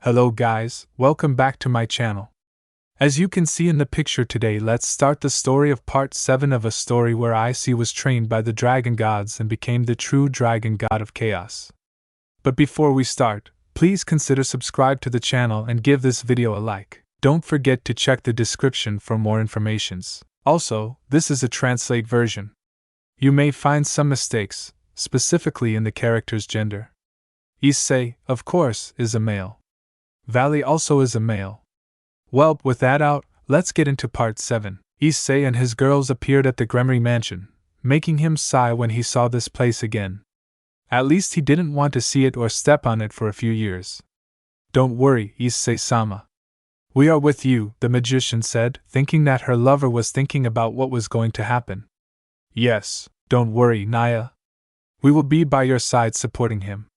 Hello guys, welcome back to my channel. As you can see in the picture today, let's start the story of part 7 of a story where Issei was trained by the dragon gods and became the true dragon god of chaos. But before we start, please consider subscribe to the channel and give this video a like. Don't forget to check the description for more informations. Also, this is a translate version. You may find some mistakes, specifically in the character's gender. Issei, of course, is a male. Valley also is a male. Well, with that out, let's get into part 7. Issei and his girls appeared at the Gremory mansion, making him sigh when he saw this place again. At least he didn't want to see it or step on it for a few years. Don't worry, Issei-sama. We are with you, the magician said, thinking that her lover was thinking about what was going to happen. Yes, don't worry, Naya. We will be by your side supporting him.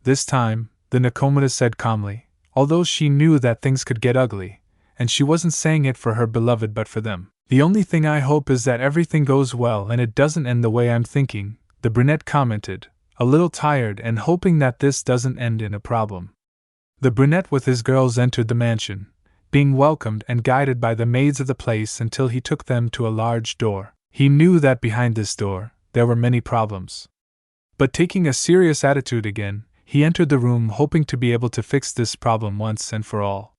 This time, the Nakomata said calmly, although she knew that things could get ugly, and she wasn't saying it for her beloved but for them. The only thing I hope is that everything goes well and it doesn't end the way I'm thinking, the brunette commented, a little tired and hoping that this doesn't end in a problem. The brunette with his girls entered the mansion, being welcomed and guided by the maids of the place until he took them to a large door. He knew that behind this door, there were many problems. But taking a serious attitude again, he entered the room hoping to be able to fix this problem once and for all.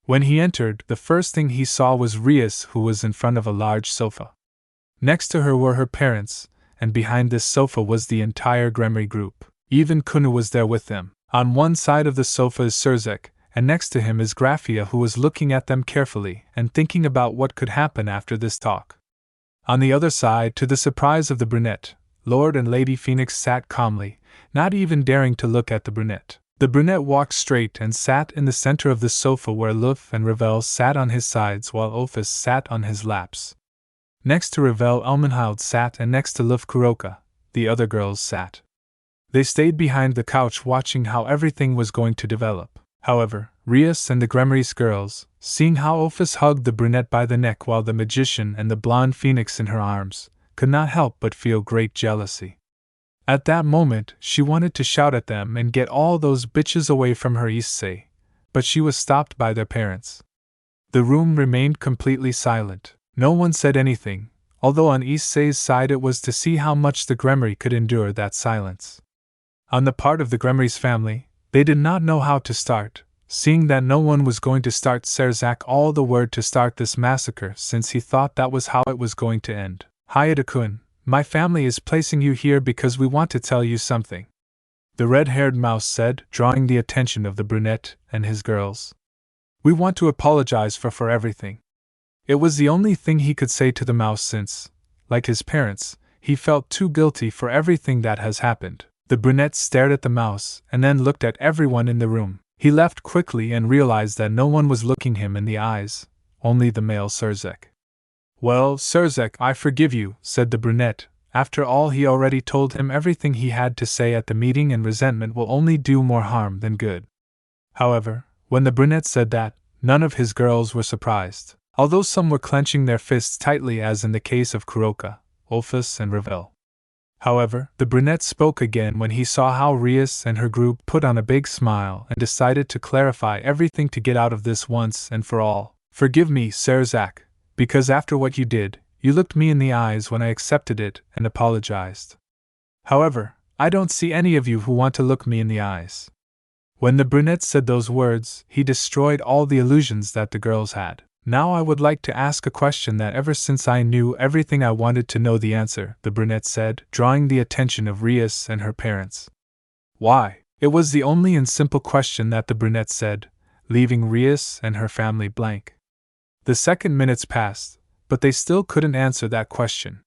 When he entered, the first thing he saw was Rias, who was in front of a large sofa. Next to her were her parents, and behind this sofa was the entire Gremory group. Even Kunu was there with them. On one side of the sofa is Surzek, and next to him is Grafia, who was looking at them carefully and thinking about what could happen after this talk. On the other side, to the surprise of the brunette, Lord and Lady Phoenix sat calmly, not even daring to look at the brunette. The brunette walked straight and sat in the center of the sofa where Luf and Ravel sat on his sides while Ophis sat on his laps. Next to Ravel, Elmenhild sat, and next to Luf, Kuroka, the other girls sat. They stayed behind the couch watching how everything was going to develop. However, Rias and the Gremory's girls, seeing how Ophis hugged the brunette by the neck while the magician and the blonde Phoenix in her arms, could not help but feel great jealousy. At that moment, she wanted to shout at them and get all those bitches away from her, Issei, but she was stopped by their parents. The room remained completely silent. No one said anything, although on Issei's side it was to see how much the Gremory could endure that silence. On the part of the Gremory's family, they did not know how to start, seeing that no one was going to start Serzak all the word to start this massacre since he thought that was how it was going to end. Hayata-kun, my family is placing you here because we want to tell you something, the red-haired mouse said, drawing the attention of the brunette and his girls. We want to apologize for everything. It was the only thing he could say to the mouse since, like his parents, he felt too guilty for everything that has happened. The brunette stared at the mouse and then looked at everyone in the room. He left quickly and realized that no one was looking him in the eyes, only the male Surzek. Well, Surzek, I forgive you, said the brunette. After all, he already told him everything he had to say at the meeting, and resentment will only do more harm than good. However, when the brunette said that, none of his girls were surprised, although some were clenching their fists tightly as in the case of Kuroka, Ophis and Ravel. However, the brunette spoke again when he saw how Rias and her group put on a big smile and decided to clarify everything to get out of this once and for all. Forgive me, Serzak, because after what you did, you looked me in the eyes when I accepted it and apologized. However, I don't see any of you who want to look me in the eyes. When the brunette said those words, he destroyed all the illusions that the girls had. Now I would like to ask a question that ever since I knew everything I wanted to know the answer, the brunette said, drawing the attention of Rias and her parents. Why? It was the only and simple question that the brunette said, leaving Rias and her family blank. The second minutes passed, but they still couldn't answer that question.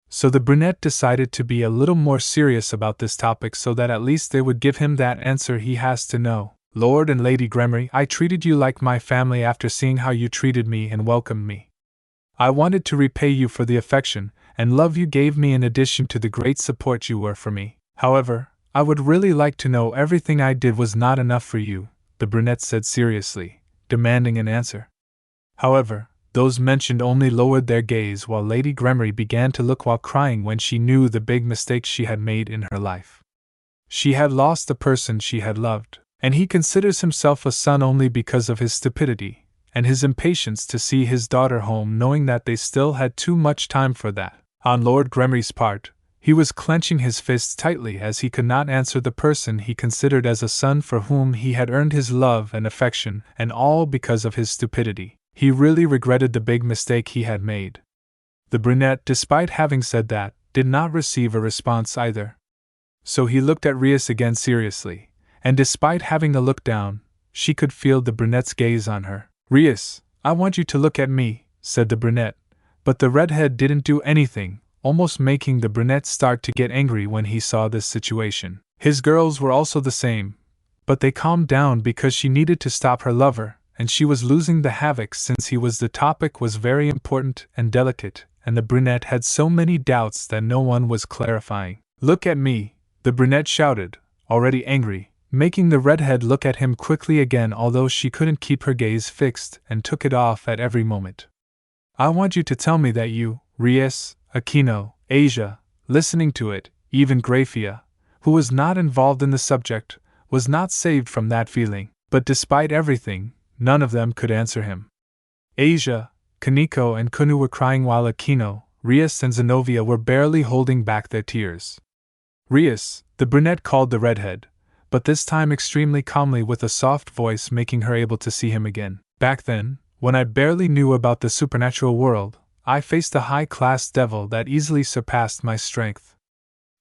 So the brunette decided to be a little more serious about this topic so that at least they would give him that answer he has to know. Lord and Lady Gremory, I treated you like my family after seeing how you treated me and welcomed me. I wanted to repay you for the affection and love you gave me in addition to the great support you were for me. However, I would really like to know everything I did was not enough for you, the brunette said seriously, demanding an answer. However, those mentioned only lowered their gaze while Lady Gremory began to look while crying when she knew the big mistake she had made in her life. She had lost the person she had loved. And he considers himself a son only because of his stupidity, and his impatience to see his daughter home, knowing that they still had too much time for that. On Lord Gremory's part, he was clenching his fists tightly as he could not answer the person he considered as a son for whom he had earned his love and affection, and all because of his stupidity. He really regretted the big mistake he had made. The brunette, despite having said that, did not receive a response either. So he looked at Rias again seriously, and despite having a look down, she could feel the brunette's gaze on her. "Rias, I want you to look at me," said the brunette, but the redhead didn't do anything, almost making the brunette start to get angry when he saw this situation. His girls were also the same, but they calmed down because she needed to stop her lover, and she was losing the havoc since the topic was very important and delicate, and the brunette had so many doubts that no one was clarifying. "Look at me," the brunette shouted, already angry, making the redhead look at him quickly again, although she couldn't keep her gaze fixed and took it off at every moment. "I want you to tell me that you, Rias, Aquino, Asia," listening to it, even Graphia, who was not involved in the subject, was not saved from that feeling, but despite everything, none of them could answer him. Asia, Kaneko and Kunu were crying while Aquino, Rias and Zenobia were barely holding back their tears. "Rias," the brunette called the redhead, but this time extremely calmly with a soft voice, making her able to see him again. "Back then, when I barely knew about the supernatural world, I faced a high-class devil that easily surpassed my strength.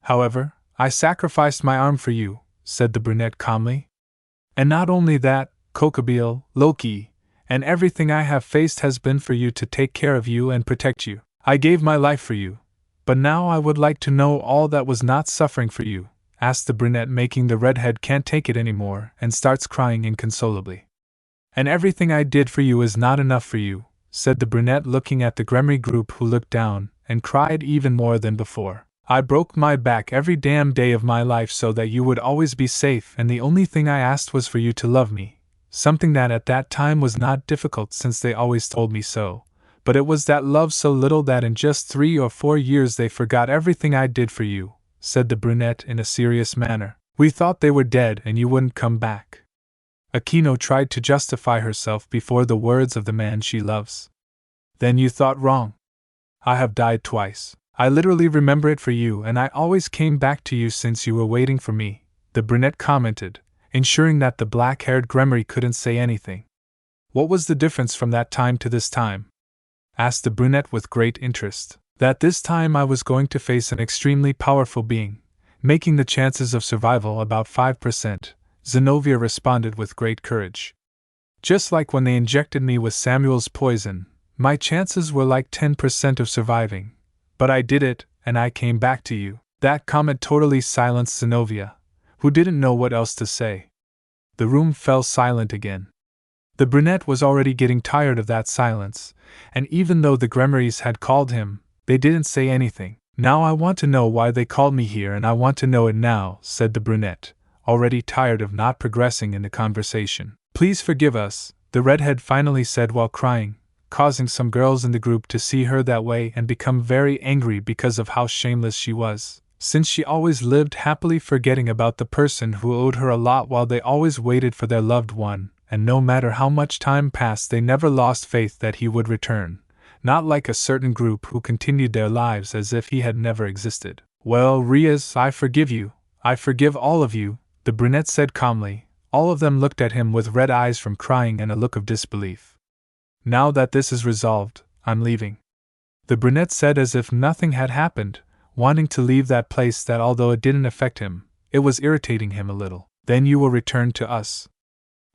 However, I sacrificed my arm for you," said the brunette calmly. "And not only that, Kokabeel, Loki, and everything I have faced has been for you, to take care of you and protect you. I gave my life for you. But now I would like to know all that was not suffering for you," asked the brunette, making the redhead can't take it anymore and starts crying inconsolably. "And everything I did for you is not enough for you," said the brunette, looking at the Gremory group, who looked down and cried even more than before. "I broke my back every damn day of my life so that you would always be safe, and the only thing I asked was for you to love me. Something that at that time was not difficult since they always told me so, but it was that love so little that in just 3 or 4 years they forgot everything I did for you," said the brunette in a serious manner. "We thought they were dead and you wouldn't come back." Aquino tried to justify herself before the words of the man she loves. "Then you thought wrong. I have died twice. I literally remember it for you, and I always came back to you since you were waiting for me," the brunette commented, ensuring that the black-haired Gremory couldn't say anything. "What was the difference from that time to this time?" asked the brunette with great interest. "That this time I was going to face an extremely powerful being, making the chances of survival about 5%, Zenobia responded with great courage. "Just like when they injected me with Samuel's poison, my chances were like 10% of surviving. But I did it, and I came back to you." That comment totally silenced Zenobia, who didn't know what else to say. The room fell silent again. The brunette was already getting tired of that silence, and even though the Gremorys had called him, they didn't say anything. "Now I want to know why they called me here, and I want to know it now," said the brunette, already tired of not progressing in the conversation. "Please forgive us," the redhead finally said while crying, causing some girls in the group to see her that way and become very angry because of how shameless she was, since she always lived happily forgetting about the person who owed her a lot while they always waited for their loved one, and no matter how much time passed they never lost faith that he would return, not like a certain group who continued their lives as if he had never existed. "Well, Rias, I forgive you. I forgive all of you," the brunette said calmly. All of them looked at him with red eyes from crying and a look of disbelief. "Now that this is resolved, I'm leaving," the brunette said as if nothing had happened, wanting to leave that place that although it didn't affect him, it was irritating him a little. "Then you will return to us,"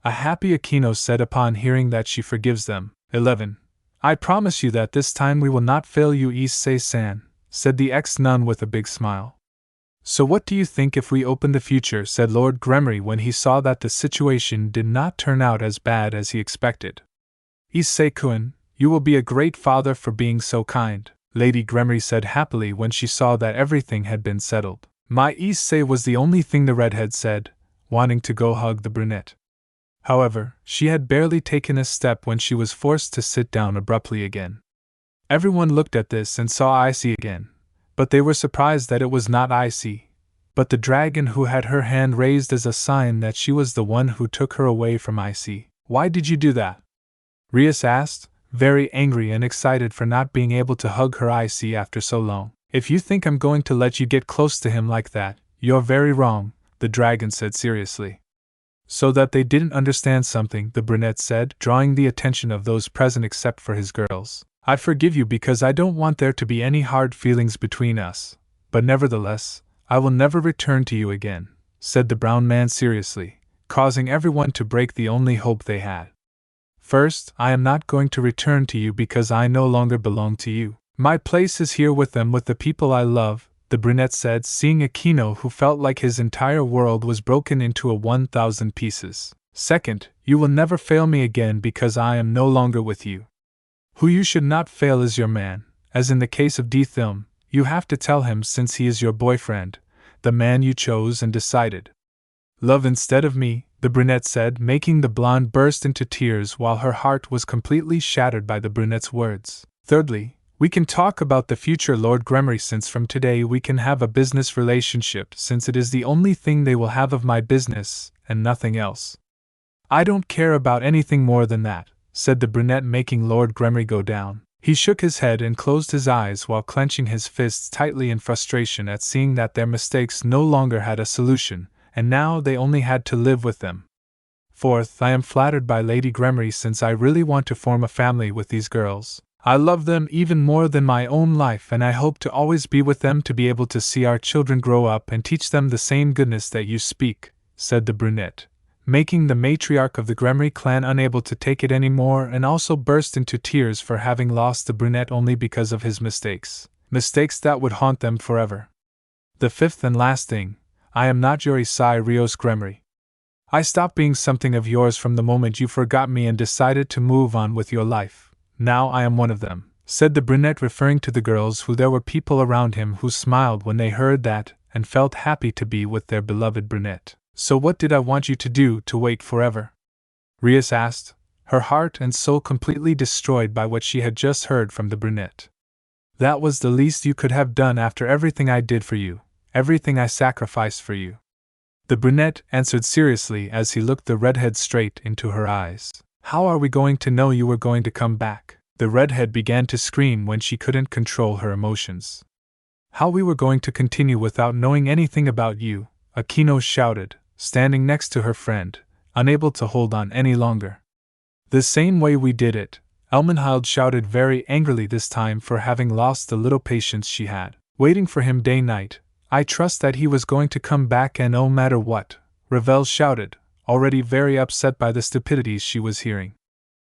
a happy Aquino said upon hearing that she forgives them. 11. "I promise you that this time we will not fail you, Issei-san," said the ex-nun with a big smile. "So what do you think if we open the future?" said Lord Gremory when he saw that the situation did not turn out as bad as he expected. "Issei-kun, you will be a great father for being so kind," Lady Gremory said happily when she saw that everything had been settled. "My Issei" was the only thing the redhead said, wanting to go hug the brunette. However, she had barely taken a step when she was forced to sit down abruptly again. Everyone looked at this and saw Issei again, but they were surprised that it was not Issei. but the dragon who had her hand raised as a sign that she was the one who took her away from Issei. Why did you do that? Rias asked, very angry and excited for not being able to hug her Issei after so long. If you think I'm going to let you get close to him like that, you're very wrong, the dragon said seriously. So that they didn't understand something, the brunette said, drawing the attention of those present except for his girls. I forgive you because I don't want there to be any hard feelings between us, but nevertheless, I will never return to you again, said the brown man seriously, causing everyone to break the only hope they had. First, I am not going to return to you because I no longer belong to you. My place is here with them, with the people I love, the brunette said, seeing Akino, who felt like his entire world was broken into 1,000 pieces. Second, you will never fail me again because I am no longer with you. Who you should not fail is your man, as in the case of Deepening, you have to tell him since he is your boyfriend, the man you chose and decided. Love instead of me, the brunette said, making the blonde burst into tears while her heart was completely shattered by the brunette's words. Thirdly, we can talk about the future, Lord Gremory, since from today we can have a business relationship, since it is the only thing they will have of my business, and nothing else. I don't care about anything more than that, said the brunette, making Lord Gremory go down. He shook his head and closed his eyes while clenching his fists tightly in frustration at seeing that their mistakes no longer had a solution, and now they only had to live with them. Fourth, I am flattered by Lady Gremory since I really want to form a family with these girls. I love them even more than my own life, and I hope to always be with them to be able to see our children grow up and teach them the same goodness that you speak, said the brunette, making the matriarch of the Gremory clan unable to take it anymore and also burst into tears for having lost the brunette only because of his mistakes. Mistakes that would haunt them forever. The fifth and last thing, I am not your Issei Rios Gremory. I stopped being something of yours from the moment you forgot me and decided to move on with your life. Now I am one of them, said the brunette, referring to the girls, who there were people around him who smiled when they heard that and felt happy to be with their beloved brunette. So what did I want you to do, to wait forever? Rias asked, her heart and soul completely destroyed by what she had just heard from the brunette. That was the least you could have done after everything I did for you, everything I sacrificed for you. The brunette answered seriously as he looked the redhead straight into her eyes. How are we going to know you were going to come back? The redhead began to scream when she couldn't control her emotions. How we were going to continue without knowing anything about you, Akino shouted, standing next to her friend, unable to hold on any longer. The same way we did it, Elmenhild shouted very angrily this time for having lost the little patience she had, waiting for him day-night. I trust that he was going to come back and no matter what, Ravel shouted, already very upset by the stupidities she was hearing.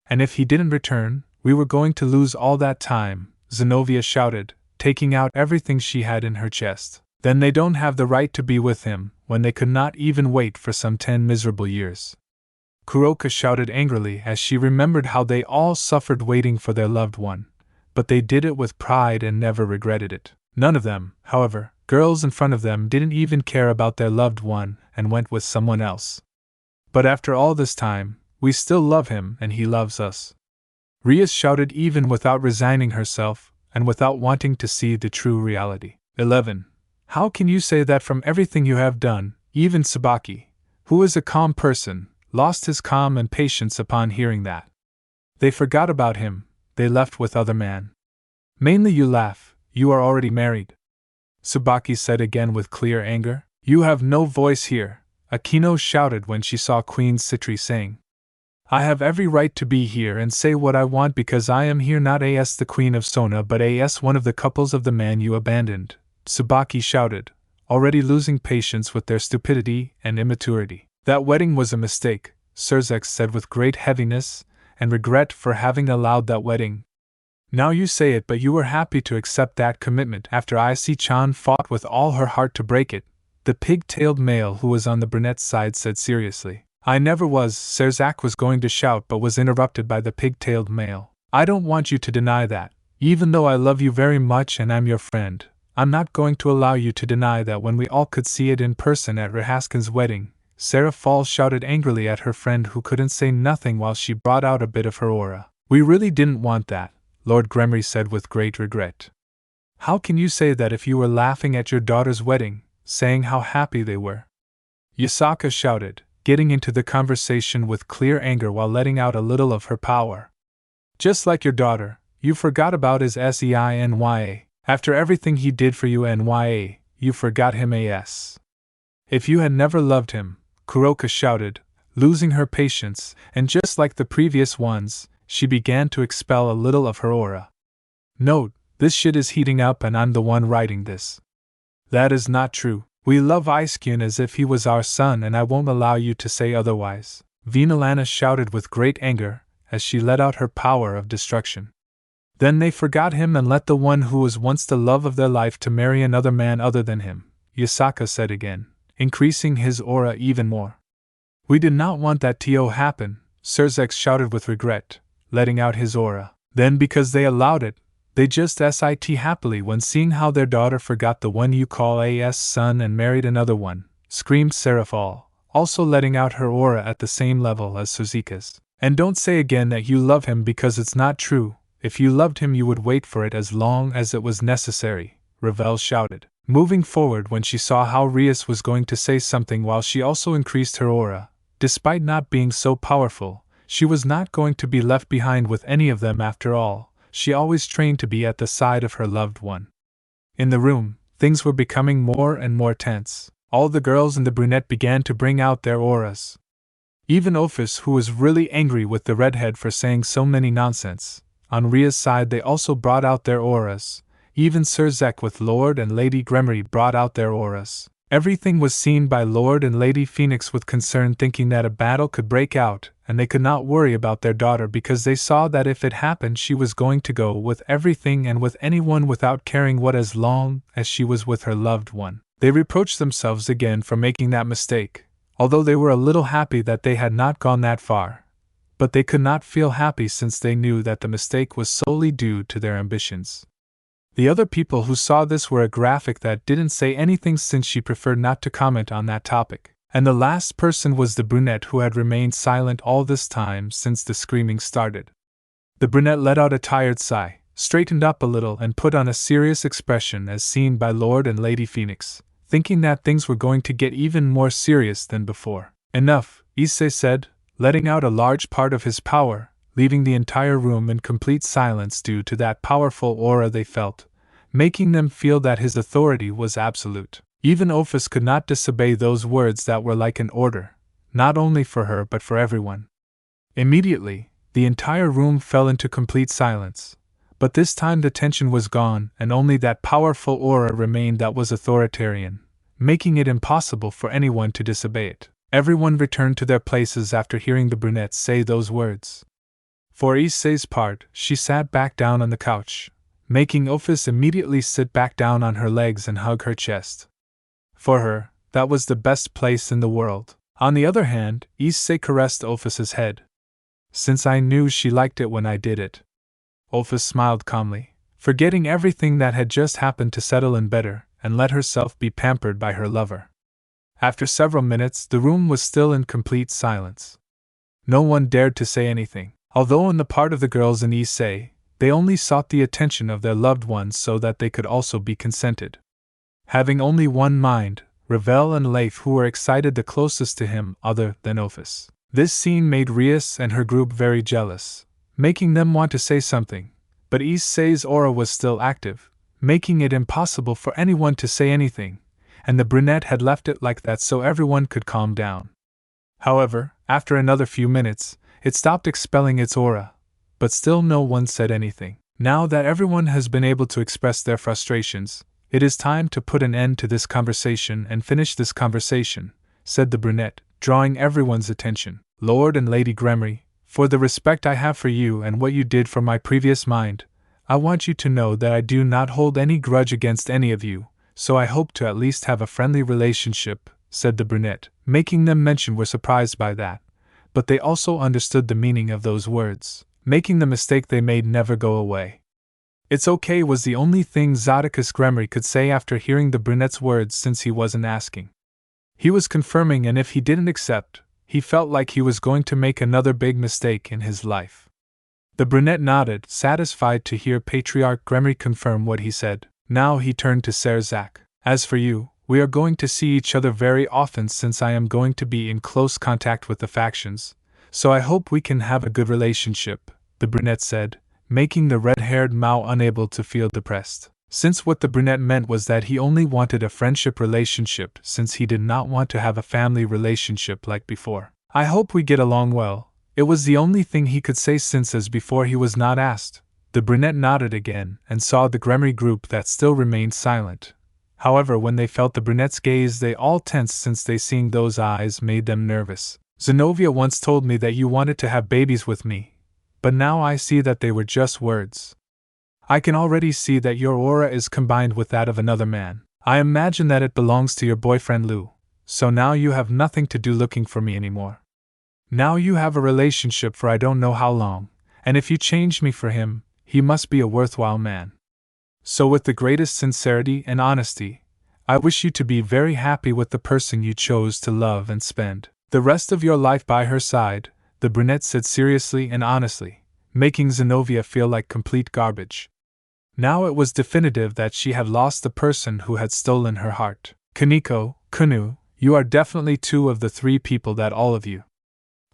And if he didn't return, we were going to lose all that time, Zenobia shouted, taking out everything she had in her chest. Then they don't have the right to be with him, when they could not even wait for some 10 miserable years. Kuroka shouted angrily as she remembered how they all suffered waiting for their loved one, but they did it with pride and never regretted it. None of them, however, girls in front of them, didn't even care about their loved one and went with someone else. But after all this time, we still love him and he loves us. Rias shouted, even without resigning herself and without wanting to see the true reality. 11. How can you say that from everything you have done? Even Tsubaki, who is a calm person, lost his calm and patience upon hearing that. They forgot about him, they left with other man. Mainly you laugh, you are already married. Tsubaki said again with clear anger. You have no voice here, Akino shouted when she saw Queen Citri saying. I have every right to be here and say what I want because I am here not as the Queen of Sona but as one of the couples of the man you abandoned, Tsubaki shouted, already losing patience with their stupidity and immaturity. That wedding was a mistake, Surzek said with great heaviness and regret for having allowed that wedding. Now you say it, but you were happy to accept that commitment after Issei-chan fought with all her heart to break it, the pig-tailed male who was on the brunette's side said seriously. I never was, Surzek was going to shout but was interrupted by the pig-tailed male. I don't want you to deny that. Even though I love you very much and I'm your friend, I'm not going to allow you to deny that when we all could see it in person at Rahaskin's wedding. Sarah Fall shouted angrily at her friend who couldn't say nothing while she brought out a bit of her aura. We really didn't want that, Lord Gremory said with great regret. How can you say that if you were laughing at your daughter's wedding, saying how happy they were. Yasaka shouted, getting into the conversation with clear anger while letting out a little of her power. Just like your daughter, you forgot about his Seinya. After everything he did for you Nya, you forgot him as. If you had never loved him, Kuroka shouted, losing her patience, and just like the previous ones, she began to expel a little of her aura. Note, this shit is heating up and I'm the one writing this. That is not true. We love Issei as if he was our son and I won't allow you to say otherwise, Vinalana shouted with great anger, as she let out her power of destruction. Then they forgot him and let the one who was once the love of their life to marry another man other than him, Yasaka said again, increasing his aura even more. We did not want that to happen, Surzex shouted with regret, letting out his aura. Then because they allowed it, they just sit happily when seeing how their daughter forgot the one you call as son and married another one, screamed Seraphal, also letting out her aura at the same level as Suzuka's. And don't say again that you love him because it's not true. If you loved him you would wait for it as long as it was necessary, Ravel shouted, moving forward when she saw how Rias was going to say something while she also increased her aura. Despite not being so powerful, she was not going to be left behind with any of them after all. She always trained to be at the side of her loved one. In the room, things were becoming more and more tense. All the girls and the brunette began to bring out their auras. Even Ophis, who was really angry with the redhead for saying so many nonsense. On Ria's side they also brought out their auras. Even Sir Zek with Lord and Lady Gremory brought out their auras. Everything was seen by Lord and Lady Phoenix with concern, thinking that a battle could break out, and they could not worry about their daughter because they saw that if it happened she was going to go with everything and with anyone without caring what, as long as she was with her loved one. They reproached themselves again for making that mistake, although they were a little happy that they had not gone that far. But they could not feel happy since they knew that the mistake was solely due to their ambitions. The other people who saw this were a graphic that didn't say anything since she preferred not to comment on that topic, and the last person was the brunette who had remained silent all this time since the screaming started. The brunette let out a tired sigh, straightened up a little and put on a serious expression as seen by Lord and Lady Phoenix, thinking that things were going to get even more serious than before. Enough, Issei said, letting out a large part of his power, leaving the entire room in complete silence due to that powerful aura they felt, making them feel that his authority was absolute. Even Ophis could not disobey those words that were like an order, not only for her but for everyone. Immediately, the entire room fell into complete silence, but this time the tension was gone and only that powerful aura remained that was authoritarian, making it impossible for anyone to disobey it. Everyone returned to their places after hearing the brunette say those words. For Issei's part, she sat back down on the couch, making Ophis immediately sit back down on her legs and hug her chest. For her, that was the best place in the world. On the other hand, Issei caressed Ophis's head. Since I knew she liked it when I did it. Ophis smiled calmly, forgetting everything that had just happened to settle in better, and let herself be pampered by her lover. After several minutes, the room was still in complete silence. No one dared to say anything, although on the part of the girls and Issei, they only sought the attention of their loved ones so that they could also be consented. Having only one mind, Ravel and Leif, who were excited the closest to him other than Ophis. This scene made Rias and her group very jealous, making them want to say something, but Issei's aura was still active, making it impossible for anyone to say anything, and the brunette had left it like that so everyone could calm down. However, after another few minutes, it stopped expelling its aura, but still no one said anything. Now that everyone has been able to express their frustrations, it is time to put an end to this conversation and finish this conversation, said the brunette, drawing everyone's attention. Lord and Lady Gremory, for the respect I have for you and what you did for my previous mind, I want you to know that I do not hold any grudge against any of you, so I hope to at least have a friendly relationship, said the brunette, making them mention were surprised by that, but they also understood the meaning of those words, making the mistake they made never go away. It's okay was the only thing Zodicus Gremory could say after hearing the brunette's words since he wasn't asking. He was confirming, and if he didn't accept, he felt like he was going to make another big mistake in his life. The brunette nodded, satisfied to hear Patriarch Gremory confirm what he said. Now he turned to Serzak. As for you, We are going to see each other very often since I am going to be in close contact with the factions, so I hope we can have a good relationship, the brunette said, making the red-haired Mao unable to feel depressed. Since what the brunette meant was that he only wanted a friendship relationship since he did not want to have a family relationship like before. I hope we get along well. It was the only thing he could say since as before he was not asked. The brunette nodded again and saw the Gremory group that still remained silent. However, when they felt the brunette's gaze, they all tensed since seeing those eyes made them nervous. Zenobia once told me that you wanted to have babies with me, but now I see that they were just words. I can already see that your aura is combined with that of another man. I imagine that it belongs to your boyfriend Lou, so now you have nothing to do looking for me anymore. Now you have a relationship for I don't know how long, and if you change me for him, he must be a worthwhile man. So with the greatest sincerity and honesty, I wish you to be very happy with the person you chose to love and spend the rest of your life by her side, the brunette said seriously and honestly, making Zenobia feel like complete garbage. Now it was definitive that she had lost the person who had stolen her heart. Kaneko, Kunu, you are definitely two of the three people that all of you.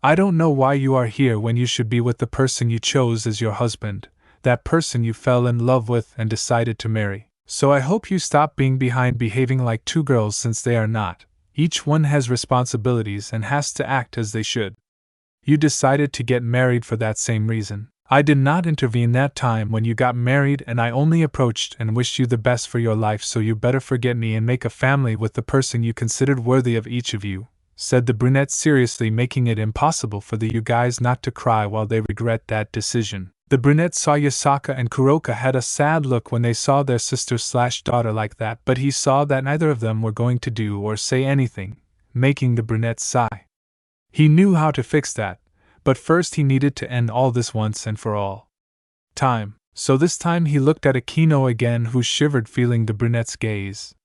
I don't know why you are here when you should be with the person you chose as your husband, that person you fell in love with and decided to marry. So I hope you stop being behind behaving like two girls since they are not. Each one has responsibilities and has to act as they should. You decided to get married for that same reason. I did not intervene that time when you got married and I only approached and wished you the best for your life, so you better forget me and make a family with the person you considered worthy of each of you, said the brunette seriously, making it impossible for you guys not to cry while they regret that decision. The brunette saw Yasaka and Kuroka had a sad look when they saw their sister/daughter like that, but he saw that neither of them were going to do or say anything, making the brunette sigh. He knew how to fix that, but first he needed to end all this once and for all time. So this time he looked at Aquino again, who shivered feeling the brunette's gaze.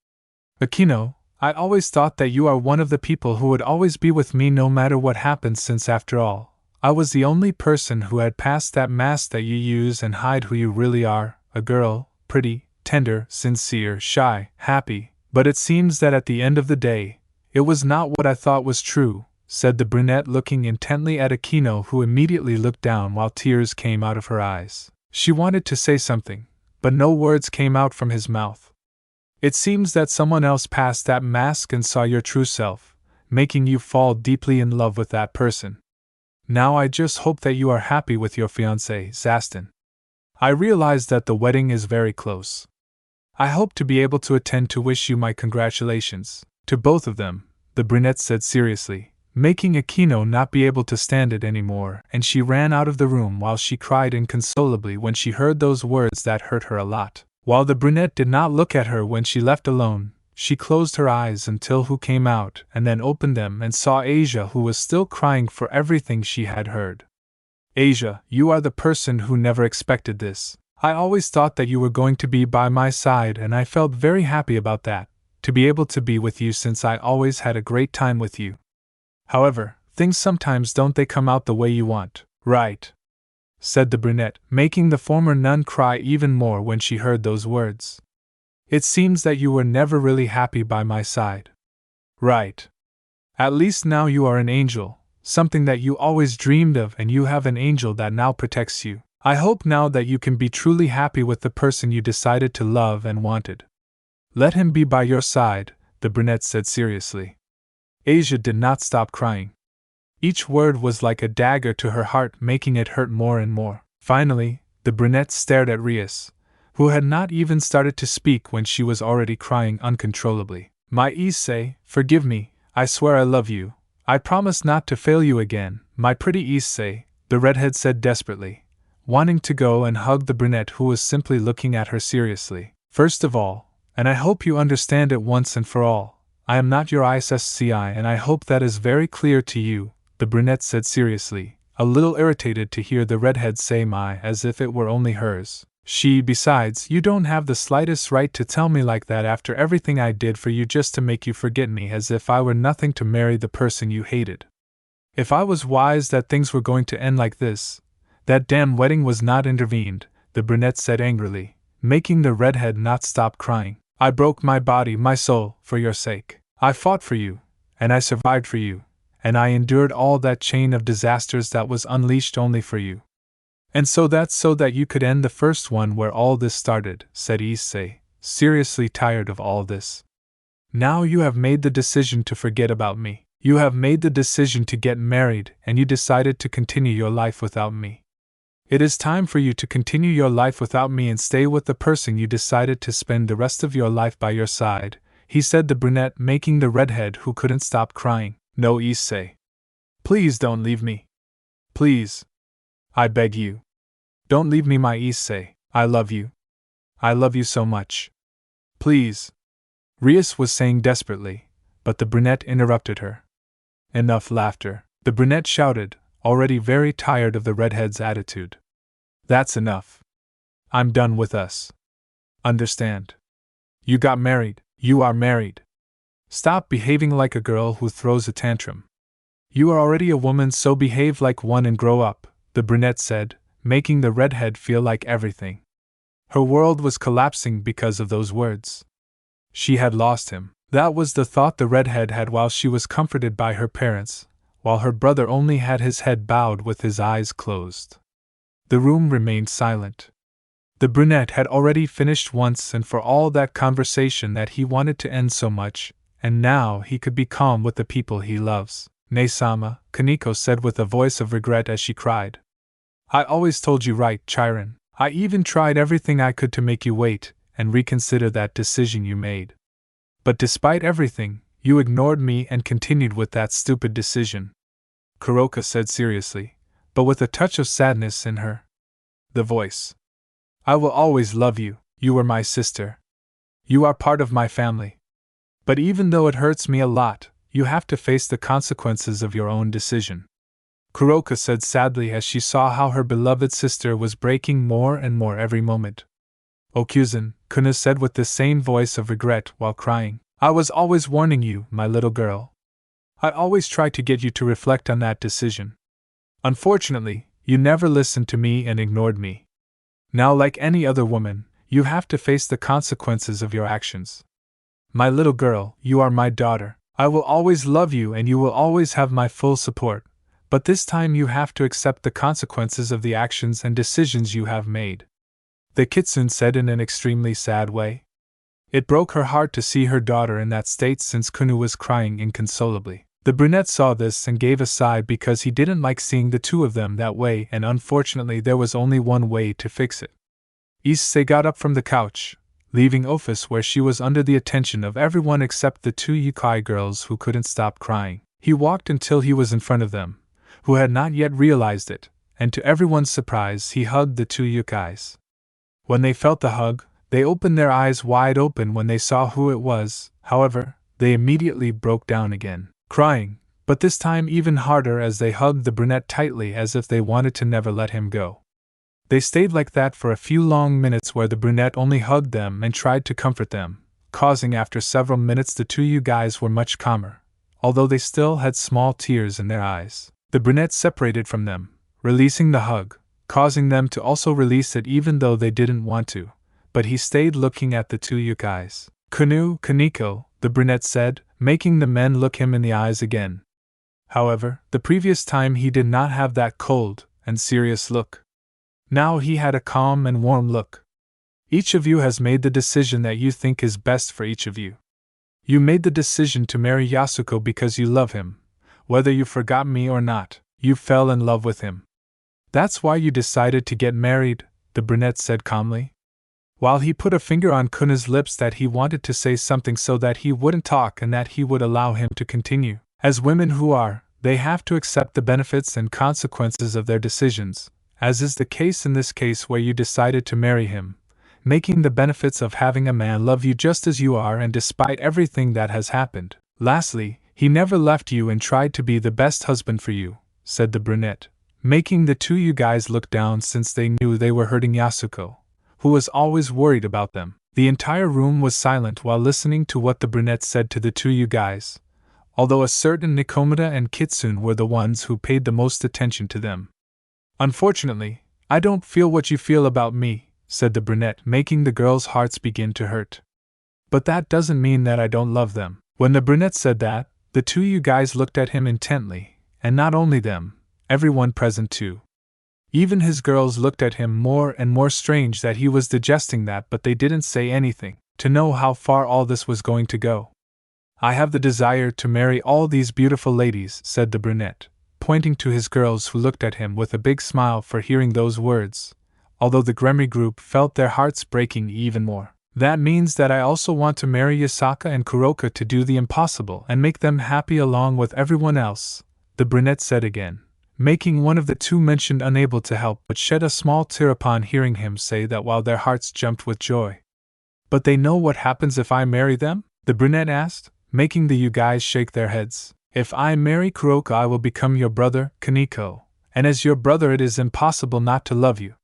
Aquino, I always thought that you are one of the people who would always be with me no matter what happened, since after all, I was the only person who had passed that mask that you use and hide who you really are, a girl, pretty, tender, sincere, shy, happy, but it seems that at the end of the day, it was not what I thought was true, said the brunette, looking intently at Aquino, who immediately looked down while tears came out of her eyes. She wanted to say something, but no words came out from his mouth. It seems that someone else passed that mask and saw your true self, making you fall deeply in love with that person. Now I just hope that you are happy with your fiancé, Zaston. I realize that the wedding is very close. I hope to be able to attend to wish you my congratulations, to both of them, the brunette said seriously, making Aquino not be able to stand it anymore, and she ran out of the room while she cried inconsolably when she heard those words that hurt her a lot. While the brunette did not look at her when she left alone, she closed her eyes until Hu came out and then opened them and saw Asia, who was still crying for everything she had heard. Asia, you are the person who never expected this. I always thought that you were going to be by my side, and I felt very happy about that, to be able to be with you since I always had a great time with you. However, things sometimes don't they come out the way you want, right? Said the brunette, making the former nun cry even more when she heard those words. It seems that you were never really happy by my side. Right. At least now you are an angel, something that you always dreamed of, and you have an angel that now protects you. I hope now that you can be truly happy with the person you decided to love and wanted. Let him be by your side, the brunette said seriously. Asia did not stop crying. Each word was like a dagger to her heart, making it hurt more and more. Finally, the brunette stared at Rias, who had not even started to speak when she was already crying uncontrollably. My Issei, forgive me, I swear I love you. I promise not to fail you again, my pretty Issei, the redhead said desperately, wanting to go and hug the brunette who was simply looking at her seriously. First of all, and I hope you understand it once and for all, I am not your Issei, and I hope that is very clear to you, the brunette said seriously, a little irritated to hear the redhead say my as if it were only hers. Besides, you don't have the slightest right to tell me like that after everything I did for you just to make you forget me, as if I were nothing to marry the person you hated. If I was wise that things were going to end like this, that damn wedding was not intervened, the brunette said angrily, making the redhead not stop crying. I broke my body, my soul, for your sake. I fought for you, and I survived for you, and I endured all that chain of disasters that was unleashed only for you. And so that you could end the first one where all this started, said Issei, seriously tired of all this. Now you have made the decision to forget about me. You have made the decision to get married, and you decided to continue your life without me. It is time for you to continue your life without me and stay with the person you decided to spend the rest of your life by your side, he said, the brunette making the redhead who couldn't stop crying. No, Issei. Please don't leave me. Please. I beg you. Don't leave me, my Issei. I love you. I love you so much. Please. Rias was saying desperately, but the brunette interrupted her. Enough laughter, the brunette shouted, already very tired of the redhead's attitude. That's enough. I'm done with us. Understand? You got married, you are married. Stop behaving like a girl who throws a tantrum. You are already a woman, so behave like one and grow up, the brunette said, making the redhead feel like everything. Her world was collapsing because of those words. She had lost him. That was the thought the redhead had while she was comforted by her parents, while her brother only had his head bowed with his eyes closed. The room remained silent. The brunette had already finished once and for all that conversation that he wanted to end so much, and now he could be calm with the people he loves. Ne-sama, Kaneko said with a voice of regret as she cried. I always told you right, Chiron. I even tried everything I could to make you wait and reconsider that decision you made. But despite everything, you ignored me and continued with that stupid decision. Kuroka said seriously, but with a touch of sadness in her voice. I will always love you, you were my sister. You are part of my family. But even though it hurts me a lot, you have to face the consequences of your own decision. Kuroka said sadly as she saw how her beloved sister was breaking more and more every moment. Okuzan, Kuna said with the same voice of regret while crying. I was always warning you, my little girl. I always tried to get you to reflect on that decision. Unfortunately, you never listened to me and ignored me. Now, like any other woman, you have to face the consequences of your actions. My little girl, you are my daughter. I will always love you and you will always have my full support, but this time you have to accept the consequences of the actions and decisions you have made. The kitsune said in an extremely sad way. It broke her heart to see her daughter in that state since Kunu was crying inconsolably. The brunette saw this and gave a sigh because he didn't like seeing the two of them that way, and unfortunately there was only one way to fix it. Issei got up from the couch, leaving office where she was under the attention of everyone except the two Yokai girls who couldn't stop crying. He walked until he was in front of them, who had not yet realized it, and to everyone's surprise he hugged the two Yokais. When they felt the hug, they opened their eyes wide open when they saw who it was. However, they immediately broke down again, crying, but this time even harder as they hugged the brunette tightly as if they wanted to never let him go. They stayed like that for a few long minutes where the brunette only hugged them and tried to comfort them, causing after several minutes the two Yokais were much calmer, although they still had small tears in their eyes. The brunette separated from them, releasing the hug, causing them to also release it even though they didn't want to, but he stayed looking at the two Yokais. Kaneko, the brunette said, making the men look him in the eyes again. However, the previous time he did not have that cold and serious look. Now he had a calm and warm look. Each of you has made the decision that you think is best for each of you. You made the decision to marry Yasuko because you love him. Whether you forgot me or not, you fell in love with him. That's why you decided to get married, the brunette said calmly. While he put a finger on Kuna's lips that he wanted to say something so that he wouldn't talk and that he would allow him to continue. As women who are, they have to accept the benefits and consequences of their decisions, as is the case in this case where you decided to marry him, making the benefits of having a man love you just as you are and despite everything that has happened. Lastly, he never left you and tried to be the best husband for you, said the brunette, making the two you guys look down since they knew they were hurting Yasuko, who was always worried about them. The entire room was silent while listening to what the brunette said to the two you guys, although a certain Nikomata and Kitsune were the ones who paid the most attention to them. Unfortunately, I don't feel what you feel about me, said the brunette, making the girls' hearts begin to hurt. But that doesn't mean that I don't love them. When the brunette said that, the two you guys looked at him intently, and not only them, everyone present too. Even his girls looked at him more and more strange that he was digesting that, but they didn't say anything, to know how far all this was going to go. I have the desire to marry all these beautiful ladies, said the brunette, pointing to his girls who looked at him with a big smile for hearing those words, although the Gremory group felt their hearts breaking even more. That means that I also want to marry Yasaka and Kuroka to do the impossible and make them happy along with everyone else, the brunette said again, making one of the two mentioned unable to help but shed a small tear upon hearing him say that while their hearts jumped with joy. But they know what happens if I marry them? The brunette asked, making the you guys shake their heads. If I marry Kuroka, I will become your brother, Kaneko, and as your brother it is impossible not to love you.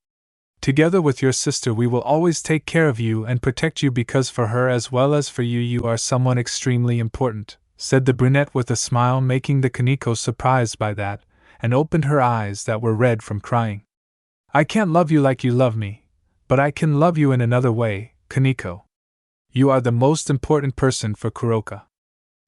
Together with your sister we will always take care of you and protect you because for her as well as for you you are someone extremely important, said the brunette with a smile, making the Kaneko surprised by that, and opened her eyes that were red from crying. I can't love you like you love me, but I can love you in another way, Kaneko. You are the most important person for Kuroka.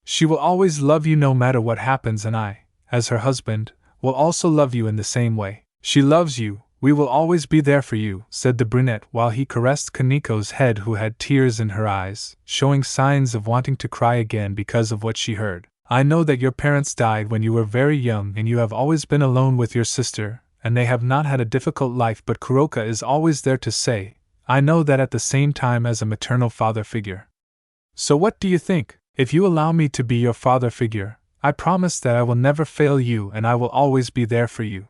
She will always love you no matter what happens, and I, as her husband, will also love you in the same way. She loves you. We will always be there for you, said the brunette while he caressed Kaneko's head, who had tears in her eyes, showing signs of wanting to cry again because of what she heard. I know that your parents died when you were very young and you have always been alone with your sister, and they have not had a difficult life, but Kuroka is always there to say, I know that at the same time as a maternal father figure. So what do you think? If you allow me to be your father figure, I promise that I will never fail you and I will always be there for you.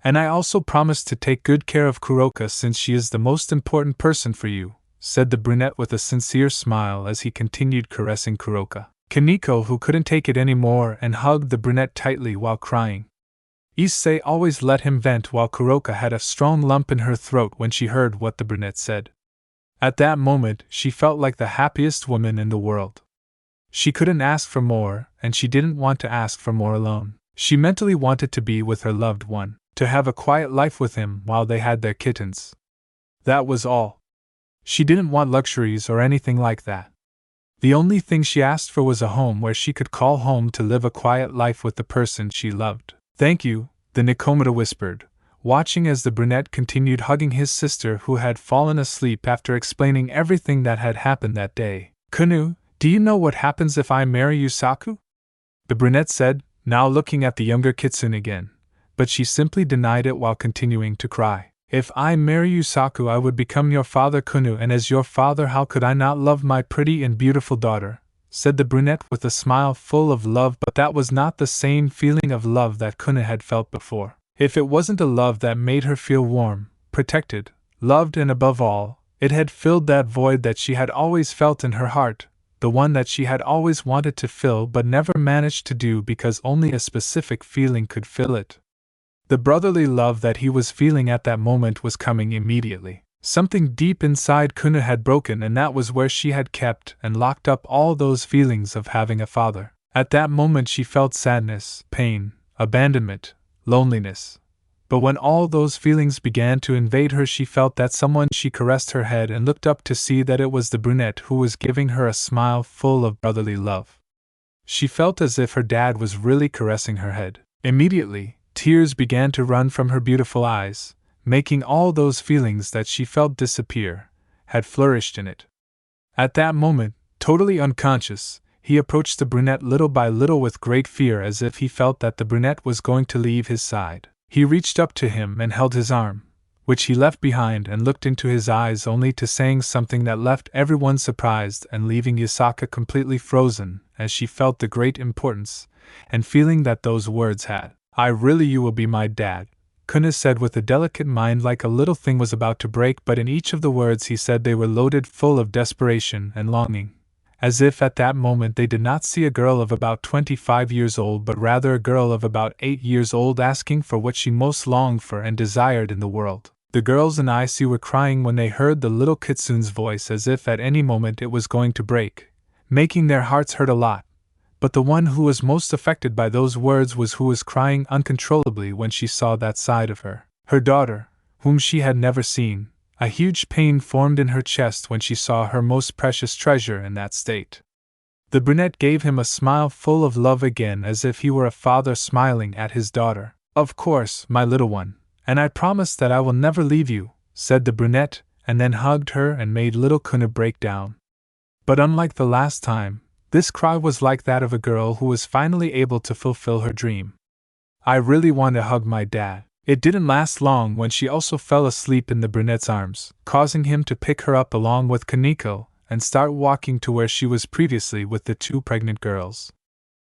And I also promise to take good care of Kuroka since she is the most important person for you, said the brunette with a sincere smile as he continued caressing Kuroka. Kaneko, who couldn't take it anymore, and hugged the brunette tightly while crying. Issei always let him vent while Kuroka had a strong lump in her throat when she heard what the brunette said. At that moment, she felt like the happiest woman in the world. She couldn't ask for more, and she didn't want to ask for more alone. She mentally wanted to be with her loved one, to have a quiet life with him while they had their kittens. That was all. She didn't want luxuries or anything like that. The only thing she asked for was a home where she could call home to live a quiet life with the person she loved. Thank you, the Nikomata whispered, watching as the brunette continued hugging his sister who had fallen asleep after explaining everything that had happened that day. Kunu, do you know what happens if I marry Yusaku? The brunette said, now looking at the younger Kitsune again, but she simply denied it while continuing to cry. If I marry Yusaku, I would become your father, Kunu, and as your father how could I not love my pretty and beautiful daughter, said the brunette with a smile full of love, but that was not the same feeling of love that Kunu had felt before. If it wasn't a love that made her feel warm, protected, loved, and above all, it had filled that void that she had always felt in her heart, the one that she had always wanted to fill but never managed to do because only a specific feeling could fill it. The brotherly love that he was feeling at that moment was coming immediately. Something deep inside Kunu had broken, and that was where she had kept and locked up all those feelings of having a father. At that moment she felt sadness, pain, abandonment, loneliness. But when all those feelings began to invade her, she felt that someone. She caressed her head and looked up to see that it was the brunette who was giving her a smile full of brotherly love. She felt as if her dad was really caressing her head. Immediately, tears began to run from her beautiful eyes, making all those feelings that she felt disappear, had flourished in it. At that moment, totally unconscious, he approached the brunette little by little with great fear, as if he felt that the brunette was going to leave his side. He reached up to him and held his arm, which he left behind, and looked into his eyes only to saying something that left everyone surprised and leaving Yasaka completely frozen, as she felt the great importance and feeling that those words had. I really, you will be my dad, Kunu said with a delicate mind, like a little thing was about to break, but in each of the words he said they were loaded full of desperation and longing, as if at that moment they did not see a girl of about 25 years old, but rather a girl of about 8 years old asking for what she most longed for and desired in the world. The girls in Issei were crying when they heard the little kitsune's voice, as if at any moment it was going to break, making their hearts hurt a lot. But the one who was most affected by those words was who was crying uncontrollably when she saw that side of her. Her daughter, whom she had never seen, A huge pain formed in her chest when she saw her most precious treasure in that state. The brunette gave him a smile full of love again, as if he were a father smiling at his daughter. "Of course, my little one, and I promise that I will never leave you," said the brunette, and then hugged her and made little Kuna break down. But unlike the last time, this cry was like that of a girl who was finally able to fulfill her dream. "I really want to hug my dad." It didn't last long when she also fell asleep in the brunette's arms, causing him to pick her up along with Kaneko and start walking to where she was previously with the 2 pregnant girls.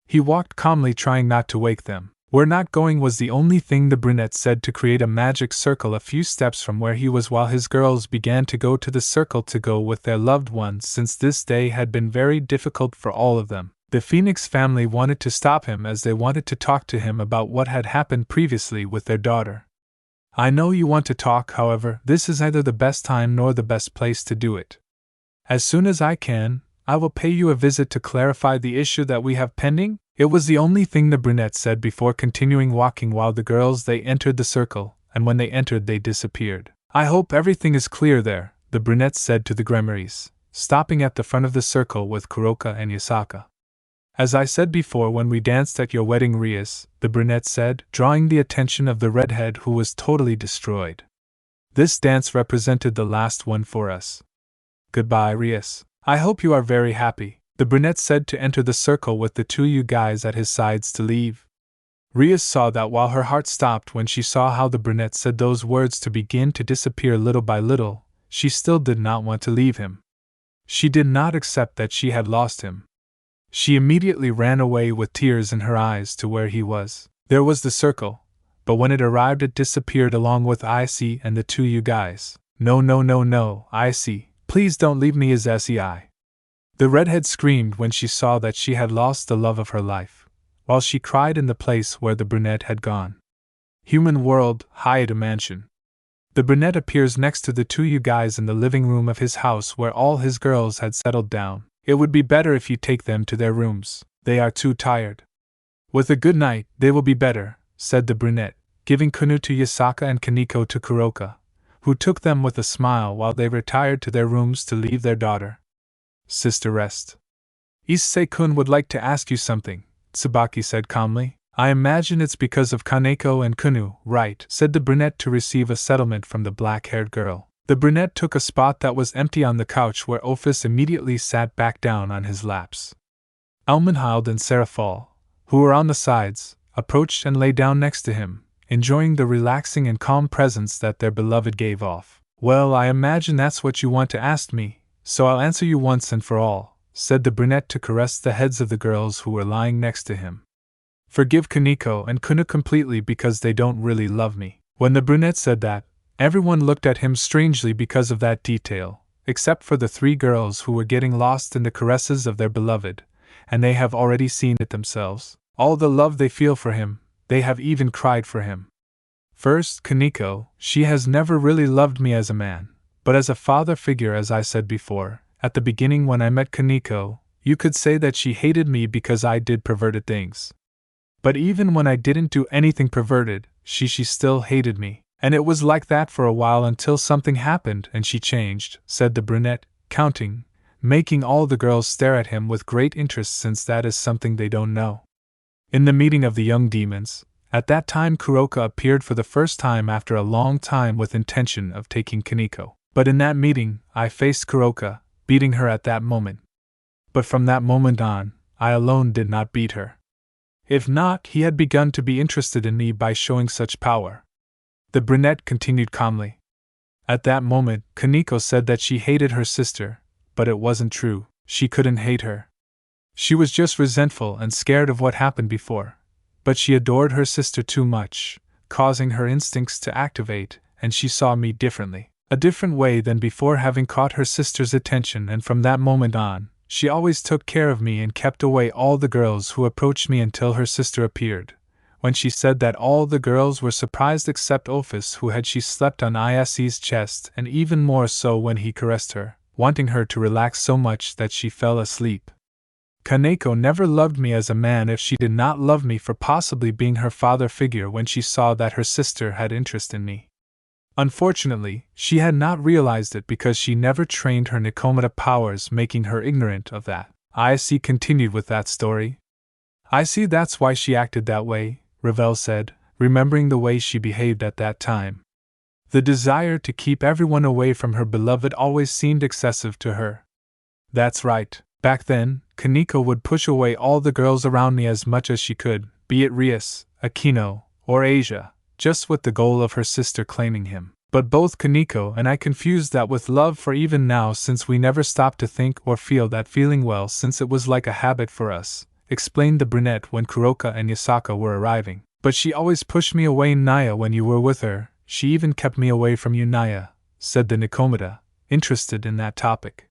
He walked calmly, trying not to wake them. "We're not going," was the only thing the brunette said to create a magic circle a few steps from where he was, while his girls began to go to the circle to go with their loved ones, since this day had been very difficult for all of them. The Phoenix family wanted to stop him, as they wanted to talk to him about what had happened previously with their daughter. "I know you want to talk, however, this is neither the best time nor the best place to do it. As soon as I can, I will pay you a visit to clarify the issue that we have pending." It was the only thing the brunette said before continuing walking, while the girls they entered the circle, and when they entered they disappeared. "I hope everything is clear there," the brunette said to the Gremories, stopping at the front of the circle with Kuroka and Yasaka. "As I said before when we danced at your wedding, Rias," the brunette said, drawing the attention of the redhead, who was totally destroyed. "This dance represented the last one for us. Goodbye, Rias. I hope you are very happy," the brunette said to enter the circle with the 2 you guys at his sides to leave. Rias saw that while her heart stopped when she saw how the brunette said those words to begin to disappear little by little, she still did not want to leave him. She did not accept that she had lost him. She immediately ran away with tears in her eyes to where he was. There was the circle, but when it arrived it disappeared along with Issei and the 2 you guys. "No, no, no, no, Issei, please don't leave me," as Issei. The redhead screamed when she saw that she had lost the love of her life, while she cried in the place where the brunette had gone. Human world, Haida Mansion. The brunette appears next to the 2 you guys in the living room of his house where all his girls had settled down. "It would be better if you take them to their rooms. They are too tired." "With a good night, they will be better," said the brunette, giving Kunu to Yasaka and Kaneko to Kuroka, who took them with a smile while they retired to their rooms to leave their daughter. "Sister, rest. Issei-kun would like to ask you something," Tsubaki said calmly. "I imagine it's because of Kaneko and Kunu, right?" said the brunette to receive a settlement from the black-haired girl. The brunette took a spot that was empty on the couch, where Ophis immediately sat back down on his laps. Elmenhild and Seraphal, who were on the sides, approached and lay down next to him, enjoying the relaxing and calm presence that their beloved gave off. "Well, I imagine that's what you want to ask me, so I'll answer you once and for all," said the brunette to caress the heads of the girls who were lying next to him. "Forgive Kaneko and Kunu completely because they don't really love me." When the brunette said that, everyone looked at him strangely because of that detail, except for the 3 girls who were getting lost in the caresses of their beloved, and they have already seen it themselves. All the love they feel for him, they have even cried for him. First, Kaneko, she has never really loved me as a man, but as a father figure, as I said before. At the beginning when I met Kaneko, you could say that she hated me because I did perverted things. But even when I didn't do anything perverted, she still hated me. And it was like that for a while until something happened and she changed, said the brunette, counting, making all the girls stare at him with great interest since that is something they don't know. In the meeting of the young demons, at that time Kuroka appeared for the first time after a long time with intention of taking Kaneko. But in that meeting, I faced Kuroka, beating her at that moment. But from that moment on, I alone did not beat her. If not, he had begun to be interested in me by showing such power. The brunette continued calmly. At that moment, Kaneko said that she hated her sister, but it wasn't true. She couldn't hate her. She was just resentful and scared of what happened before. But she adored her sister too much, causing her instincts to activate, and she saw me differently. A different way than before, having caught her sister's attention, and from that moment on, she always took care of me and kept away all the girls who approached me until her sister appeared. When she said that, all the girls were surprised except Ophis, who had she slept on Issei's chest, and even more so when he caressed her, wanting her to relax so much that she fell asleep. Kaneko never loved me as a man if she did not love me for possibly being her father figure when she saw that her sister had interest in me. Unfortunately, she had not realized it because she never trained her Nikomata powers, making her ignorant of that. Issei continued with that story. I see, that's why she acted that way, Ravel said, remembering the way she behaved at that time. The desire to keep everyone away from her beloved always seemed excessive to her. That's right. Back then, Kaneko would push away all the girls around me as much as she could, be it Rias, Akino, or Asia, just with the goal of her sister claiming him. But both Kaneko and I confused that with love, for even now, since we never stopped to think or feel that feeling well, since it was like a habit for us, explained the brunette when Kuroka and Yasaka were arriving. But she always pushed me away, Naya, when you were with her. She even kept me away from you, Naya, said the Nikomata, interested in that topic.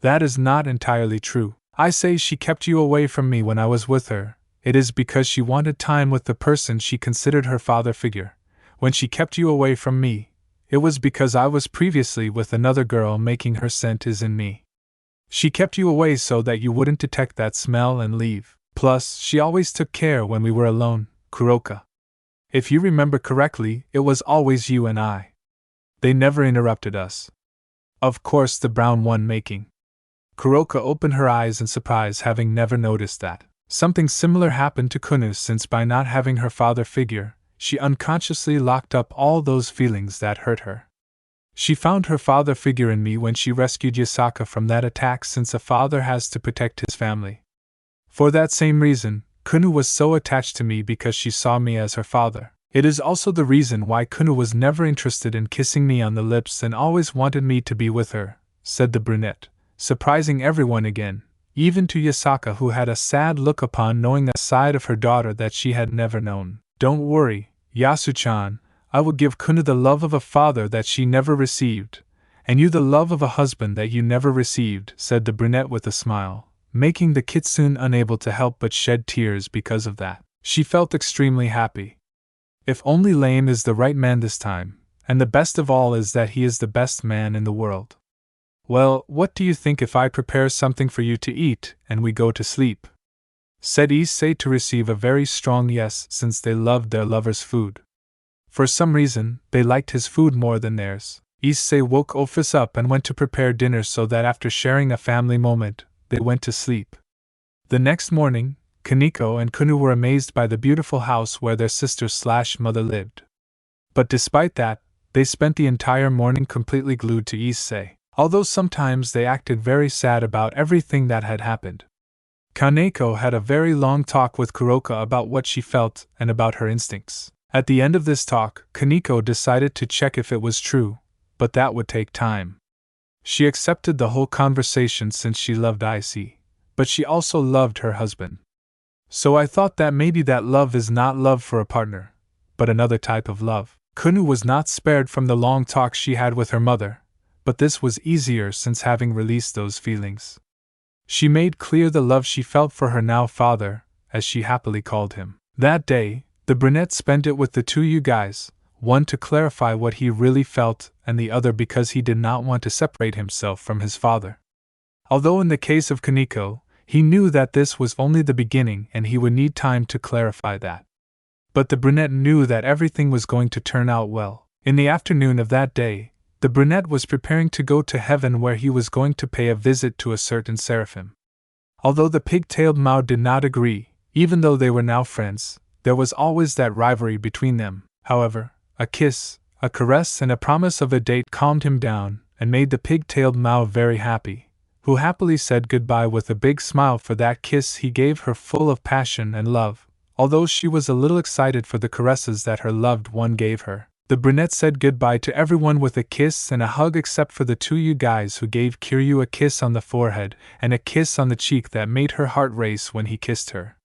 That is not entirely true. I say she kept you away from me when I was with her. It is because she wanted time with the person she considered her father figure. When she kept you away from me, it was because I was previously with another girl, making her scent is in me. She kept you away so that you wouldn't detect that smell and leave. Plus, she always took care when we were alone, Kuroka. If you remember correctly, it was always you and I. They never interrupted us. Of course, the brown one making. Kuroka opened her eyes in surprise, having never noticed that. Something similar happened to Kunu, since by not having her father figure, she unconsciously locked up all those feelings that hurt her. She found her father figure in me when she rescued Yasaka from that attack, since a father has to protect his family. For that same reason, Kunu was so attached to me, because she saw me as her father. It is also the reason why Kunu was never interested in kissing me on the lips and always wanted me to be with her, said the brunette, surprising everyone again, even to Yasaka, who had a sad look upon knowing a side of her daughter that she had never known. Don't worry, Yasu-chan, I will give Kunu the love of a father that she never received, and you the love of a husband that you never received, said the brunette with a smile, making the kitsune unable to help but shed tears because of that. She felt extremely happy. If only Lane is the right man this time, and the best of all is that he is the best man in the world. Well, what do you think if I prepare something for you to eat, and we go to sleep? Said Issei, to receive a very strong yes, since they loved their lover's food. For some reason, they liked his food more than theirs. Issei woke Office up and went to prepare dinner, so that after sharing a family moment, they went to sleep. The next morning, Kaneko and Kunu were amazed by the beautiful house where their sister/mother lived. But despite that, they spent the entire morning completely glued to Issei, although sometimes they acted very sad about everything that had happened. Kaneko had a very long talk with Kuroka about what she felt and about her instincts. At the end of this talk, Kaneko decided to check if it was true, but that would take time. She accepted the whole conversation since she loved Issei, but she also loved her husband. So I thought that maybe that love is not love for a partner, but another type of love. Kunu was not spared from the long talk she had with her mother, but this was easier since having released those feelings. She made clear the love she felt for her now father, as she happily called him. That day, the brunette spent it with the two you guys, one to clarify what he really felt and the other because he did not want to separate himself from his father. Although in the case of Kaneko, he knew that this was only the beginning and he would need time to clarify that. But the brunette knew that everything was going to turn out well. In the afternoon of that day, the brunette was preparing to go to heaven, where he was going to pay a visit to a certain seraphim. Although the pig-tailed Mao did not agree, even though they were now friends, there was always that rivalry between them. However, a kiss, a caress and a promise of a date calmed him down and made the pig-tailed Mao very happy, who happily said goodbye with a big smile for that kiss he gave her, full of passion and love, although she was a little excited for the caresses that her loved one gave her. The brunette said goodbye to everyone with a kiss and a hug, except for the two you guys, who gave Kiryu a kiss on the forehead and a kiss on the cheek that made her heart race when he kissed her.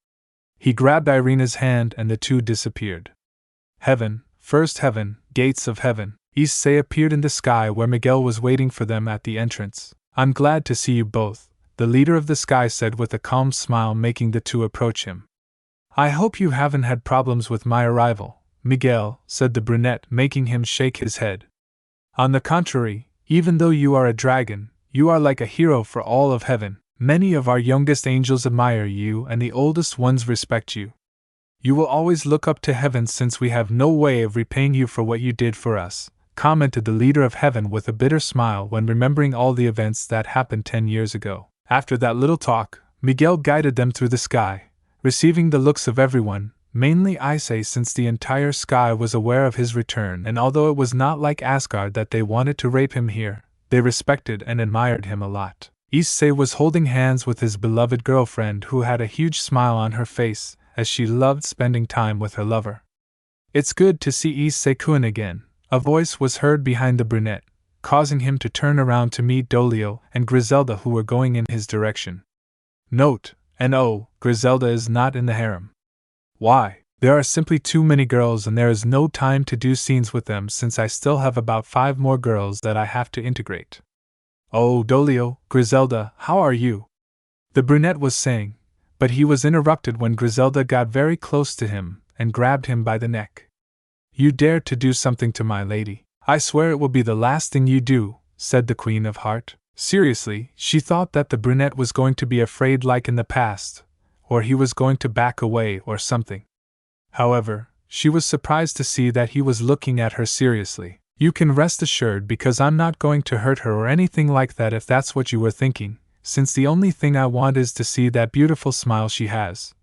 He grabbed Irina's hand and the two disappeared. Heaven, first heaven, gates of heaven. Issei appeared in the sky where Miguel was waiting for them at the entrance. I'm glad to see you both, the leader of the sky said with a calm smile, making the two approach him. I hope you haven't had problems with my arrival, Miguel, said the brunette, making him shake his head. On the contrary, even though you are a dragon, you are like a hero for all of heaven. Many of our youngest angels admire you and the oldest ones respect you. You will always look up to heaven since we have no way of repaying you for what you did for us, commented the leader of heaven with a bitter smile when remembering all the events that happened 10 years ago. After that little talk, Miguel guided them through the sky, receiving the looks of everyone, mainly Issei, since the entire sky was aware of his return, and although it was not like Asgard that they wanted to rape him here, they respected and admired him a lot. Issei was holding hands with his beloved girlfriend, who had a huge smile on her face, as she loved spending time with her lover. "It's good to see Issei-kun again," a voice was heard behind the brunette, causing him to turn around to meet Dolio and Griselda, who were going in his direction. Note: and oh, Griselda is not in the harem. Why? There are simply too many girls and there is no time to do scenes with them, since I still have about 5 more girls that I have to integrate. Oh, Dolio, Griselda, how are you? The brunette was saying, but he was interrupted when Griselda got very close to him and grabbed him by the neck. "You dare to do something to my lady. I swear it will be the last thing you do," said the Queen of Heart. Seriously, she thought that the brunette was going to be afraid like in the past, or he was going to back away or something. However, she was surprised to see that he was looking at her seriously. "You can rest assured, because I'm not going to hurt her or anything like that if that's what you were thinking, since the only thing I want is to see that beautiful smile she has,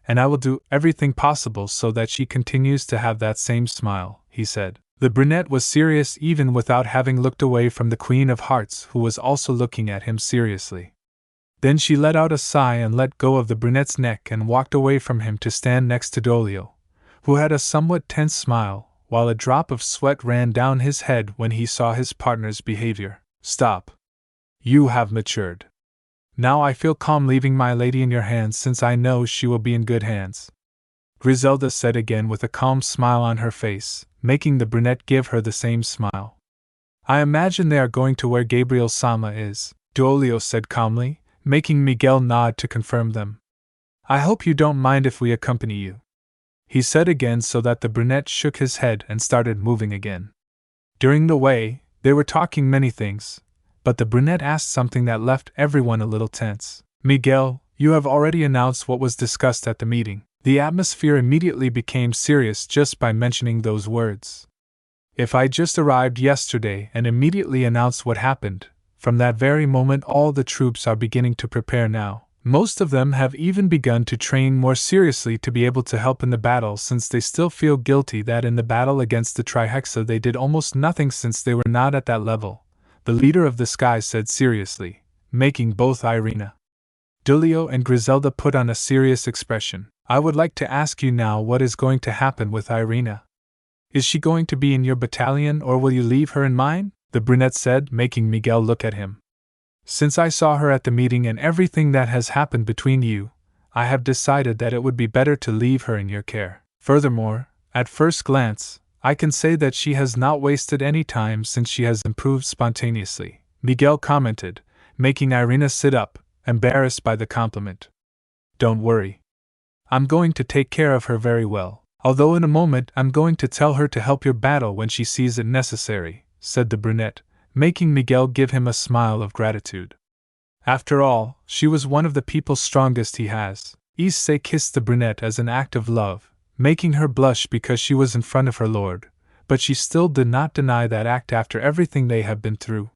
and I will do everything possible so that she continues to have that same smile," he said. The brunette was serious even without having looked away from the Queen of Hearts, who was also looking at him seriously. Then she let out a sigh and let go of the brunette's neck and walked away from him to stand next to Dolio, who had a somewhat tense smile, while a drop of sweat ran down his head when he saw his partner's behavior. "Stop. You have matured. Now I feel calm leaving my lady in your hands, since I know she will be in good hands," Griselda said again with a calm smile on her face, making the brunette give her the same smile. "I imagine they are going to where Gabriel-sama is," Dolio said calmly, making Miguel nod to confirm them. "I hope you don't mind if we accompany you," he said again, so that the brunette shook his head and started moving again. During the way, they were talking many things, but the brunette asked something that left everyone a little tense. "Miguel, you have already announced what was discussed at the meeting." The atmosphere immediately became serious just by mentioning those words. "If I just arrived yesterday and immediately announced what happened, from that very moment all the troops are beginning to prepare now. Most of them have even begun to train more seriously to be able to help in the battle, since they still feel guilty that in the battle against the Trihexa they did almost nothing since they were not at that level," the leader of the sky said seriously, making both Irina, Dolio and Griselda put on a serious expression. "I would like to ask you now, what is going to happen with Irina? Is she going to be in your battalion or will you leave her in mine?" the brunette said, making Miguel look at him. "Since I saw her at the meeting and everything that has happened between you, I have decided that it would be better to leave her in your care. Furthermore, at first glance, I can say that she has not wasted any time since she has improved spontaneously," Miguel commented, making Irina sit up, embarrassed by the compliment. "Don't worry. I'm going to take care of her very well, although in a moment I'm going to tell her to help your battle when she sees it necessary," said the brunette, making Miguel give him a smile of gratitude. After all, she was one of the people's strongest he has. Issei kissed the brunette as an act of love, making her blush because she was in front of her lord, but she still did not deny that act after everything they have been through.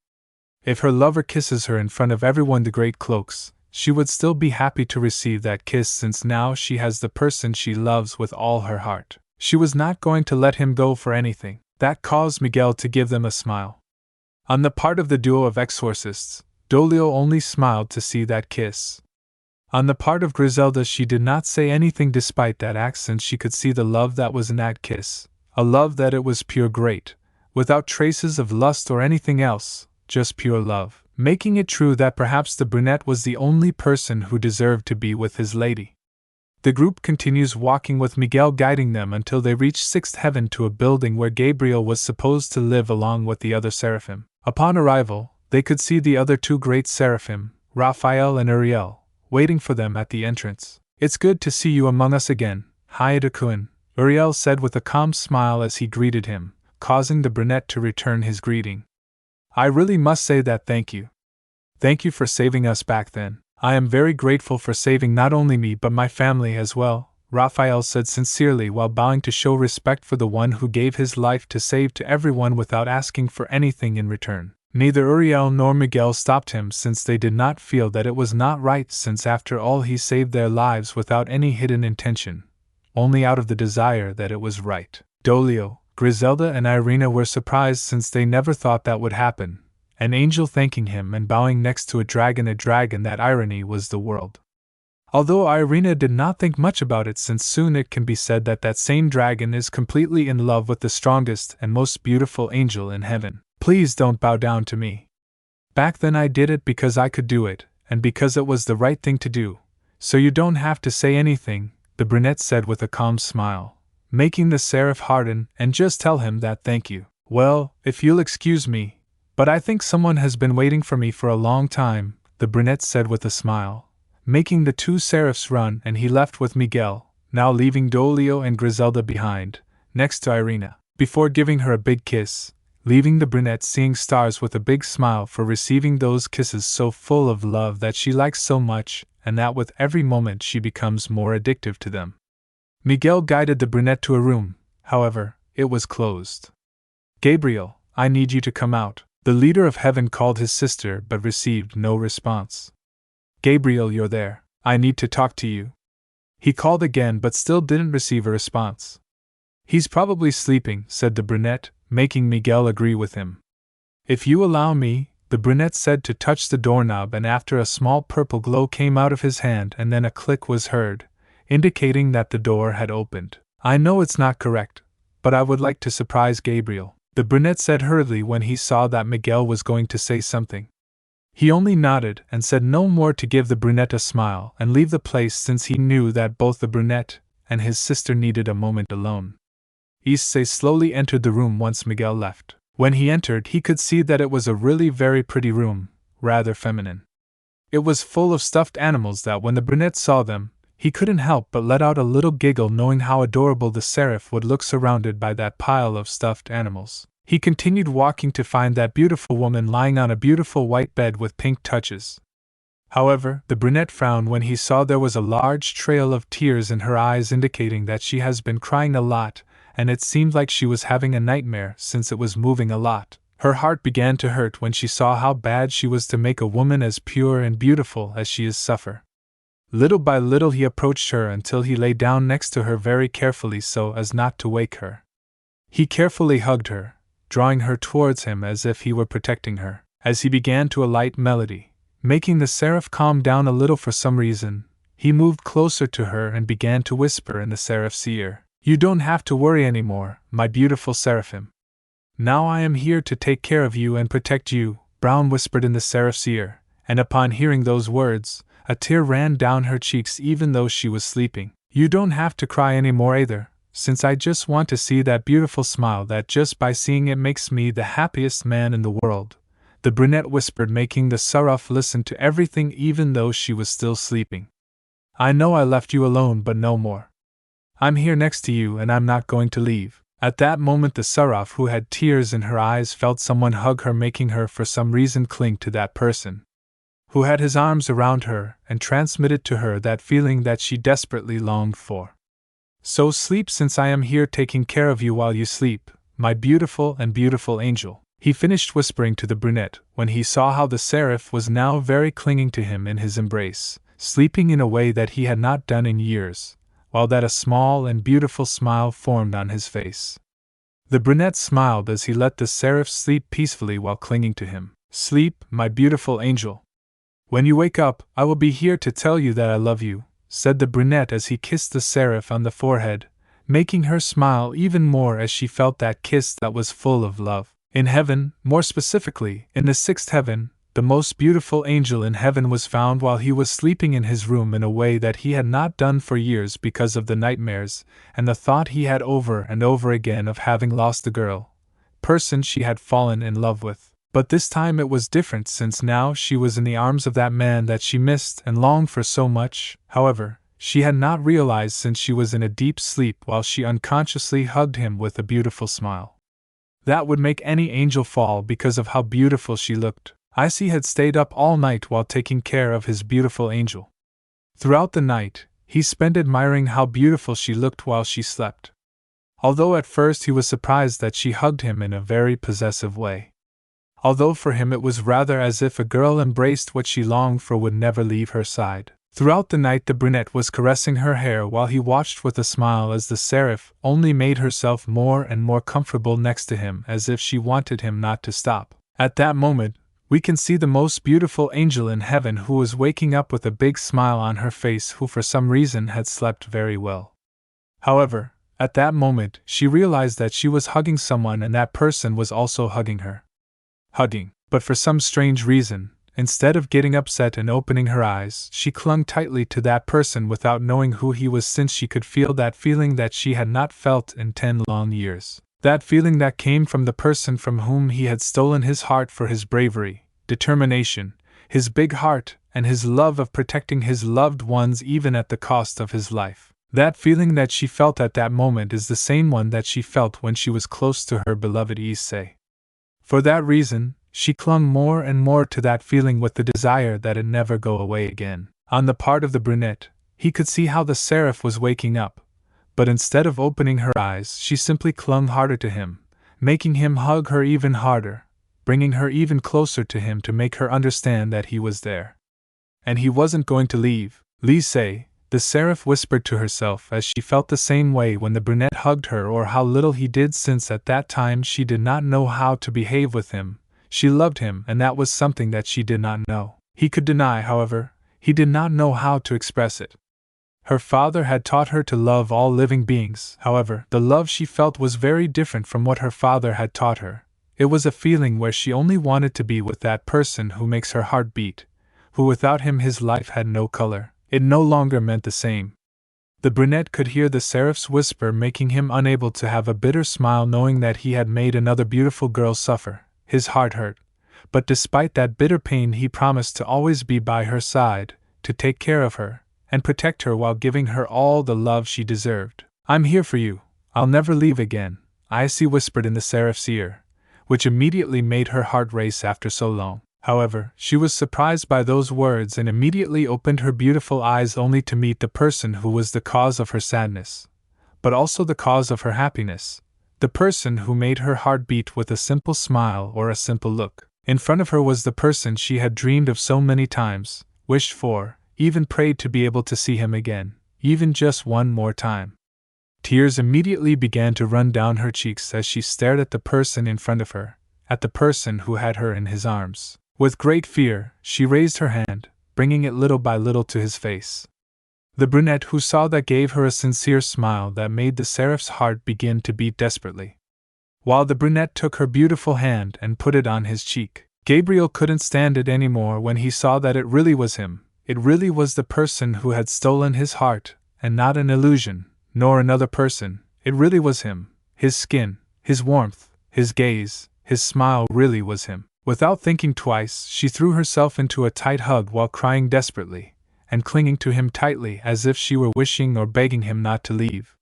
If her lover kisses her in front of everyone, the great cloaks, she would still be happy to receive that kiss, since now she has the person she loves with all her heart. She was not going to let him go for anything. That caused Miguel to give them a smile. On the part of the duo of exorcists, Dolio only smiled to see that kiss. On the part of Griselda, she did not say anything despite that act, since she could see the love that was in that kiss, a love that it was pure great, without traces of lust or anything else, just pure love, making it true that perhaps the brunette was the only person who deserved to be with his lady. The group continues walking with Miguel guiding them until they reach 6th heaven, to a building where Gabriel was supposed to live along with the other seraphim. Upon arrival, they could see the other 2 great seraphim, Raphael and Uriel, waiting for them at the entrance. "It's good to see you among us again, Hayata-kun," Uriel said with a calm smile as he greeted him, causing the brunette to return his greeting. "I really must say that thank you. Thank you for saving us back then." "I am very grateful for saving not only me but my family as well," Raphael said sincerely while bowing to show respect for the one who gave his life to save to everyone without asking for anything in return. Neither Uriel nor Miguel stopped him since they did not feel that it was not right, since after all he saved their lives without any hidden intention, only out of the desire that it was right. Dolio, Griselda and Irina were surprised since they never thought that would happen, an angel thanking him and bowing next to a dragon, that irony was the world. Although Irina did not think much about it, since soon it can be said that that same dragon is completely in love with the strongest and most beautiful angel in heaven. Please don't bow down to me. Back then I did it because I could do it, and because it was the right thing to do, so you don't have to say anything, the brunette said with a calm smile, making the seraph harden, and just tell him that thank you. Well, if you'll excuse me, but I think someone has been waiting for me for a long time, the brunette said with a smile, making the two seraphs run, and he left with Miguel, now leaving Dolio and Griselda behind, next to Irina, before giving her a big kiss, leaving the brunette seeing stars with a big smile for receiving those kisses so full of love that she likes so much, and that with every moment she becomes more addictive to them. Miguel guided the brunette to a room, however, it was closed. Gabriel, I need you to come out, the leader of heaven called his sister but received no response. Gabriel, you're there, I need to talk to you. He called again but still didn't receive a response. He's probably sleeping, said the brunette, making Miguel agree with him. If you allow me, the brunette said to touch the doorknob, and after a small purple glow came out of his hand and then a click was heard, indicating that the door had opened. I know it's not correct, but I would like to surprise Gabriel, the brunette said hurriedly when he saw that Miguel was going to say something. He only nodded and said no more to give the brunette a smile and leave the place, since he knew that both the brunette and his sister needed a moment alone. Issei slowly entered the room once Miguel left. When he entered, he could see that it was a really very pretty room, rather feminine. It was full of stuffed animals that when the brunette saw them, he couldn't help but let out a little giggle, knowing how adorable the seraph would look surrounded by that pile of stuffed animals. He continued walking to find that beautiful woman lying on a beautiful white bed with pink touches. However, the brunette frowned when he saw there was a large trail of tears in her eyes, indicating that she has been crying a lot, and it seemed like she was having a nightmare since it was moving a lot. Her heart began to hurt when she saw how bad she was to make a woman as pure and beautiful as she is suffer. Little by little he approached her until he lay down next to her very carefully so as not to wake her. He carefully hugged her, drawing her towards him as if he were protecting her, as he began to a light melody, making the seraph calm down a little for some reason. He moved closer to her and began to whisper in the seraph's ear. You don't have to worry anymore, my beautiful seraphim. Now I am here to take care of you and protect you, Brown whispered in the seraph's ear, and upon hearing those words, a tear ran down her cheeks even though she was sleeping. You don't have to cry anymore either, since I just want to see that beautiful smile that just by seeing it makes me the happiest man in the world, the brunette whispered, making the seraph listen to everything even though she was still sleeping. I know I left you alone, but no more. I'm here next to you and I'm not going to leave. At that moment the seraph, who had tears in her eyes, felt someone hug her, making her for some reason cling to that person who had his arms around her and transmitted to her that feeling that she desperately longed for. So sleep, since I am here taking care of you while you sleep, my beautiful and beautiful angel, he finished whispering to the brunette when he saw how the seraph was now very clinging to him in his embrace, sleeping in a way that he had not done in years, while that a small and beautiful smile formed on his face. The brunette smiled as he let the seraph sleep peacefully while clinging to him. Sleep, my beautiful angel. When you wake up, I will be here to tell you that I love you, said the brunette as he kissed the seraph on the forehead, making her smile even more as she felt that kiss that was full of love. In heaven, more specifically, in the sixth heaven, the most beautiful angel in heaven was found while he was sleeping in his room in a way that he had not done for years because of the nightmares and the thought he had over and over again of having lost the person she had fallen in love with. But this time it was different, since now she was in the arms of that man that she missed and longed for so much. However, she had not realized, since she was in a deep sleep while she unconsciously hugged him with a beautiful smile. That would make any angel fall because of how beautiful she looked. Issei had stayed up all night while taking care of his beautiful angel. Throughout the night, he spent admiring how beautiful she looked while she slept. Although at first he was surprised that she hugged him in a very possessive way. Although for him it was rather as if a girl embraced what she longed for would never leave her side. Throughout the night the brunette was caressing her hair while he watched with a smile as the seraph only made herself more and more comfortable next to him as if she wanted him not to stop. At that moment, we can see the most beautiful angel in heaven who was waking up with a big smile on her face, who for some reason had slept very well. However, at that moment she realized that she was hugging someone and that person was also hugging her. But for some strange reason, instead of getting upset and opening her eyes, she clung tightly to that person without knowing who he was, since she could feel that feeling that she had not felt in 10 long years. That feeling that came from the person from whom he had stolen his heart for his bravery, determination, his big heart, and his love of protecting his loved ones even at the cost of his life. That feeling that she felt at that moment is the same one that she felt when she was close to her beloved Issei. For that reason, she clung more and more to that feeling with the desire that it never go away again. On the part of the brunette, he could see how the seraph was waking up, but instead of opening her eyes, she simply clung harder to him, making him hug her even harder, bringing her even closer to him to make her understand that he was there. And he wasn't going to leave. Issei, the seraph whispered to herself as she felt the same way when the brunette hugged her, or how little he did, since at that time she did not know how to behave with him. She loved him, and that was something that she did not know. He could deny, however, he did not know how to express it. Her father had taught her to love all living beings, however, the love she felt was very different from what her father had taught her. It was a feeling where she only wanted to be with that person who makes her heart beat, who without him his life had no color. It no longer meant the same. The brunette could hear the seraph's whisper, making him unable to have a bitter smile, knowing that he had made another beautiful girl suffer. His heart hurt, but despite that bitter pain he promised to always be by her side, to take care of her, and protect her while giving her all the love she deserved. "I'm here for you, I'll never leave again," Issei whispered in the seraph's ear, which immediately made her heart race after so long. However, she was surprised by those words and immediately opened her beautiful eyes only to meet the person who was the cause of her sadness, but also the cause of her happiness. The person who made her heart beat with a simple smile or a simple look. In front of her was the person she had dreamed of so many times, wished for, even prayed to be able to see him again, even just one more time. Tears immediately began to run down her cheeks as she stared at the person in front of her, at the person who had her in his arms. With great fear, she raised her hand, bringing it little by little to his face. The brunette who saw that gave her a sincere smile that made the seraph's heart begin to beat desperately. While the brunette took her beautiful hand and put it on his cheek, Gabriel couldn't stand it anymore when he saw that it really was him. It really was the person who had stolen his heart, and not an illusion, nor another person. It really was him. His skin, his warmth, his gaze, his smile really was him. Without thinking twice, she threw herself into a tight hug while crying desperately, and clinging to him tightly as if she were wishing or begging him not to leave.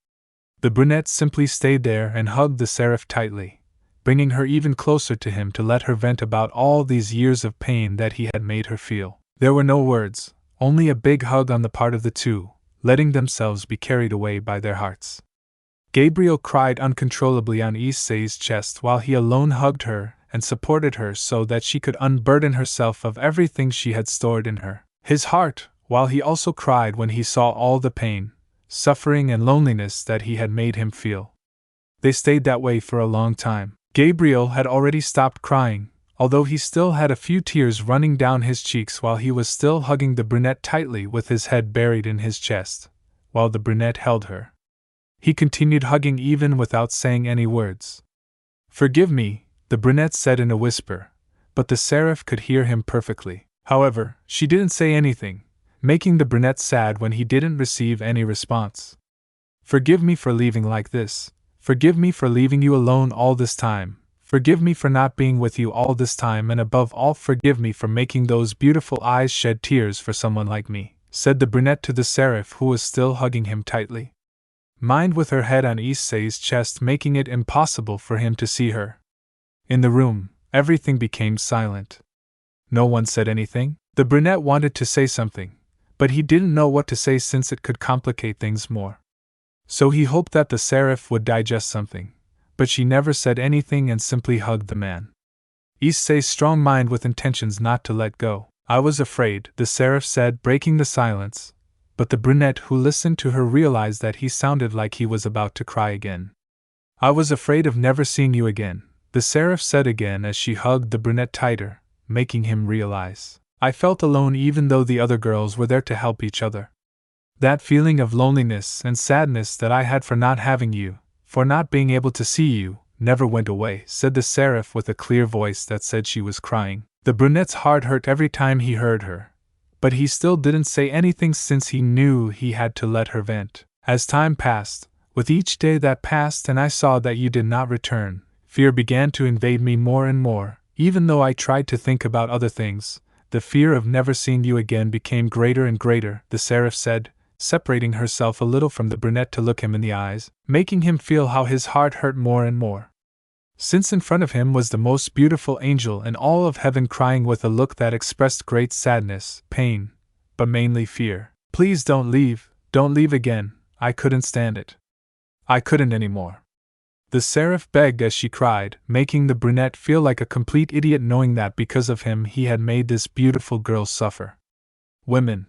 The brunette simply stayed there and hugged the seraph tightly, bringing her even closer to him to let her vent about all these years of pain that he had made her feel. There were no words, only a big hug on the part of the two, letting themselves be carried away by their hearts. Gabriel cried uncontrollably on Issei's chest while he alone hugged her and supported her so that she could unburden herself of everything she had stored in her. His heart, while he also cried when he saw all the pain, suffering and loneliness that he had made him feel. They stayed that way for a long time. Gabriel had already stopped crying, although he still had a few tears running down his cheeks while he was still hugging the brunette tightly with his head buried in his chest, while the brunette held her. He continued hugging even without saying any words. "Forgive me," the brunette said in a whisper, but the seraph could hear him perfectly. However, she didn't say anything, making the brunette sad when he didn't receive any response. "Forgive me for leaving like this. Forgive me for leaving you alone all this time. Forgive me for not being with you all this time, and above all forgive me for making those beautiful eyes shed tears for someone like me," said the brunette to the seraph who was still hugging him tightly. Mind with her head on Issei's chest, making it impossible for him to see her. In the room, everything became silent. No one said anything. The brunette wanted to say something, but he didn't know what to say since it could complicate things more. So he hoped that the seraph would digest something, but she never said anything and simply hugged the man. Issei's strong mind with intentions not to let go. I was afraid, the seraph said, breaking the silence, but the brunette who listened to her realized that he sounded like he was about to cry again. I was afraid of never seeing you again, the seraph said again as she hugged the brunette tighter, making him realize. I felt alone even though the other girls were there to help each other. That feeling of loneliness and sadness that I had for not having you, for not being able to see you, never went away, said the seraph with a clear voice that said she was crying. The brunette's heart hurt every time he heard her, but he still didn't say anything since he knew he had to let her vent. As time passed, with each day that passed and I saw that you did not return, fear began to invade me more and more. Even though I tried to think about other things, the fear of never seeing you again became greater and greater, the seraph said, separating herself a little from the brunette to look him in the eyes, making him feel how his heart hurt more and more. Since in front of him was the most beautiful angel in all of heaven crying with a look that expressed great sadness, pain, but mainly fear. Please don't leave again, I couldn't stand it. I couldn't anymore. The seraph begged as she cried, making the brunette feel like a complete idiot knowing that because of him he had made this beautiful girl suffer. Women.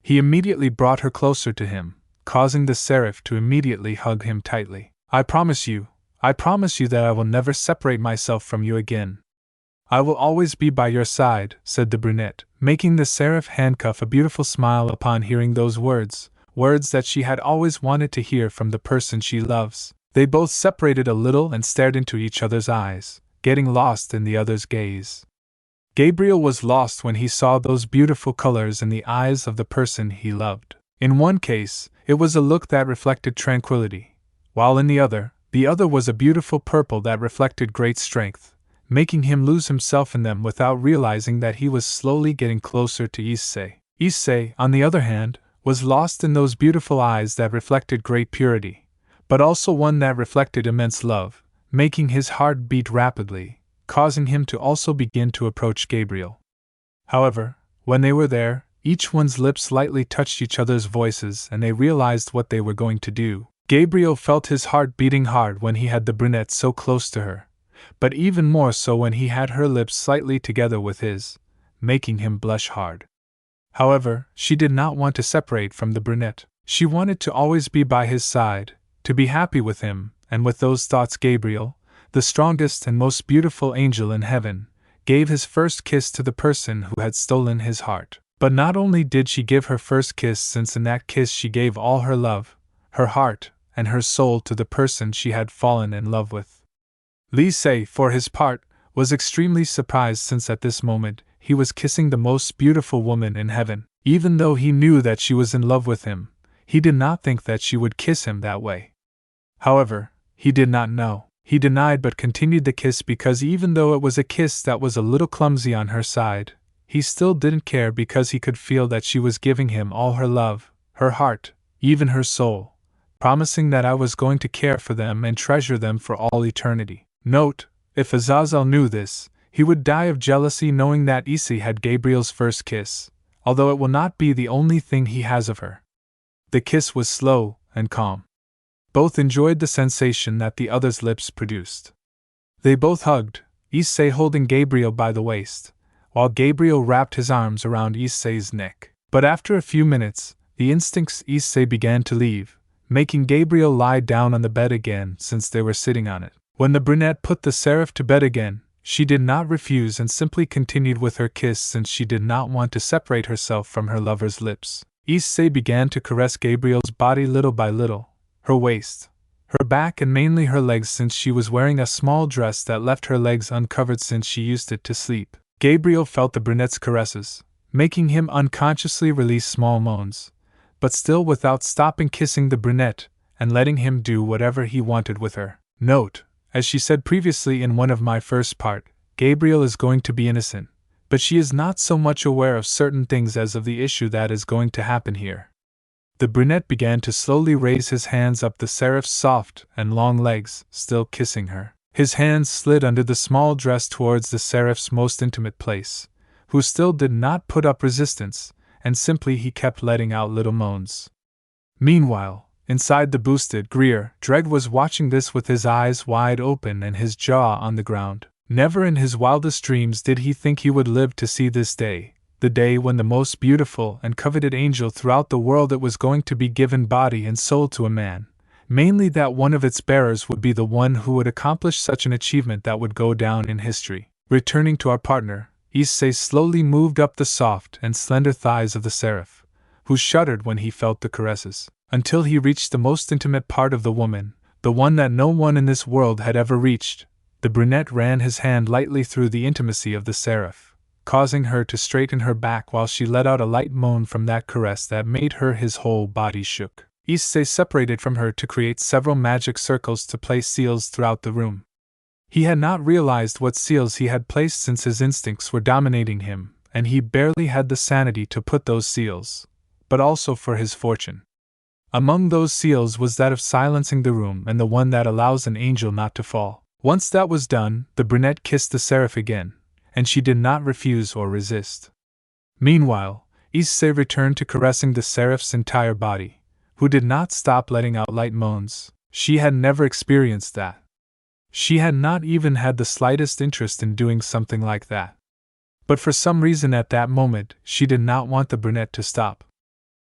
He immediately brought her closer to him, causing the seraph to immediately hug him tightly. I promise you that I will never separate myself from you again. I will always be by your side, said the brunette, making the seraph handcuff a beautiful smile upon hearing those words that she had always wanted to hear from the person she loves. They both separated a little and stared into each other's eyes, getting lost in the other's gaze. Gabriel was lost when he saw those beautiful colors in the eyes of the person he loved. In one case, it was a look that reflected tranquility, while in the other was a beautiful purple that reflected great strength, making him lose himself in them without realizing that he was slowly getting closer to Issei. Issei, on the other hand, was lost in those beautiful eyes that reflected great purity, but also one that reflected immense love, making his heart beat rapidly, causing him to also begin to approach Gabriel. However, when they were there, each one's lips lightly touched each other's voices and they realized what they were going to do. Gabriel felt his heart beating hard when he had the brunette so close to her, but even more so when he had her lips slightly together with his, making him blush hard. However, she did not want to separate from the brunette. She wanted to always be by his side, to be happy with him, and with those thoughts Gabriel, the strongest and most beautiful angel in heaven, gave his first kiss to the person who had stolen his heart. But not only did she give her first kiss, since in that kiss she gave all her love, her heart, and her soul to the person she had fallen in love with. Issei, for his part, was extremely surprised since at this moment he was kissing the most beautiful woman in heaven. Even though he knew that she was in love with him, he did not think that she would kiss him that way. However, he did not know. He denied but continued the kiss because even though it was a kiss that was a little clumsy on her side, he still didn't care because he could feel that she was giving him all her love, her heart, even her soul, promising that I was going to care for them and treasure them for all eternity. Note, if Azazel knew this, he would die of jealousy knowing that Issei had Gabriel's first kiss, although it will not be the only thing he has of her. The kiss was slow and calm. Both enjoyed the sensation that the other's lips produced. They both hugged, Issei holding Gabriel by the waist, while Gabriel wrapped his arms around Issei's neck. But after a few minutes, the instincts Issei began to leave, making Gabriel lie down on the bed again since they were sitting on it. When the brunette put the seraph to bed again, she did not refuse and simply continued with her kiss since she did not want to separate herself from her lover's lips. Issei began to caress Gabriel's body little by little, her waist, her back and mainly her legs since she was wearing a small dress that left her legs uncovered since she used it to sleep. Gabriel felt the brunette's caresses, making him unconsciously release small moans, but still without stopping kissing the brunette and letting him do whatever he wanted with her. Note, as she said previously in one of my first part, Gabriel is going to be innocent, but she is not so much aware of certain things as of the issue that is going to happen here. The brunette began to slowly raise his hands up the seraph's soft and long legs, still kissing her. His hands slid under the small dress towards the seraph's most intimate place, who still did not put up resistance, and simply he kept letting out little moans. Meanwhile, inside the boosted Greer, Dreg was watching this with his eyes wide open and his jaw on the ground. Never in his wildest dreams did he think he would live to see this day, the day when the most beautiful and coveted angel throughout the world it was going to be given body and soul to a man, mainly that one of its bearers would be the one who would accomplish such an achievement that would go down in history. Returning to our partner, Issei slowly moved up the soft and slender thighs of the seraph, who shuddered when he felt the caresses, until he reached the most intimate part of the woman, the one that no one in this world had ever reached. The brunette ran his hand lightly through the intimacy of the seraph, causing her to straighten her back while she let out a light moan from that caress that made her his whole body shook. Issei separated from her to create several magic circles to place seals throughout the room. He had not realized what seals he had placed since his instincts were dominating him, and he barely had the sanity to put those seals, but also for his fortune. Among those seals was that of silencing the room and the one that allows an angel not to fall. Once that was done, the brunette kissed the seraph again, and she did not refuse or resist. Meanwhile, Issei returned to caressing the seraph's entire body, who did not stop letting out light moans. She had never experienced that. She had not even had the slightest interest in doing something like that. But for some reason at that moment, she did not want the brunette to stop.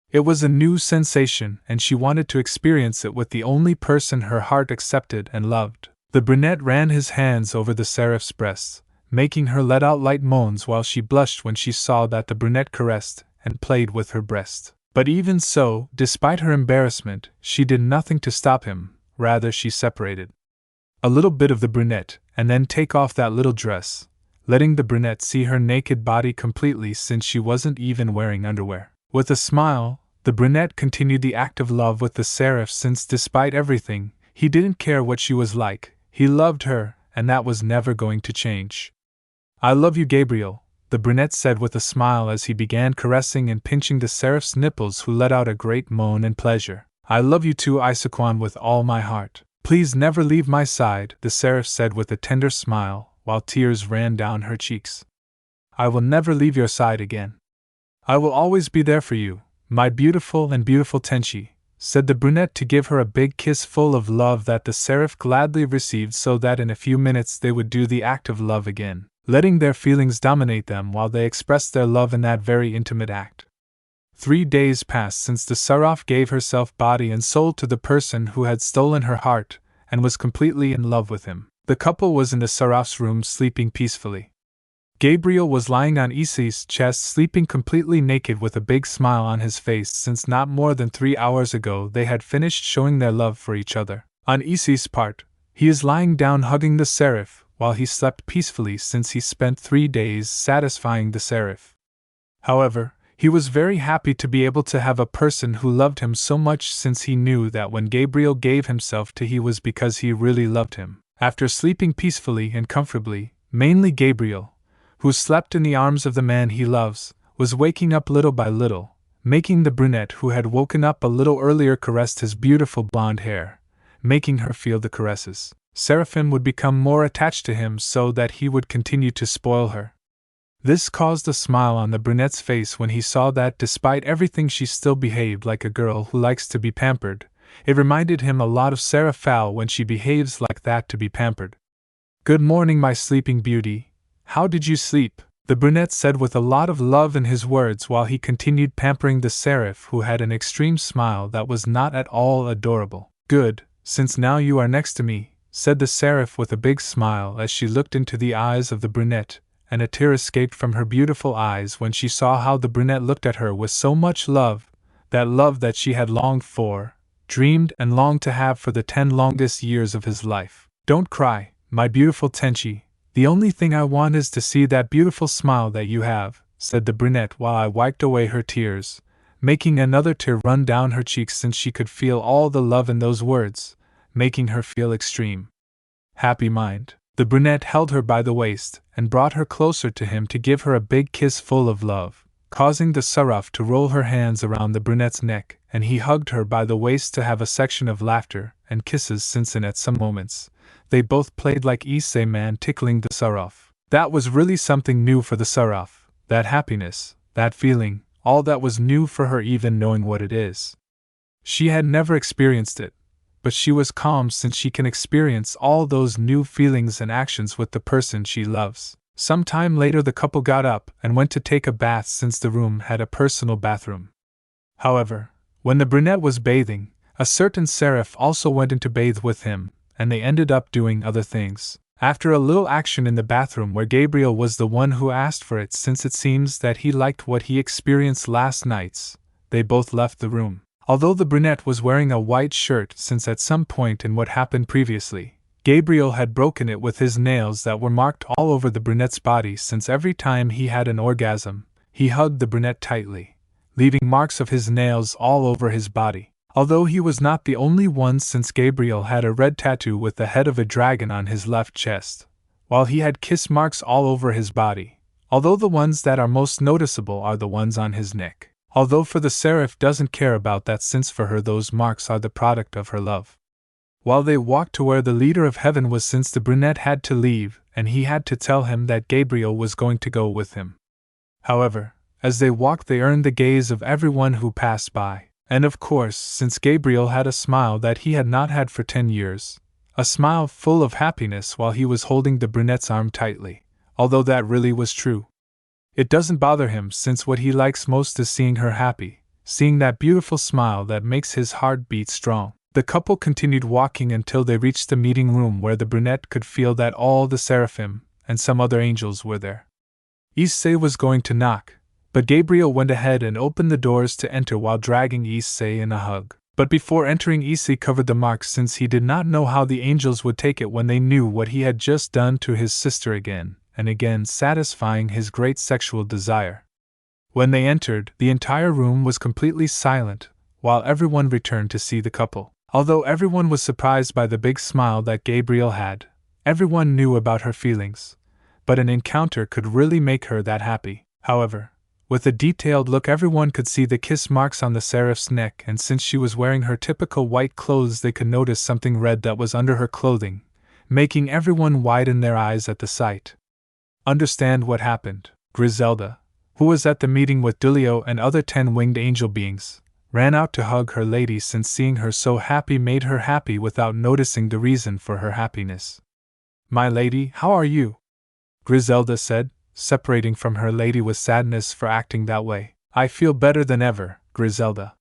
It was a new sensation, and she wanted to experience it with the only person her heart accepted and loved. The brunette ran his hands over the seraph's breasts, making her let out light moans while she blushed when she saw that the brunette caressed and played with her breast. But even so, despite her embarrassment, she did nothing to stop him, rather she separated a little bit of the brunette, and then take off that little dress, letting the brunette see her naked body completely since she wasn't even wearing underwear. With a smile, the brunette continued the act of love with the seraph since despite everything, he didn't care what she was like, he loved her, and that was never going to change. "I love you, Gabriel," the brunette said with a smile as he began caressing and pinching the seraph's nipples, who let out a great moan in pleasure. "I love you too, Issei-kun, with all my heart. Please never leave my side," the seraph said with a tender smile, while tears ran down her cheeks. "I will never leave your side again. I will always be there for you, my beautiful Tenchi," said the brunette to give her a big kiss full of love that the seraph gladly received, so that in a few minutes they would do the act of love again, letting their feelings dominate them while they expressed their love in that very intimate act. 3 days passed since the seraph gave herself body and soul to the person who had stolen her heart, and was completely in love with him. The couple was in the seraph's room sleeping peacefully. Gabriel was lying on Issei's chest, sleeping completely naked with a big smile on his face, since not more than 3 hours ago they had finished showing their love for each other. On Issei's part, he is lying down hugging the seraph, while he slept peacefully since he spent 3 days satisfying the seraph. However, he was very happy to be able to have a person who loved him so much, since he knew that when Gabriel gave himself to he was because he really loved him. After sleeping peacefully and comfortably, mainly Gabriel, who slept in the arms of the man he loves, was waking up little by little, making the brunette who had woken up a little earlier caressed his beautiful blonde hair, making her feel the caresses. Seraphim would become more attached to him so that he would continue to spoil her. This caused a smile on the brunette's face when he saw that despite everything she still behaved like a girl who likes to be pampered. It reminded him a lot of Seraphal when she behaves like that to be pampered. "Good morning, my sleeping beauty. How did you sleep?" the brunette said with a lot of love in his words while he continued pampering the seraph, who had an extreme smile that was not at all adorable. "Good, since now you are next to me," said the seraph with a big smile as she looked into the eyes of the brunette, and a tear escaped from her beautiful eyes when she saw how the brunette looked at her with so much love that she had longed for, dreamed and longed to have for the 10 longest years of his life. "Don't cry, my beautiful Tenchi. The only thing I want is to see that beautiful smile that you have," said the brunette while I wiped away her tears, making another tear run down her cheeks since she could feel all the love in those words, making her feel extreme happy mind. The brunette held her by the waist and brought her closer to him to give her a big kiss full of love, causing the seraph to roll her hands around the brunette's neck, and he hugged her by the waist to have a section of laughter and kisses, since at some moments they both played like Issei man tickling the seraph. That was really something new for the seraph, that happiness, that feeling, all that was new for her, even knowing what it is. She had never experienced it, but she was calm since she can experience all those new feelings and actions with the person she loves. Some time later the couple got up and went to take a bath since the room had a personal bathroom. However, when the brunette was bathing, a certain seraph also went in to bathe with him, and they ended up doing other things. After a little action in the bathroom where Gabriel was the one who asked for it since it seems that he liked what he experienced last nights, they both left the room. Although the brunette was wearing a white shirt since at some point in what happened previously, Gabriel had broken it with his nails that were marked all over the brunette's body since every time he had an orgasm, he hugged the brunette tightly, leaving marks of his nails all over his body. Although he was not the only one since Gabriel had a red tattoo with the head of a dragon on his left chest, while he had kiss marks all over his body, although the ones that are most noticeable are the ones on his neck. Although for the seraph doesn't care about that since for her those marks are the product of her love. While they walked to where the leader of heaven was since the brunette had to leave and he had to tell him that Gabriel was going to go with him. However, as they walked they earned the gaze of everyone who passed by, and of course since Gabriel had a smile that he had not had for 10 years, a smile full of happiness while he was holding the brunette's arm tightly, although that really was true. It doesn't bother him since what he likes most is seeing her happy, seeing that beautiful smile that makes his heart beat strong. The couple continued walking until they reached the meeting room where the brunette could feel that all the seraphim and some other angels were there. Issei was going to knock, but Gabriel went ahead and opened the doors to enter while dragging Issei in a hug. But before entering, Issei covered the marks since he did not know how the angels would take it when they knew what he had just done to his sister again and again, satisfying his great sexual desire. When they entered, the entire room was completely silent, while everyone returned to see the couple. Although everyone was surprised by the big smile that Gabriel had, everyone knew about her feelings, but an encounter could really make her that happy. However, with a detailed look everyone could see the kiss marks on the seraph's neck, and since she was wearing her typical white clothes they could notice something red that was under her clothing, making everyone widen their eyes at the sight. Understand what happened. Griselda, who was at the meeting with Dulio and other 10 winged angel beings, ran out to hug her lady since seeing her so happy made her happy without noticing the reason for her happiness. "My lady, how are you?" Griselda said, separating from her lady with sadness for acting that way. "I feel better than ever, Griselda."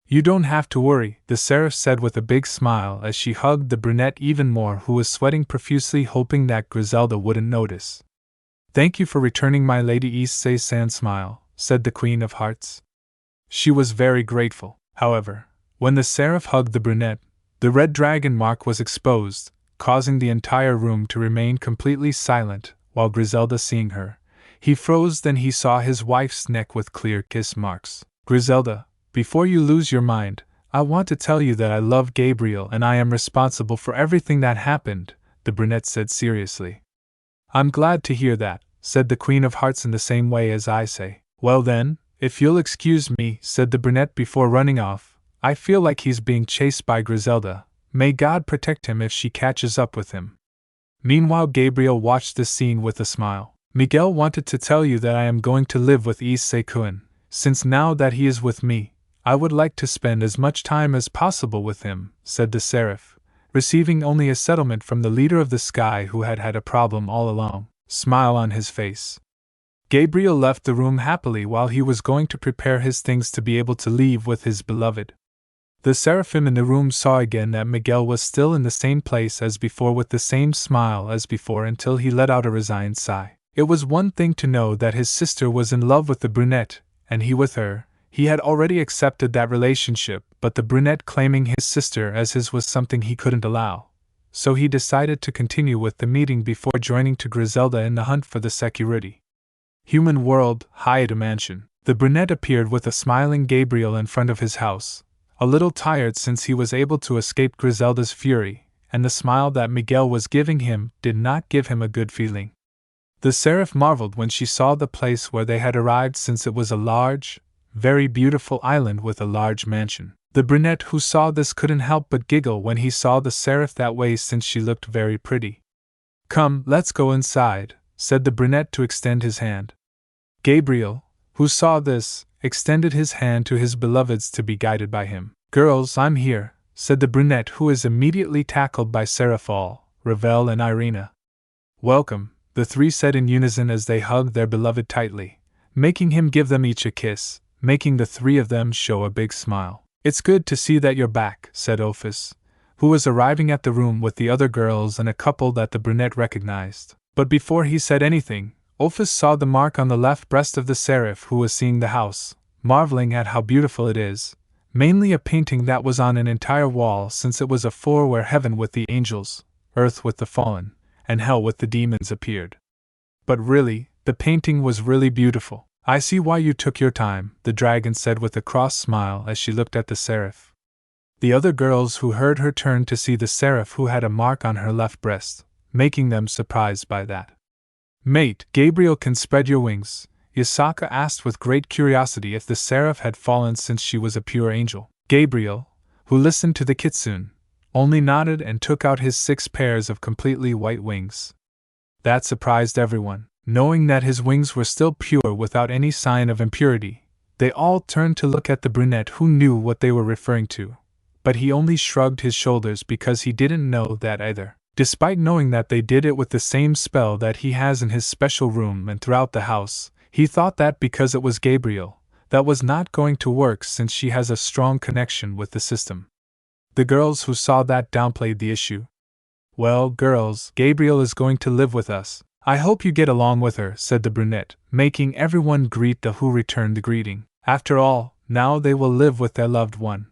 "You don't have to worry," the seraph said with a big smile as she hugged the brunette even more, who was sweating profusely, hoping that Griselda wouldn't notice. "Thank you for returning, my lady," Issei-san smile, said the Queen of Hearts. She was very grateful. However, when the seraph hugged the brunette, the red dragon mark was exposed, causing the entire room to remain completely silent, while Griselda seeing her, he froze. Then he saw his wife's neck with clear kiss marks. "Griselda, before you lose your mind, I want to tell you that I love Gabriel and I am responsible for everything that happened," the brunette said seriously. "I'm glad to hear that," said the Queen of Hearts in the same way as Issei. "Well then, if you'll excuse me," said the brunette before running off, "I feel like he's being chased by Griselda. May God protect him if she catches up with him." Meanwhile, Gabriel watched this scene with a smile. "Miguel wanted to tell you that I am going to live with Issei-kun, since now that he is with me, I would like to spend as much time as possible with him," said the seraph, receiving only a settlement from the leader of the sky who had had a problem all along. Smile on his face. Gabriel left the room happily while he was going to prepare his things to be able to leave with his beloved. The seraphim in the room saw again that Miguel was still in the same place as before with the same smile as before until he let out a resigned sigh. It was one thing to know that his sister was in love with the brunette, and he with her. He had already accepted that relationship, but the brunette claiming his sister as his was something he couldn't allow. So he decided to continue with the meeting before joining to Griselda in the hunt for the security. Human world, Haida Mansion. The brunette appeared with a smiling Gabriel in front of his house, a little tired since he was able to escape Griselda's fury, and the smile that Miguel was giving him did not give him a good feeling. The seraph marveled when she saw the place where they had arrived since it was a large, very beautiful island with a large mansion. The brunette who saw this couldn't help but giggle when he saw the seraph that way since she looked very pretty. "Come, let's go inside," said the brunette to extend his hand. Gabriel, who saw this, extended his hand to his beloveds to be guided by him. "Girls, I'm here," said the brunette, who is immediately tackled by Seraphol, Ravel, and Irina. "Welcome," the three said in unison as they hugged their beloved tightly, making him give them each a kiss, making the three of them show a big smile. "It's good to see that you're back," said Ophis, who was arriving at the room with the other girls and a couple that the brunette recognized. But before he said anything, Ophis saw the mark on the left breast of the seraph who was seeing the house, marveling at how beautiful it is, mainly a painting that was on an entire wall, since it was a floor where heaven with the angels, earth with the fallen, and hell with the demons appeared. But really, the painting was really beautiful. "I see why you took your time," the dragon said with a cross smile as she looked at the seraph. The other girls who heard her turned to see the seraph who had a mark on her left breast, making them surprised by that. "Mate, Gabriel can spread your wings," Yasaka asked with great curiosity if the seraph had fallen since she was a pure angel. Gabriel, who listened to the kitsune, only nodded and took out his 6 pairs of completely white wings. That surprised everyone. Knowing that his wings were still pure without any sign of impurity, they all turned to look at the brunette, who knew what they were referring to. But he only shrugged his shoulders because he didn't know that either. Despite knowing that they did it with the same spell that he has in his special room and throughout the house, he thought that because it was Gabriel, that was not going to work since she has a strong connection with the system. The girls who saw that downplayed the issue. "Well, girls, Gabriel is going to live with us. I hope you get along with her," said the brunette, making everyone greet the who returned the greeting. After all, now they will live with their loved one.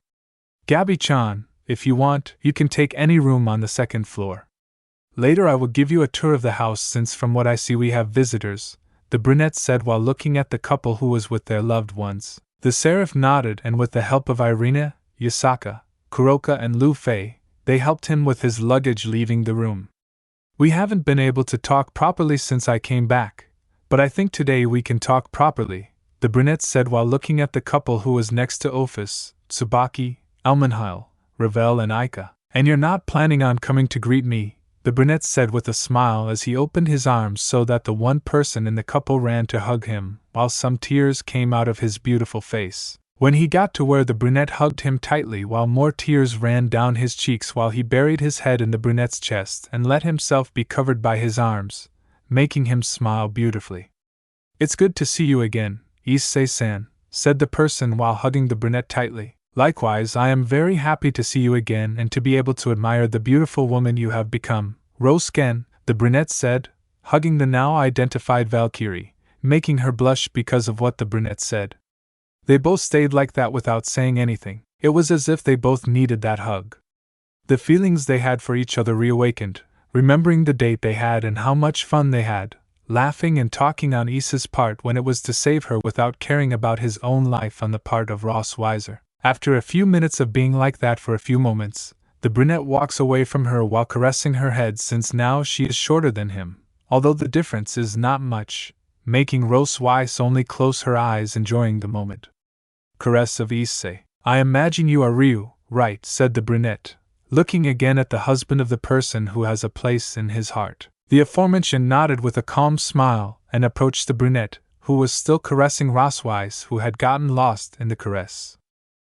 "Gabi-chan, if you want, you can take any room on the 2nd floor. Later I will give you a tour of the house since from what I see we have visitors," the brunette said while looking at the couple who was with their loved ones. The seraph nodded, and with the help of Irina, Yasaka, Kuroka and Lu Fei, they helped him with his luggage leaving the room. "We haven't been able to talk properly since I came back, but I think today we can talk properly," the brunette said while looking at the couple who was next to Ophis, Tsubaki, Elmenheil, Ravel and Aika. "And you're not planning on coming to greet me," the brunette said with a smile as he opened his arms so that the one person in the couple ran to hug him, while some tears came out of his beautiful face. When he got to where the brunette hugged him tightly, while more tears ran down his cheeks while he buried his head in the brunette's chest and let himself be covered by his arms, making him smile beautifully. "It's good to see you again, Issei-san," said the person while hugging the brunette tightly. "Likewise, I am very happy to see you again and to be able to admire the beautiful woman you have become, Rosken," the brunette said, hugging the now identified Valkyrie, making her blush because of what the brunette said. They both stayed like that without saying anything. It was as if they both needed that hug. The feelings they had for each other reawakened, remembering the date they had and how much fun they had, laughing and talking on Issa's part when it was to save her without caring about his own life on the part of Rossweisse. After a few minutes of being like that for a few moments, the brunette walks away from her while caressing her head since now she is shorter than him, although the difference is not much, making Rossweisse only close her eyes enjoying the moment. Caress of Issei. "I imagine you are Ryu, right?" said the brunette, looking again at the husband of the person who has a place in his heart. The aforementioned nodded with a calm smile and approached the brunette, who was still caressing Rossweisse, who had gotten lost in the caress.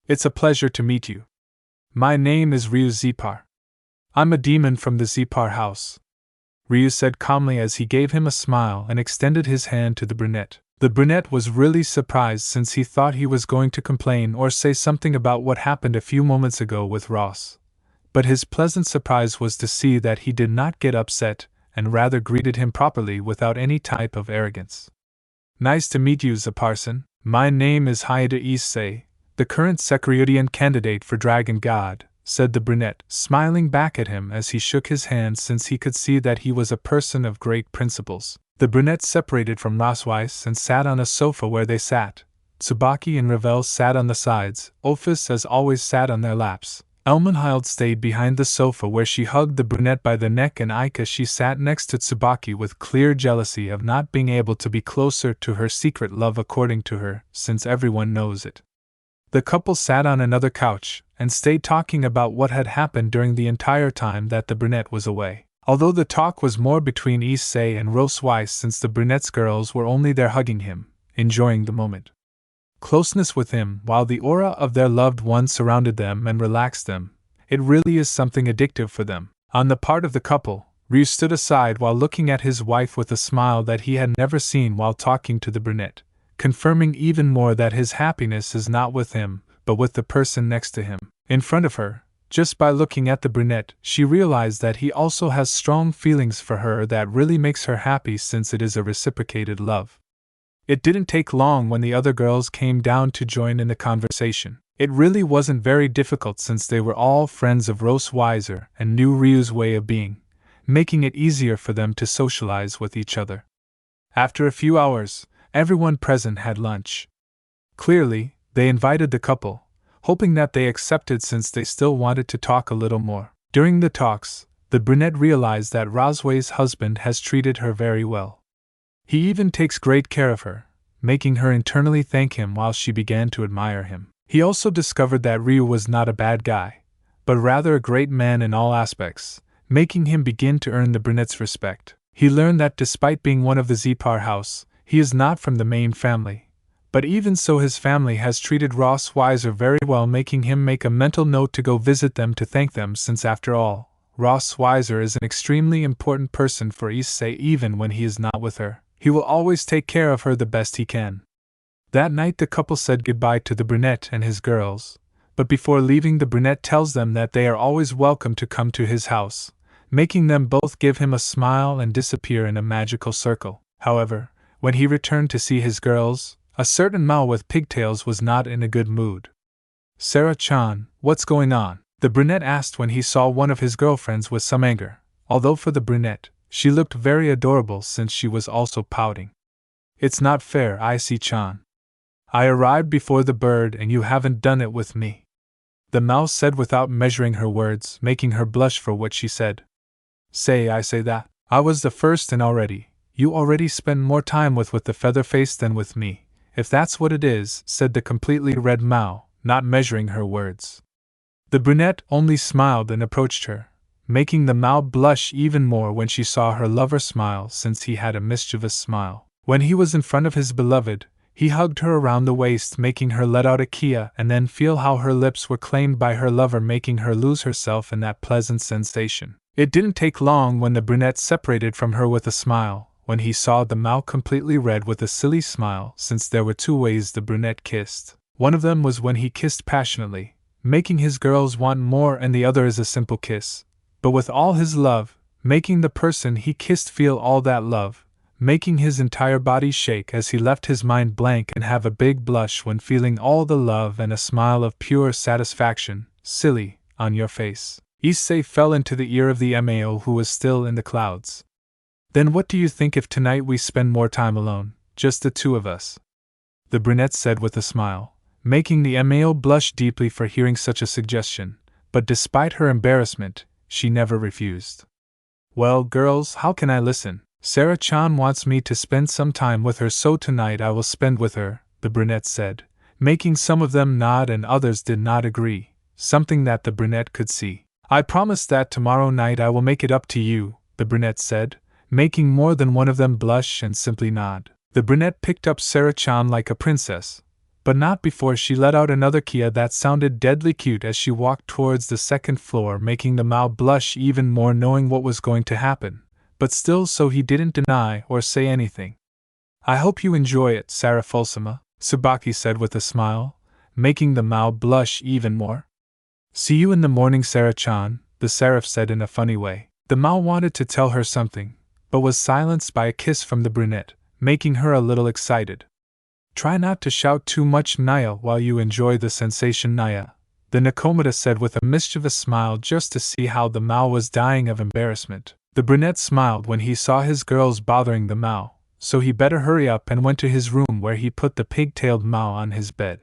"It's a pleasure to meet you. My name is Ryu Zepar. I'm a demon from the Zepar house," Ryu said calmly as he gave him a smile and extended his hand to the brunette. The brunette was really surprised since he thought he was going to complain or say something about what happened a few moments ago with Ross. But his pleasant surprise was to see that he did not get upset and rather greeted him properly without any type of arrogance. "Nice to meet you, Zeparson. My name is Haida Issei, the current Securidian candidate for Dragon God," said the brunette, smiling back at him as he shook his hand since he could see that he was a person of great principles. The brunette separated from Rossweisse and sat on a sofa where they sat. Tsubaki and Ravel sat on the sides, Ophis as always sat on their laps. Elmenhild stayed behind the sofa where she hugged the brunette by the neck, and Aika she sat next to Tsubaki with clear jealousy of not being able to be closer to her secret love according to her, since everyone knows it. The couple sat on another couch, and stayed talking about what had happened during the entire time that the brunette was away. Although the talk was more between Issei and Rossweisse since the brunette's girls were only there hugging him, enjoying the moment. closeness with him while the aura of their loved one surrounded them and relaxed them. It really is something addictive for them. On the part of the couple, Ryu stood aside while looking at his wife with a smile that he had never seen while talking to the brunette, confirming even more that his happiness is not with him, but with the person next to him. In front of her, just by looking at the brunette, she realized that he also has strong feelings for her that really makes her happy since it is a reciprocated love. It didn't take long when the other girls came down to join in the conversation. It really wasn't very difficult since they were all friends of Rossweisse and knew Ryu's way of being, making it easier for them to socialize with each other. After a few hours, everyone present had lunch. Clearly, they invited the couple, hoping that they accepted since they still wanted to talk a little more. During the talks, the brunette realized that Rossweisse's husband has treated her very well. He even takes great care of her, making her internally thank him while she began to admire him. He also discovered that Ryu was not a bad guy, but rather a great man in all aspects, making him begin to earn the brunette's respect. He learned that despite being one of the Zepar house, he is not from the main family, but even so his family has treated Rossweisse very well, making him make a mental note to go visit them to thank them since after all, Rossweisse is an extremely important person for Issei. Even when he is not with her, he will always take care of her the best he can. That night the couple said goodbye to the brunette and his girls, but before leaving the brunette tells them that they are always welcome to come to his house, making them both give him a smile and disappear in a magical circle. However, when he returned to see his girls, a certain Mao with pigtails was not in a good mood. "Sarah-chan, what's going on?" the brunette asked when he saw one of his girlfriends with some anger, although for the brunette, she looked very adorable since she was also pouting. "It's not fair, Issei-chan. I arrived before the bird and you haven't done it with me," the mouse said without measuring her words, making her blush for what she said. I say that. I was the first and you already spend more time with the feather face than with me, if that's what it is, said the completely red Mao, not measuring her words. The brunette only smiled and approached her, making the Mao blush even more when she saw her lover smile since he had a mischievous smile. When he was in front of his beloved, he hugged her around the waist, making her let out a kia and then feel how her lips were claimed by her lover, making her lose herself in that pleasant sensation. It didn't take long when the brunette separated from her with a smile, when he saw the Mao completely red with a silly smile, since there were two ways the brunette kissed. One of them was when he kissed passionately, making his girls want more, and the other is a simple kiss, but with all his love, making the person he kissed feel all that love, making his entire body shake as he left his mind blank and have a big blush when feeling all the love and a smile of pure satisfaction, silly, on your face. Issei fell into the ear of the Mao who was still in the clouds. "Then what do you think if tonight we spend more time alone, just the two of us?" the brunette said with a smile, making the Mao blush deeply for hearing such a suggestion, but despite her embarrassment, she never refused. "Well, girls, how can I listen? Sarah-chan wants me to spend some time with her, so tonight I will spend with her," the brunette said, making some of them nod and others did not agree, something that the brunette could see. "I promise that tomorrow night I will make it up to you," the brunette said, making more than one of them blush and simply nod. The brunette picked up Sarah-chan like a princess, but not before she let out another kia that sounded deadly cute as she walked towards the second floor, making the Mao blush even more, knowing what was going to happen, but still so he didn't deny or say anything. "I hope you enjoy it, Sarah-fulsama," Tsubaki said with a smile, making the Mao blush even more. "See you in the morning, Sarah-chan," the seraph said in a funny way. The Mao wanted to tell her something, but was silenced by a kiss from the brunette, making her a little excited. "Try not to shout too much, Naya, while you enjoy the sensation, Naya," the Nakomata said with a mischievous smile, just to see how the Mao was dying of embarrassment. The brunette smiled when he saw his girls bothering the Mao, so he better hurry up and went to his room where he put the pig-tailed Mao on his bed.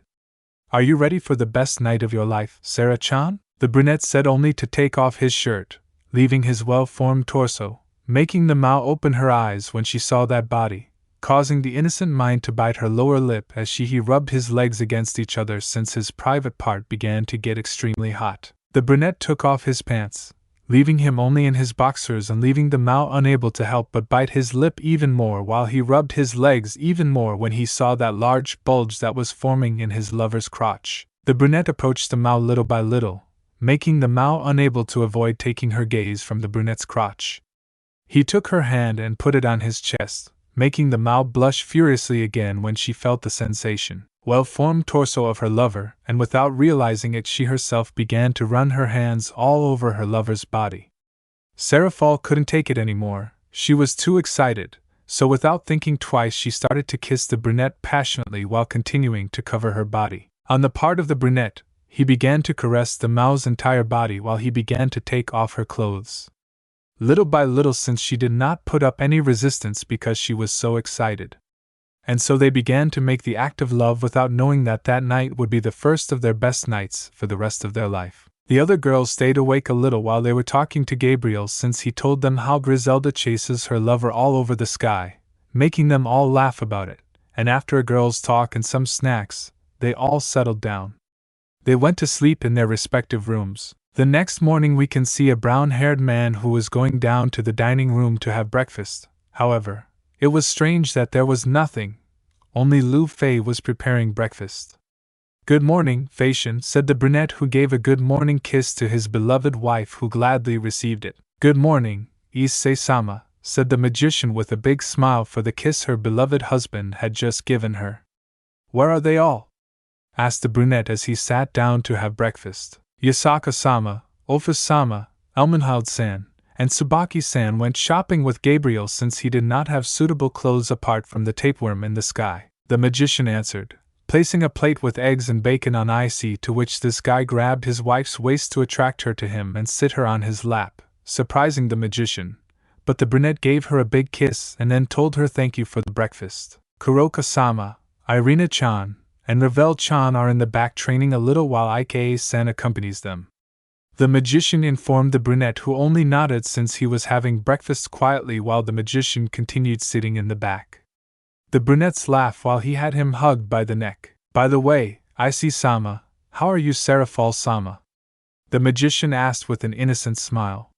"Are you ready for the best night of your life, Sarah-chan?" the brunette said, only to take off his shirt, leaving his well-formed torso, making the Mao open her eyes when she saw that body, causing the innocent mind to bite her lower lip as he rubbed his legs against each other since his private part began to get extremely hot. The brunette took off his pants, leaving him only in his boxers and leaving the Mao unable to help but bite his lip even more while he rubbed his legs even more when he saw that large bulge that was forming in his lover's crotch. The brunette approached the Mao little by little, making the Mao unable to avoid taking her gaze from the brunette's crotch. He took her hand and put it on his chest, making the Mao blush furiously again when she felt the sensation, well-formed torso of her lover, and without realizing it she herself began to run her hands all over her lover's body. Seraphol couldn't take it anymore, she was too excited, so without thinking twice she started to kiss the brunette passionately while continuing to cover her body. On the part of the brunette, he began to caress the Mao's entire body while he began to take off her clothes. Little by little, since she did not put up any resistance because she was so excited. And so they began to make the act of love without knowing that that night would be the first of their best nights for the rest of their life. The other girls stayed awake a little while they were talking to Gabriel since he told them how Griselda chases her lover all over the sky, making them all laugh about it, and after a girl's talk and some snacks, they all settled down. They went to sleep in their respective rooms. The next morning we can see a brown-haired man who was going down to the dining room to have breakfast. However, it was strange that there was nothing, only Lu Fei was preparing breakfast. "Good morning, Feishan," said the brunette who gave a good morning kiss to his beloved wife who gladly received it. "Good morning, Issei-sama," said the magician with a big smile for the kiss her beloved husband had just given her. "Where are they all?" asked the brunette as he sat down to have breakfast. "Yasaka-sama, Office-sama, Elmenhald-san, and Tsubaki-san went shopping with Gabriel since he did not have suitable clothes apart from the tapeworm in the sky," the magician answered, placing a plate with eggs and bacon on Issei, to which this guy grabbed his wife's waist to attract her to him and sit her on his lap, surprising the magician. But the brunette gave her a big kiss and then told her thank you for the breakfast. "Kuroka-sama, Irina-chan, and Ravel-chan are in the back training a little while Ike-san accompanies them," the magician informed the brunette, who only nodded since he was having breakfast quietly while the magician continued sitting in the back. The brunette's laugh while he had him hugged by the neck. "By the way, Issei-sama, how are you, Seraphol-sama?" the magician asked with an innocent smile.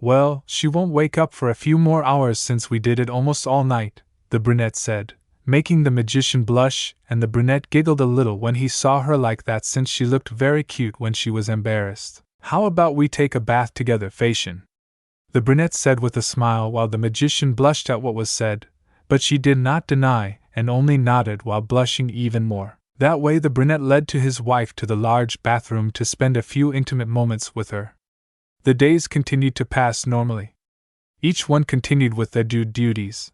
"Well, she won't wake up for a few more hours since we did it almost all night," the brunette said, making the magician blush, and the brunette giggled a little when he saw her like that since she looked very cute when she was embarrassed. "How about we take a bath together, Feishan?" the brunette said with a smile while the magician blushed at what was said, but she did not deny and only nodded while blushing even more. That way the brunette led to his wife to the large bathroom to spend a few intimate moments with her. The days continued to pass normally. Each one continued with their duties.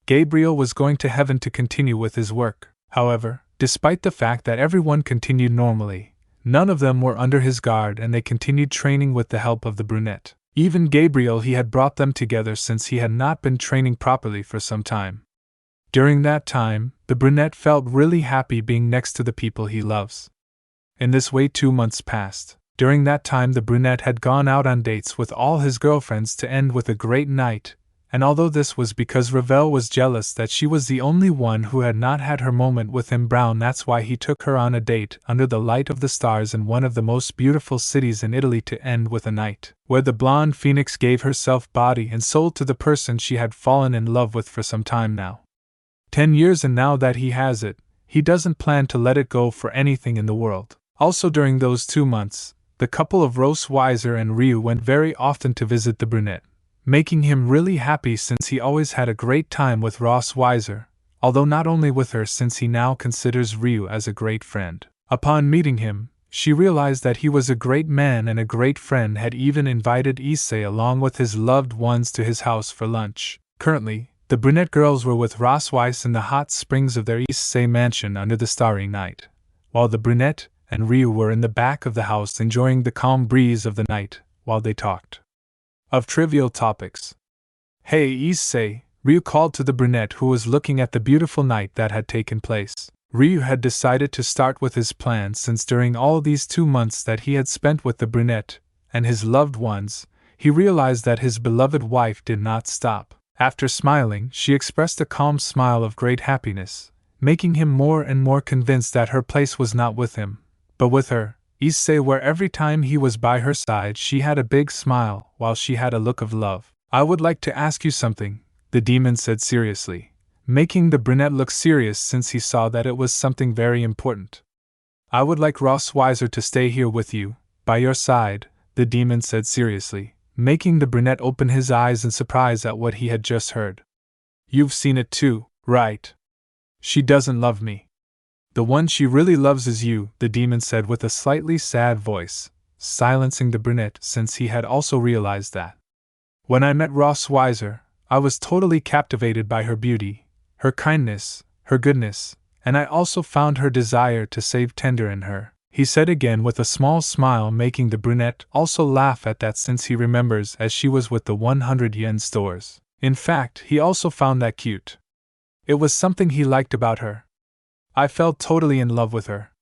Gabriel was going to heaven to continue with his work. However, despite the fact that everyone continued normally, none of them were under his guard and they continued training with the help of the brunette. Even Gabriel, he had brought them together since he had not been training properly for some time. During that time, the brunette felt really happy being next to the people he loves. In this way 2 months passed. During that time the brunette had gone out on dates with all his girlfriends to end with a great night, and although this was because Ravel was jealous that she was the only one who had not had her moment with him Brown, that's why he took her on a date under the light of the stars in one of the most beautiful cities in Italy to end with a night where the blonde phoenix gave herself body and soul to the person she had fallen in love with for some time now. 10 years, and now that he has it, he doesn't plan to let it go for anything in the world. Also during those 2 months, the couple of Rossweisse and Ryu went very often to visit the brunette, making him really happy since he always had a great time with Rossweisse, although not only with her since he now considers Ryu as a great friend. Upon meeting him, she realized that he was a great man and a great friend, had even invited Issei along with his loved ones to his house for lunch. Currently, the brunette girls were with Rossweisse in the hot springs of their Issei mansion under the starry night, while the brunette and Ryu were in the back of the house enjoying the calm breeze of the night while they talked of trivial topics. "Hey Issei," Ryu called to the brunette who was looking at the beautiful night that had taken place. Ryu had decided to start with his plan since during all these 2 months that he had spent with the brunette and his loved ones, he realized that his beloved wife did not stop. After smiling, she expressed a calm smile of great happiness, making him more and more convinced that her place was not with him, but with her, Issei, where every time he was by her side she had a big smile, while she had a look of love. I would like to ask you something, the demon said seriously, making the brunette look serious since he saw that it was something very important. I would like Rossweisse to stay here with you, by your side, the demon said seriously, making the brunette open his eyes in surprise at what he had just heard. You've seen it too, right? She doesn't love me. The one she really loves is you, the demon said with a slightly sad voice, silencing the brunette since he had also realized that. When I met Rossweisse, I was totally captivated by her beauty, her kindness, her goodness, and I also found her desire to save tender in her, he said again with a small smile, making the brunette also laugh at that since he remembers as she was with the 100 yen stores. In fact, he also found that cute. It was something he liked about her. I felt totally in love with her.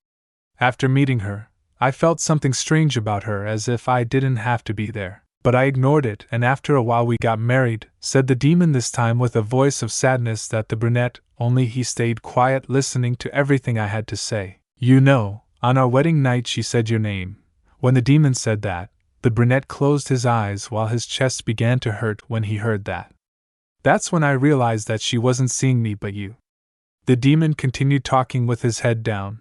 After meeting her, I felt something strange about her, as if I didn't have to be there. But I ignored it, and after a while we got married, said the demon, this time with a voice of sadness that the brunette, only he stayed quiet listening to everything I had to say. You know, on our wedding night she said your name. When the demon said that, the brunette closed his eyes while his chest began to hurt when he heard that. That's when I realized that she wasn't seeing me but you. The demon continued talking with his head down.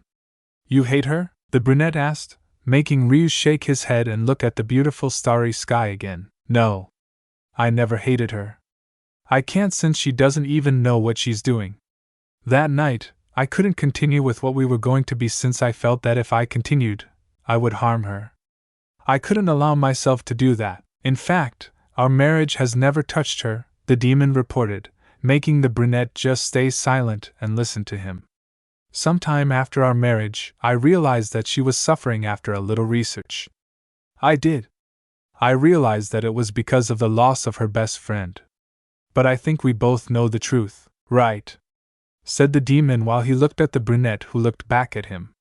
You hate her? The brunette asked, making Ryu shake his head and look at the beautiful starry sky again. No. I never hated her. I can't, since she doesn't even know what she's doing. That night, I couldn't continue with what we were going to be since I felt that if I continued, I would harm her. I couldn't allow myself to do that. In fact, our marriage has never touched her, the demon reported, making the brunette just stay silent and listen to him. Sometime after our marriage, I realized that she was suffering after a little research. I did. I realized that it was because of the loss of her best friend. But I think we both know the truth, right? Said the demon while he looked at the brunette, who looked back at him.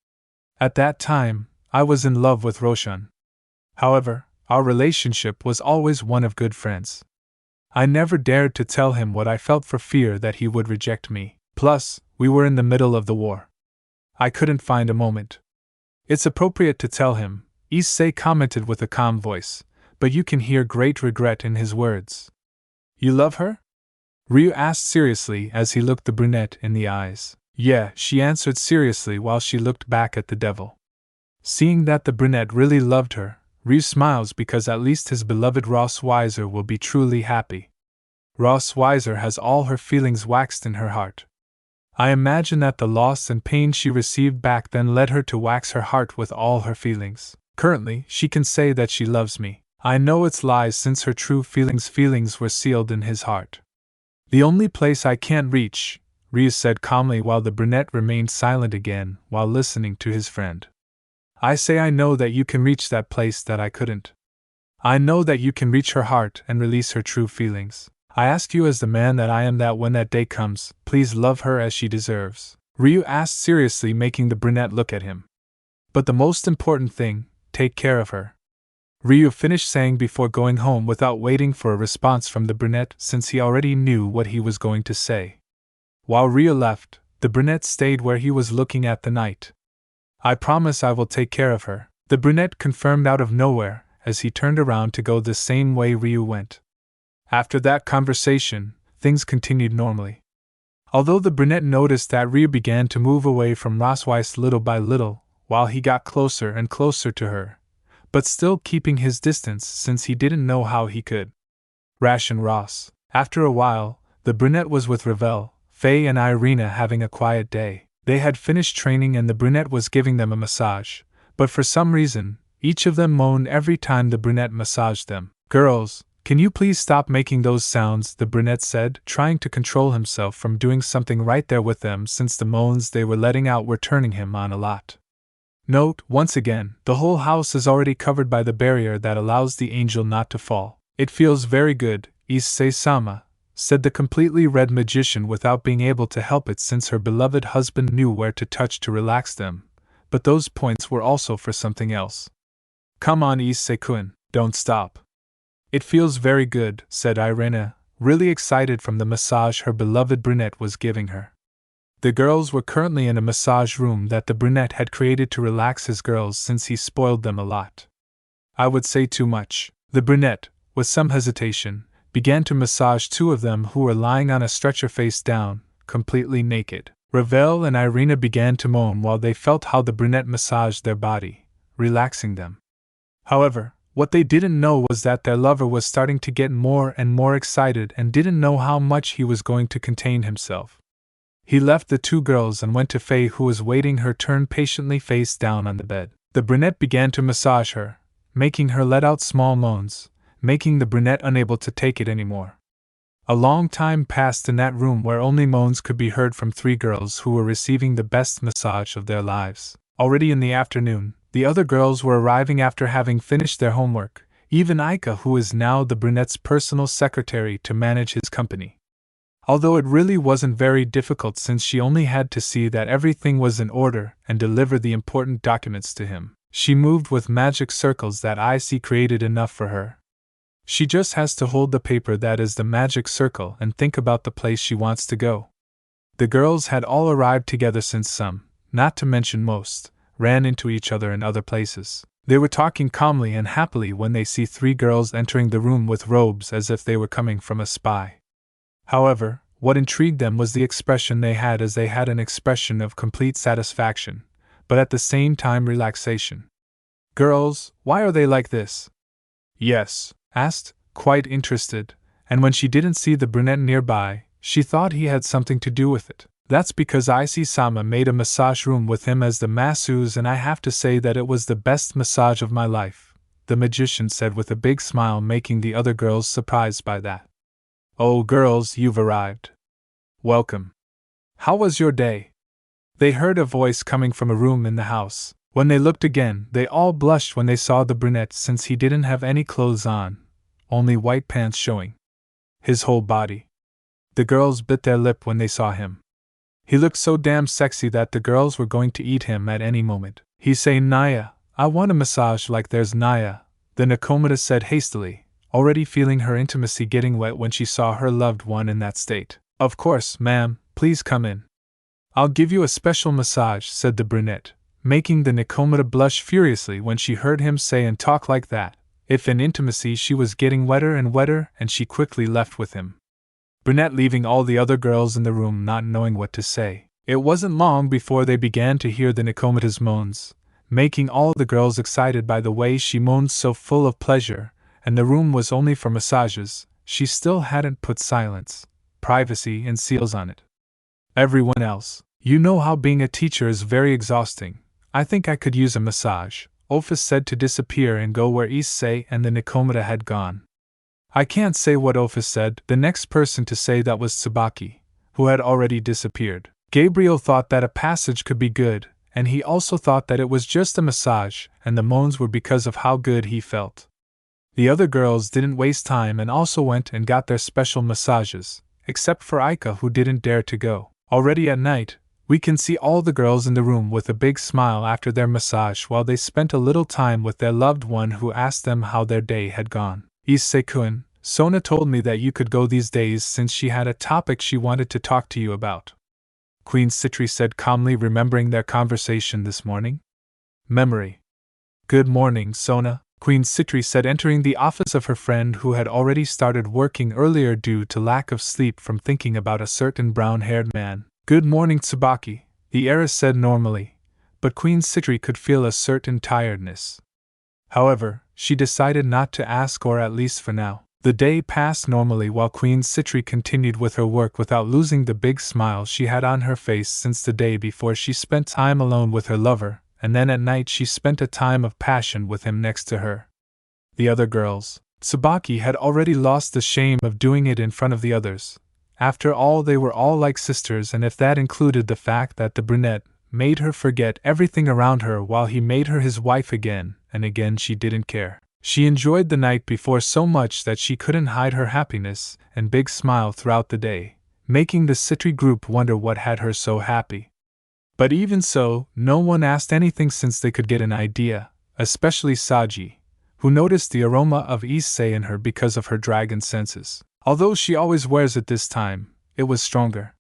At that time, I was in love with Roshan. However, our relationship was always one of good friends. I never dared to tell him what I felt for fear that he would reject me. Plus, we were in the middle of the war. I couldn't find a moment. It's appropriate to tell him, Issei commented with a calm voice, but you can hear great regret in his words. You love her? Ryu asked seriously as he looked the brunette in the eyes. Yeah, she answered seriously while she looked back at the devil. Seeing that the brunette really loved her, Ryu smiles because at least his beloved Rossweisse will be truly happy. Rossweisse has all her feelings waxed in her heart. I imagine that the loss and pain she received back then led her to wax her heart with all her feelings. Currently, she can say that she loves me. I know it's lies, since her true feelings were sealed in his heart. The only place I can't reach, Ryu said calmly while the brunette remained silent again while listening to his friend. I say I know that you can reach that place that I couldn't. I know that you can reach her heart and release her true feelings. I ask you as the man that I am that when that day comes, please love her as she deserves. Ryu asked seriously, making the brunette look at him. But the most important thing, take care of her. Ryu finished saying before going home without waiting for a response from the brunette, since he already knew what he was going to say. While Ryu left, the brunette stayed where he was looking at the night. I promise I will take care of her, the brunette confirmed out of nowhere as he turned around to go the same way Ryu went. After that conversation, things continued normally. Although the brunette noticed that Ryu began to move away from Rossweisse little by little, while he got closer and closer to her, but still keeping his distance since he didn't know how he could ration Ross. After a while, the brunette was with Ravel, Faye and Irina having a quiet day. They had finished training and the brunette was giving them a massage, but for some reason, each of them moaned every time the brunette massaged them. Girls, can you please stop making those sounds, the brunette said, trying to control himself from doing something right there with them since the moans they were letting out were turning him on a lot. Note, once again, the whole house is already covered by the barrier that allows the angel not to fall. It feels very good, Issei-sama, said the completely red magician without being able to help it since her beloved husband knew where to touch to relax them, but those points were also for something else. Come on, Issei-kun, don't stop. It feels very good, said Irina, really excited from the massage her beloved brunette was giving her. The girls were currently in a massage room that the brunette had created to relax his girls since he spoiled them a lot. I would say too much. The brunette, with some hesitation, began to massage two of them who were lying on a stretcher face down, completely naked. Ravel and Irina began to moan while they felt how the brunette massaged their body, relaxing them. However, what they didn't know was that their lover was starting to get more and more excited and didn't know how much he was going to contain himself. He left the two girls and went to Faye, who was waiting her turn patiently face down on the bed. The brunette began to massage her, making her let out small moans, making the brunette unable to take it anymore. A long time passed in that room where only moans could be heard from three girls who were receiving the best massage of their lives. Already in the afternoon, the other girls were arriving after having finished their homework, even Ika, who is now the brunette's personal secretary to manage his company. Although it really wasn't very difficult since she only had to see that everything was in order and deliver the important documents to him. She moved with magic circles that Issei created enough for her. She just has to hold the paper that is the magic circle and think about the place she wants to go. The girls had all arrived together since some, not to mention most, ran into each other in other places. They were talking calmly and happily when they see three girls entering the room with robes as if they were coming from a spy. However, what intrigued them was the expression they had, as they had an expression of complete satisfaction, but at the same time relaxation. Girls, why are they like this? Yes, asked, quite interested, and when she didn't see the brunette nearby, she thought he had something to do with it. That's because Issei-sama made a massage room with him as the masseuse, and I have to say that it was the best massage of my life, the magician said with a big smile, making the other girls surprised by that. Oh girls, you've arrived. Welcome. How was your day? They heard a voice coming from a room in the house. When they looked again, they all blushed when they saw the brunette, since he didn't have any clothes on, only white pants showing his whole body. The girls bit their lip when they saw him. He looked so damn sexy that the girls were going to eat him at any moment. Issei, Naya, I want a massage like there's Naya, the Nakomata said hastily, already feeling her intimacy getting wet when she saw her loved one in that state. Of course, ma'am, please come in. I'll give you a special massage, said the brunette, making the Nakomata blush furiously when she heard him say and talk like that. If in intimacy she was getting wetter and wetter, and she quickly left with him. Brunette leaving all the other girls in the room not knowing what to say. It wasn't long before they began to hear the Nakomata's moans, making all the girls excited by the way she moaned, so full of pleasure, and the room was only for massages. She still hadn't put silence, privacy and seals on it. Everyone else, you know how being a teacher is very exhausting. I think I could use a massage, Office said to disappear and go where Issei and the Nakomata had gone. I can't say what Office said. The next person to say that was Tsubaki, who had already disappeared. Gabriel thought that a passage could be good, and he also thought that it was just a massage, and the moans were because of how good he felt. The other girls didn't waste time and also went and got their special massages, except for Ika, who didn't dare to go. Already at night, we can see all the girls in the room with a big smile after their massage while they spent a little time with their loved one who asked them how their day had gone. Issei-kun, Sona told me that you could go these days since she had a topic she wanted to talk to you about. Queen Citri said calmly, remembering their conversation this morning. Memory. Good morning, Sona, Queen Citri said, entering the office of her friend who had already started working earlier due to lack of sleep from thinking about a certain brown-haired man. Good morning, Tsubaki, the heiress said normally, but Queen Citri could feel a certain tiredness. However, she decided not to ask, or at least for now. The day passed normally while Queen Citri continued with her work without losing the big smile she had on her face since the day before she spent time alone with her lover, and then at night she spent a time of passion with him next to her. The other girls, Tsubaki had already lost the shame of doing it in front of the others. After all, they were all like sisters, and if that included the fact that the brunette made her forget everything around her while he made her his wife again and again, she didn't care. She enjoyed the night before so much that she couldn't hide her happiness and big smile throughout the day, making the Citri group wonder what had her so happy. But even so, no one asked anything since they could get an idea, especially Saji, who noticed the aroma of Issei in her because of her dragon senses. Although she always wears it, this time, it was stronger.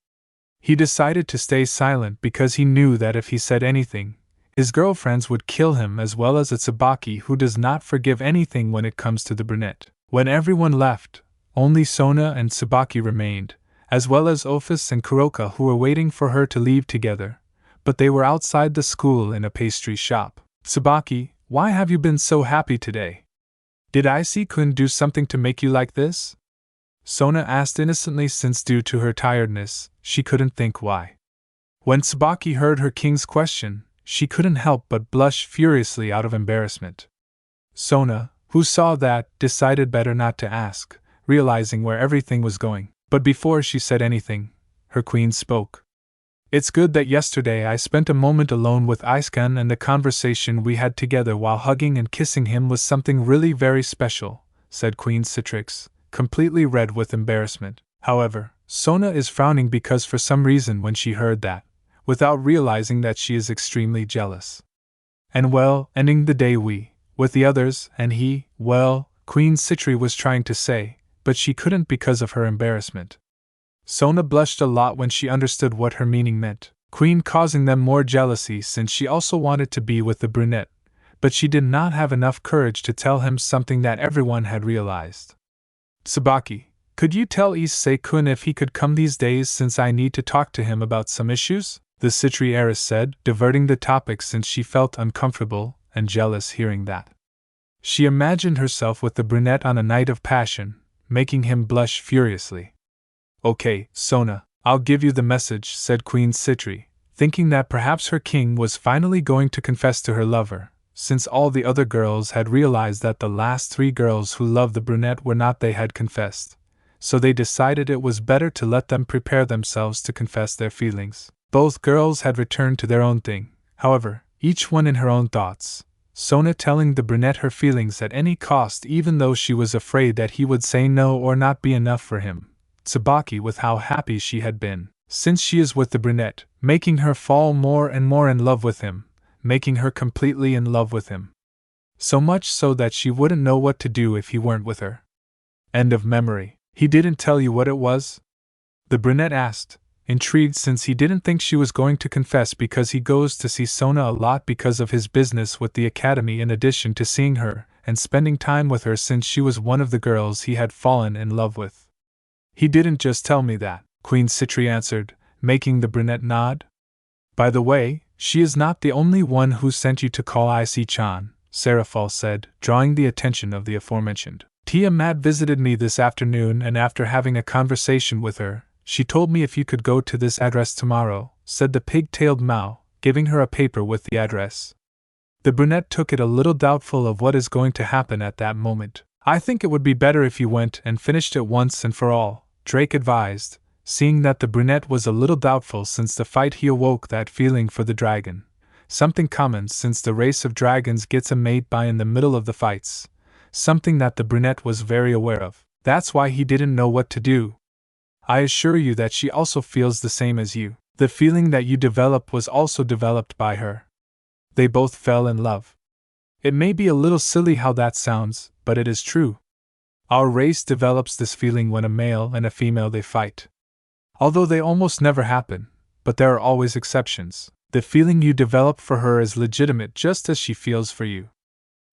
He decided to stay silent because he knew that if he said anything, his girlfriends would kill him, as well as a Tsubaki who does not forgive anything when it comes to the brunette. When everyone left, only Sona and Tsubaki remained, as well as Office and Kuroka, who were waiting for her to leave together, but they were outside the school in a pastry shop. Tsubaki, why have you been so happy today? Did Issei-kun do something to make you like this? Sona asked innocently, since due to her tiredness, she couldn't think why. When Tsubaki heard her king's question, she couldn't help but blush furiously out of embarrassment. Sona, who saw that, decided better not to ask, realizing where everything was going. But before she said anything, her queen spoke. It's good that yesterday I spent a moment alone with Issei-kun, and the conversation we had together while hugging and kissing him was something really very special, said Queen Citrix, completely red with embarrassment. However, Sona is frowning because for some reason when she heard that, without realizing that she is extremely jealous. And well, ending the day with the others, and he, well, Queen Citri was trying to say, but she couldn't because of her embarrassment. Sona blushed a lot when she understood what her meaning meant. Queen causing them more jealousy since she also wanted to be with the brunette, but she did not have enough courage to tell him something that everyone had realized. Tsubaki, could you tell Issei-kun if he could come these days since I need to talk to him about some issues? The Citri heiress said, diverting the topic since she felt uncomfortable and jealous hearing that. She imagined herself with the brunette on a night of passion, making him blush furiously. Okay, Sona, I'll give you the message, said Queen Citri, thinking that perhaps her king was finally going to confess to her lover, since all the other girls had realized that the last 3 girls who loved the brunette were not they had confessed, so they decided it was better to let them prepare themselves to confess their feelings. Both girls had returned to their own thing, however, each one in her own thoughts. Sona telling the brunette her feelings at any cost, even though she was afraid that he would say no or not be enough for him. Tsubaki with how happy she had been, since she is with the brunette, making her fall more and more in love with him, making her completely in love with him. So much so that she wouldn't know what to do if he weren't with her. End of memory. He didn't tell you what it was? The brunette asked, intrigued since he didn't think she was going to confess because he goes to see Sona a lot because of his business with the academy, in addition to seeing her and spending time with her since she was one of the girls he had fallen in love with. He didn't just tell me that, Queen Citri answered, making the brunette nod. By the way, she is not the only one who sent you to call Issei-chan, Serafal said, drawing the attention of the aforementioned. Tiamat visited me this afternoon, and after having a conversation with her, she told me if you could go to this address tomorrow, said the pig-tailed Mao, giving her a paper with the address. The brunette took it a little doubtful of what is going to happen at that moment. I think it would be better if you went and finished it once and for all, Drake advised, seeing that the brunette was a little doubtful since the fight he awoke that feeling for the dragon, something common since the race of dragons gets a mate by in the middle of the fights, something that the brunette was very aware of. That's why he didn't know what to do. I assure you that she also feels the same as you. The feeling that you developed was also developed by her. They both fell in love. It may be a little silly how that sounds, but it is true. Our race develops this feeling when a male and a female they fight. Although they almost never happen, but there are always exceptions. The feeling you develop for her is legitimate just as she feels for you.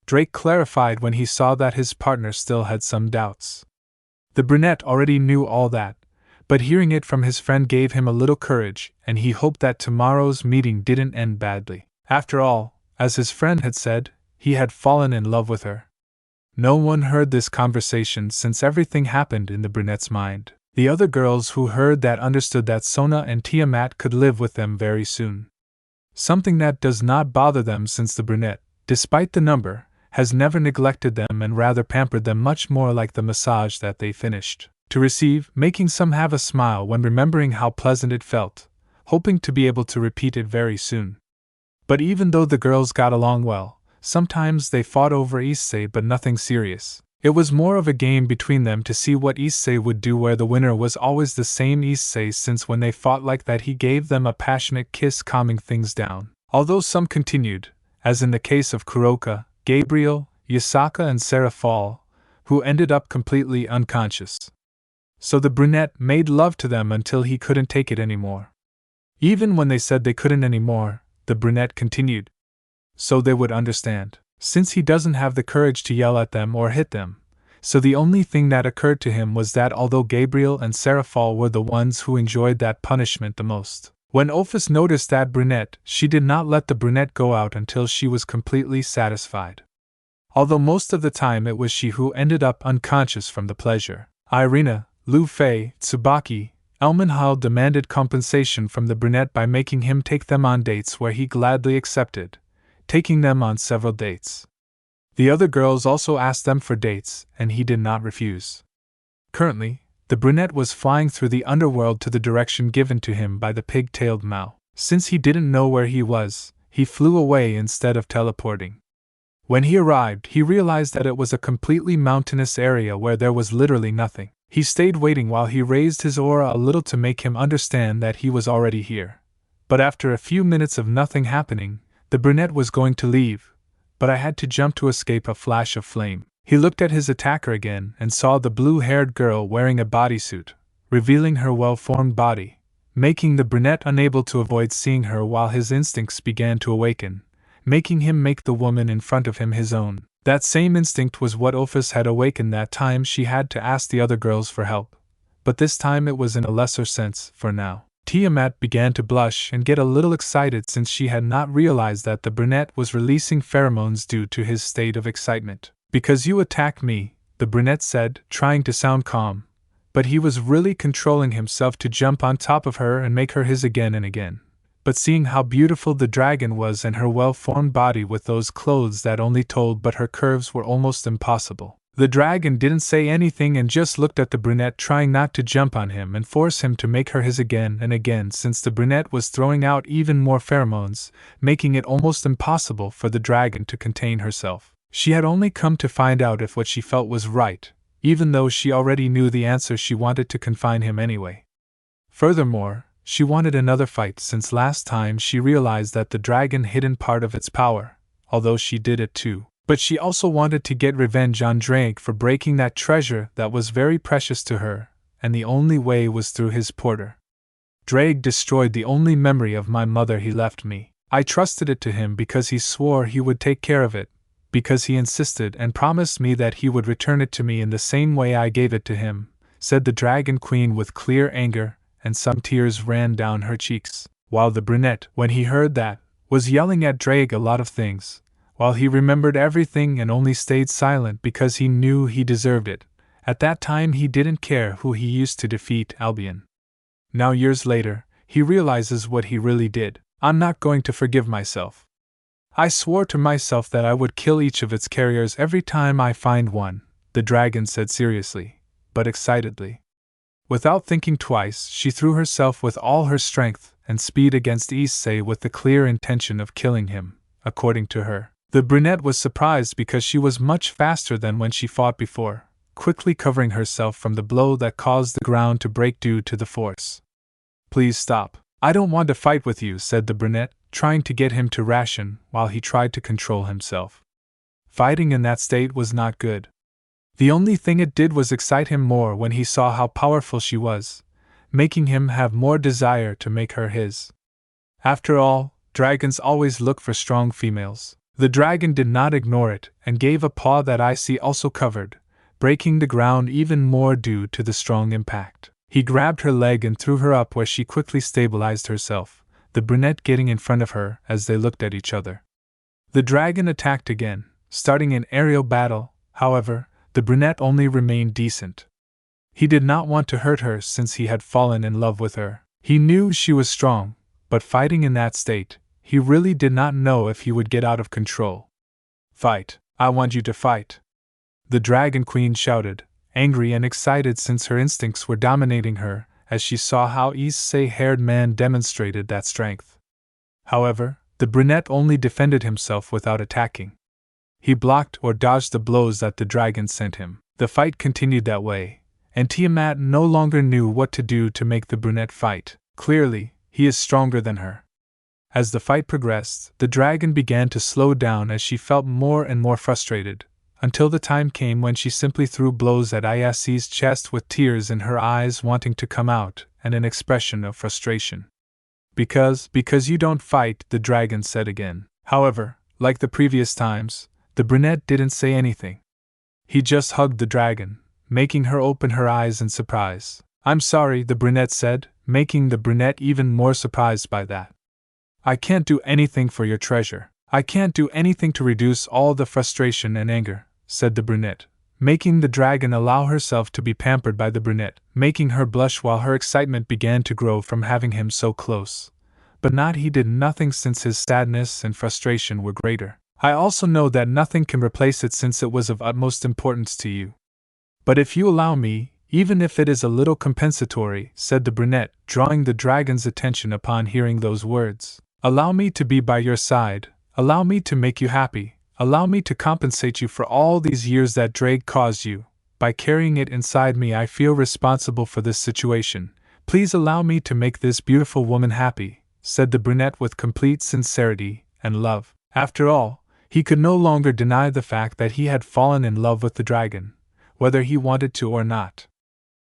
Drake clarified when he saw that his partner still had some doubts. The brunette already knew all that, but hearing it from his friend gave him a little courage, and he hoped that tomorrow's meeting didn't end badly. After all, as his friend had said, he had fallen in love with her. No one heard this conversation since everything happened in the brunette's mind. The other girls who heard that understood that Sona and Tiamat could live with them very soon. Something that does not bother them since the brunette, despite the number, has never neglected them and rather pampered them, much more like the massage that they finished to receive, making some have a smile when remembering how pleasant it felt, hoping to be able to repeat it very soon. But even though the girls got along well, sometimes they fought over Issei, but nothing serious. It was more of a game between them to see what Issei would do, where the winner was always the same Issei, since when they fought like that he gave them a passionate kiss, calming things down. Although some continued, as in the case of Kuroka, Gabriel, Yasaka and Serafal, who ended up completely unconscious. So the brunette made love to them until he couldn't take it anymore. Even when they said they couldn't anymore, the brunette continued. So they would understand. Since he doesn't have the courage to yell at them or hit them. So the only thing that occurred to him was that although Gabriel and Seraphal were the ones who enjoyed that punishment the most, when Ophis noticed that brunette, she did not let the brunette go out until she was completely satisfied. Although most of the time it was she who ended up unconscious from the pleasure. Irina, Lu Fei, Tsubaki, Elmenhal demanded compensation from the brunette by making him take them on dates where he gladly accepted, taking them on several dates. The other girls also asked them for dates, and he did not refuse. Currently, the brunette was flying through the underworld to the direction given to him by the pig-tailed Mao. Since he didn't know where he was, he flew away instead of teleporting. When he arrived, he realized that it was a completely mountainous area where there was literally nothing. He stayed waiting while he raised his aura a little to make him understand that he was already here. But after a few minutes of nothing happening, the brunette was going to leave, but I had to jump to escape a flash of flame. He looked at his attacker again and saw the blue-haired girl wearing a bodysuit, revealing her well-formed body, making the brunette unable to avoid seeing her while his instincts began to awaken, making him make the woman in front of him his own. That same instinct was what Ophis had awakened that time she had to ask the other girls for help, but this time it was in a lesser sense, for now. Tiamat began to blush and get a little excited since she had not realized that the brunette was releasing pheromones due to his state of excitement. Because you attacked me, the brunette said, trying to sound calm, but he was really controlling himself to jump on top of her and make her his again and again. But seeing how beautiful the dragon was and her well-formed body with those clothes that only told but her curves were almost impossible. The dragon didn't say anything and just looked at the brunette, trying not to jump on him and force him to make her his again and again, since the brunette was throwing out even more pheromones, making it almost impossible for the dragon to contain herself. She had only come to find out if what she felt was right, even though she already knew the answer. She wanted to confine him anyway. Furthermore, she wanted another fight since last time she realized that the dragon hidden part of its power, although she did it too. But she also wanted to get revenge on Drake for breaking that treasure that was very precious to her, and the only way was through his porter. Drake destroyed the only memory of my mother he left me. I trusted it to him because he swore he would take care of it, because he insisted and promised me that he would return it to me in the same way I gave it to him, said the Dragon Queen with clear anger, and some tears ran down her cheeks, while the brunette, when he heard that, was yelling at Drake a lot of things. While he remembered everything and only stayed silent because he knew he deserved it, at that time he didn't care who he used to defeat Albion. Now years later, he realizes what he really did. I'm not going to forgive myself. I swore to myself that I would kill each of its carriers every time I find one, the dragon said seriously, but excitedly. Without thinking twice, she threw herself with all her strength and speed against Issei with the clear intention of killing him, according to her. The brunette was surprised because she was much faster than when she fought before, quickly covering herself from the blow that caused the ground to break due to the force. Please stop. I don't want to fight with you, said the brunette, trying to get him to ration while he tried to control himself. Fighting in that state was not good. The only thing it did was excite him more when he saw how powerful she was, making him have more desire to make her his. After all, dragons always look for strong females. The dragon did not ignore it and gave a paw that Issei also covered, breaking the ground even more due to the strong impact. He grabbed her leg and threw her up where she quickly stabilized herself, the brunette getting in front of her as they looked at each other. The dragon attacked again, starting an aerial battle. However, the brunette only remained decent. He did not want to hurt her since he had fallen in love with her. He knew she was strong, but fighting in that state, he really did not know if he would get out of control. Fight! I want you to fight! The Dragon Queen shouted, angry and excited since her instincts were dominating her, as she saw how Issei-haired man demonstrated that strength. However, the brunette only defended himself without attacking. He blocked or dodged the blows that the dragon sent him. The fight continued that way, and Tiamat no longer knew what to do to make the brunette fight. Clearly, he is stronger than her. As the fight progressed, the dragon began to slow down as she felt more and more frustrated, until the time came when she simply threw blows at Issei's chest with tears in her eyes wanting to come out and an expression of frustration. Because you don't fight, the dragon said again. However, like the previous times, the brunette didn't say anything. He just hugged the dragon, making her open her eyes in surprise. I'm sorry, the brunette said, making the brunette even more surprised by that. I can't do anything for your treasure. I can't do anything to reduce all the frustration and anger, said the brunette, making the dragon allow herself to be pampered by the brunette, making her blush while her excitement began to grow from having him so close. But not he did nothing since his sadness and frustration were greater. I also know that nothing can replace it since it was of utmost importance to you. But if you allow me, even if it is a little compensatory, said the brunette, drawing the dragon's attention upon hearing those words. Allow me to be by your side, allow me to make you happy, allow me to compensate you for all these years that drag caused you. By carrying it inside me, I feel responsible for this situation. Please allow me to make this beautiful woman happy, said the brunette with complete sincerity and love. After all, he could no longer deny the fact that he had fallen in love with the dragon, whether he wanted to or not.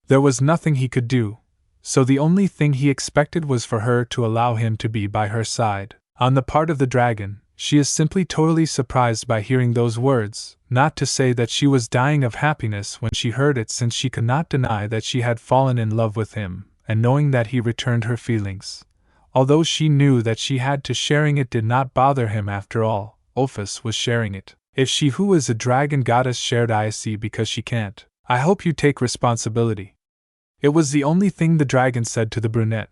There was nothing he could do, so the only thing he expected was for her to allow him to be by her side. On the part of the dragon, she is simply totally surprised by hearing those words, not to say that she was dying of happiness when she heard it, since she could not deny that she had fallen in love with him, and knowing that he returned her feelings. Although she knew that she had to sharing it did not bother him after all, Ophis was sharing it. If she who is a dragon goddess shared Issei because she can't, I hope you take responsibility. It was the only thing the dragon said to the brunette,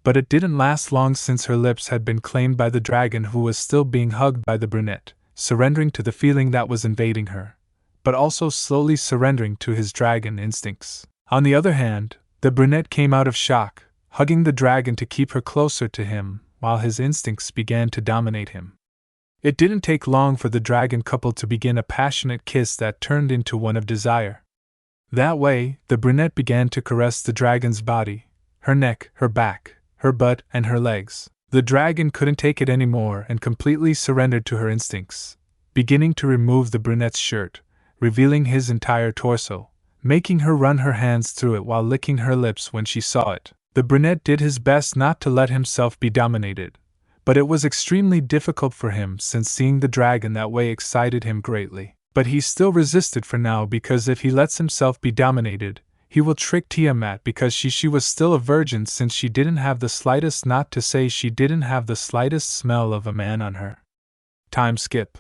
but it didn't last long since her lips had been claimed by the dragon, who was still being hugged by the brunette, surrendering to the feeling that was invading her, but also slowly surrendering to his dragon instincts. On the other hand, the brunette came out of shock, hugging the dragon to keep her closer to him, while his instincts began to dominate him. It didn't take long for the dragon couple to begin a passionate kiss that turned into one of desire. That way, the brunette began to caress the dragon's body, her neck, her back, her butt, and her legs. The dragon couldn't take it anymore and completely surrendered to her instincts, beginning to remove the brunette's shirt, revealing his entire torso, making her run her hands through it while licking her lips when she saw it. The brunette did his best not to let himself be dominated, but it was extremely difficult for him since seeing the dragon that way excited him greatly. But he still resisted for now, because if he lets himself be dominated, he will trick Tiamat, because she was still a virgin, since she didn't have the slightest, not to say she didn't have the slightest smell of a man on her. Time skip.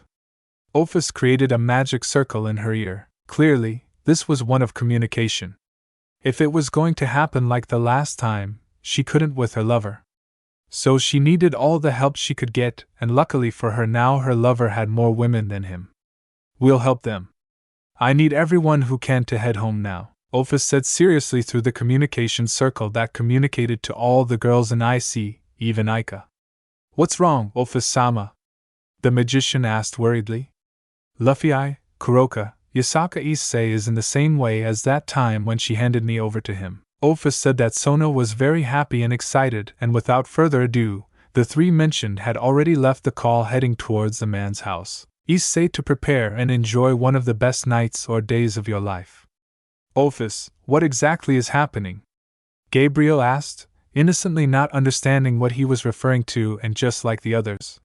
Ophis created a magic circle in her ear. Clearly, this was one of communication. If it was going to happen like the last time, she couldn't with her lover. So she needed all the help she could get, and luckily for her now her lover had more women than him. We'll help them. I need everyone who can to head home now, Ophis said seriously through the communication circle that communicated to all the girls in Issei, even Aika. What's wrong, Ophis-sama? The magician asked worriedly. Luffy, Kuroka, Yasaka Issei is in the same way as that time when she handed me over to him. Ophis said that Sona was very happy and excited, and without further ado, the three mentioned had already left the call heading towards the man's house. Issei to prepare and enjoy one of the best nights or days of your life. Ophis, what exactly is happening? Gabriel asked, innocently not understanding what he was referring to, and just like the others.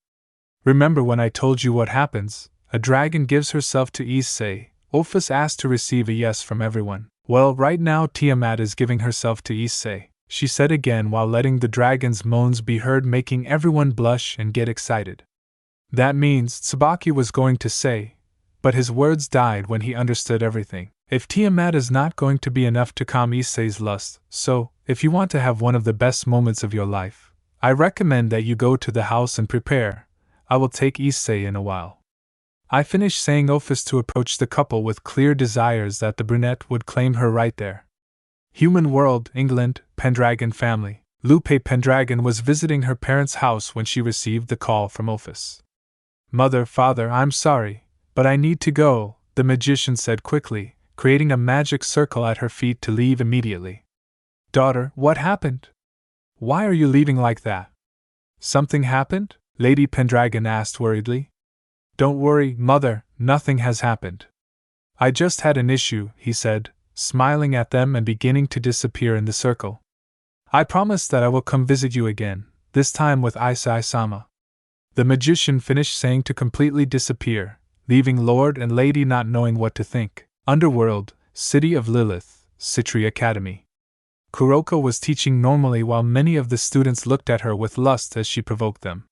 Remember when I told you what happens? A dragon gives herself to Issei. Ophis asked to receive a yes from everyone. Well, right now Tiamat is giving herself to Issei, she said again while letting the dragon's moans be heard, making everyone blush and get excited. That means, Tsubaki was going to say, but his words died when he understood everything. If Tiamat is not going to be enough to calm Issei's lust, so, if you want to have one of the best moments of your life, I recommend that you go to the house and prepare. I will take Issei in a while. I finished saying Ophis to approach the couple with clear desires that the brunette would claim her right there. Human world, England, Pendragon family. Lupe Pendragon was visiting her parents' house when she received the call from Ophis. Mother, father, I'm sorry, but I need to go, the magician said quickly, creating a magic circle at her feet to leave immediately. Daughter, what happened? Why are you leaving like that? Something happened? Lady Pendragon asked worriedly. Don't worry, mother, nothing has happened. I just had an issue, he said, smiling at them and beginning to disappear in the circle. I promise that I will come visit you again, this time with Issei-sama. The magician finished saying to completely disappear, leaving Lord and Lady not knowing what to think. Underworld, City of Lilith, Citri Academy. Kuroka was teaching normally while many of the students looked at her with lust as she provoked them.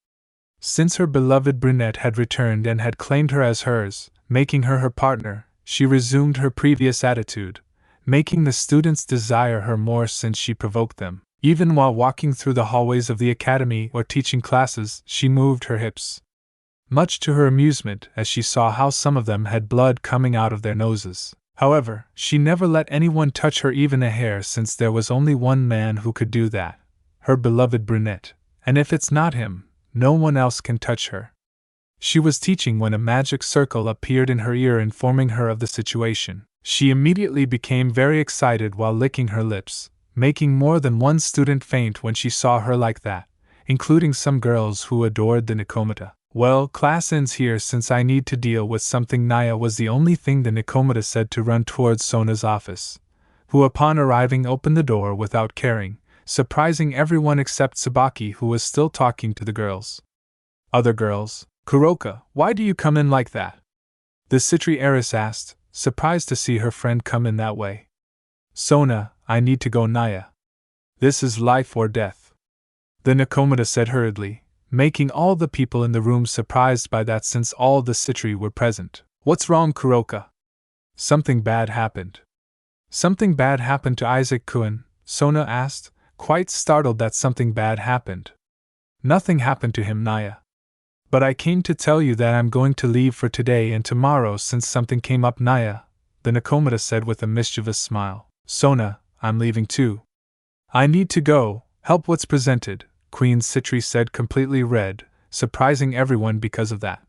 Since her beloved brunette had returned and had claimed her as hers, making her her partner, she resumed her previous attitude, making the students desire her more since she provoked them. Even while walking through the hallways of the academy or teaching classes, she moved her hips. Much to her amusement, as she saw how some of them had blood coming out of their noses. However, she never let anyone touch her even a hair since there was only one man who could do that, her beloved brunette, and if it's not him, no one else can touch her. She was teaching when a magic circle appeared in her ear informing her of the situation. She immediately became very excited while licking her lips, making more than one student faint when she saw her like that, including some girls who adored the Nikomata. Well, class ends here since I need to deal with something. Naya was the only thing the Nikomata said to run towards Sona's office, who upon arriving opened the door without caring, surprising everyone except Tsubaki, who was still talking to the girls. Other girls, Kuroka, why do you come in like that? The Citri heiress asked, surprised to see her friend come in that way. Sona, I need to go. Naya. This is life or death. The Nikomata said hurriedly, making all the people in the room surprised by that since all the Citri were present. What's wrong, Kuroka? Something bad happened. Something bad happened to Isaac-kun? Sona asked, quite startled that something bad happened. Nothing happened to him, Naya. But I came to tell you that I'm going to leave for today and tomorrow since something came up, Naya, the Nikomata said with a mischievous smile. Sona, I'm leaving too. I need to go, help what's presented, Queen Citri said, completely red, surprising everyone because of that.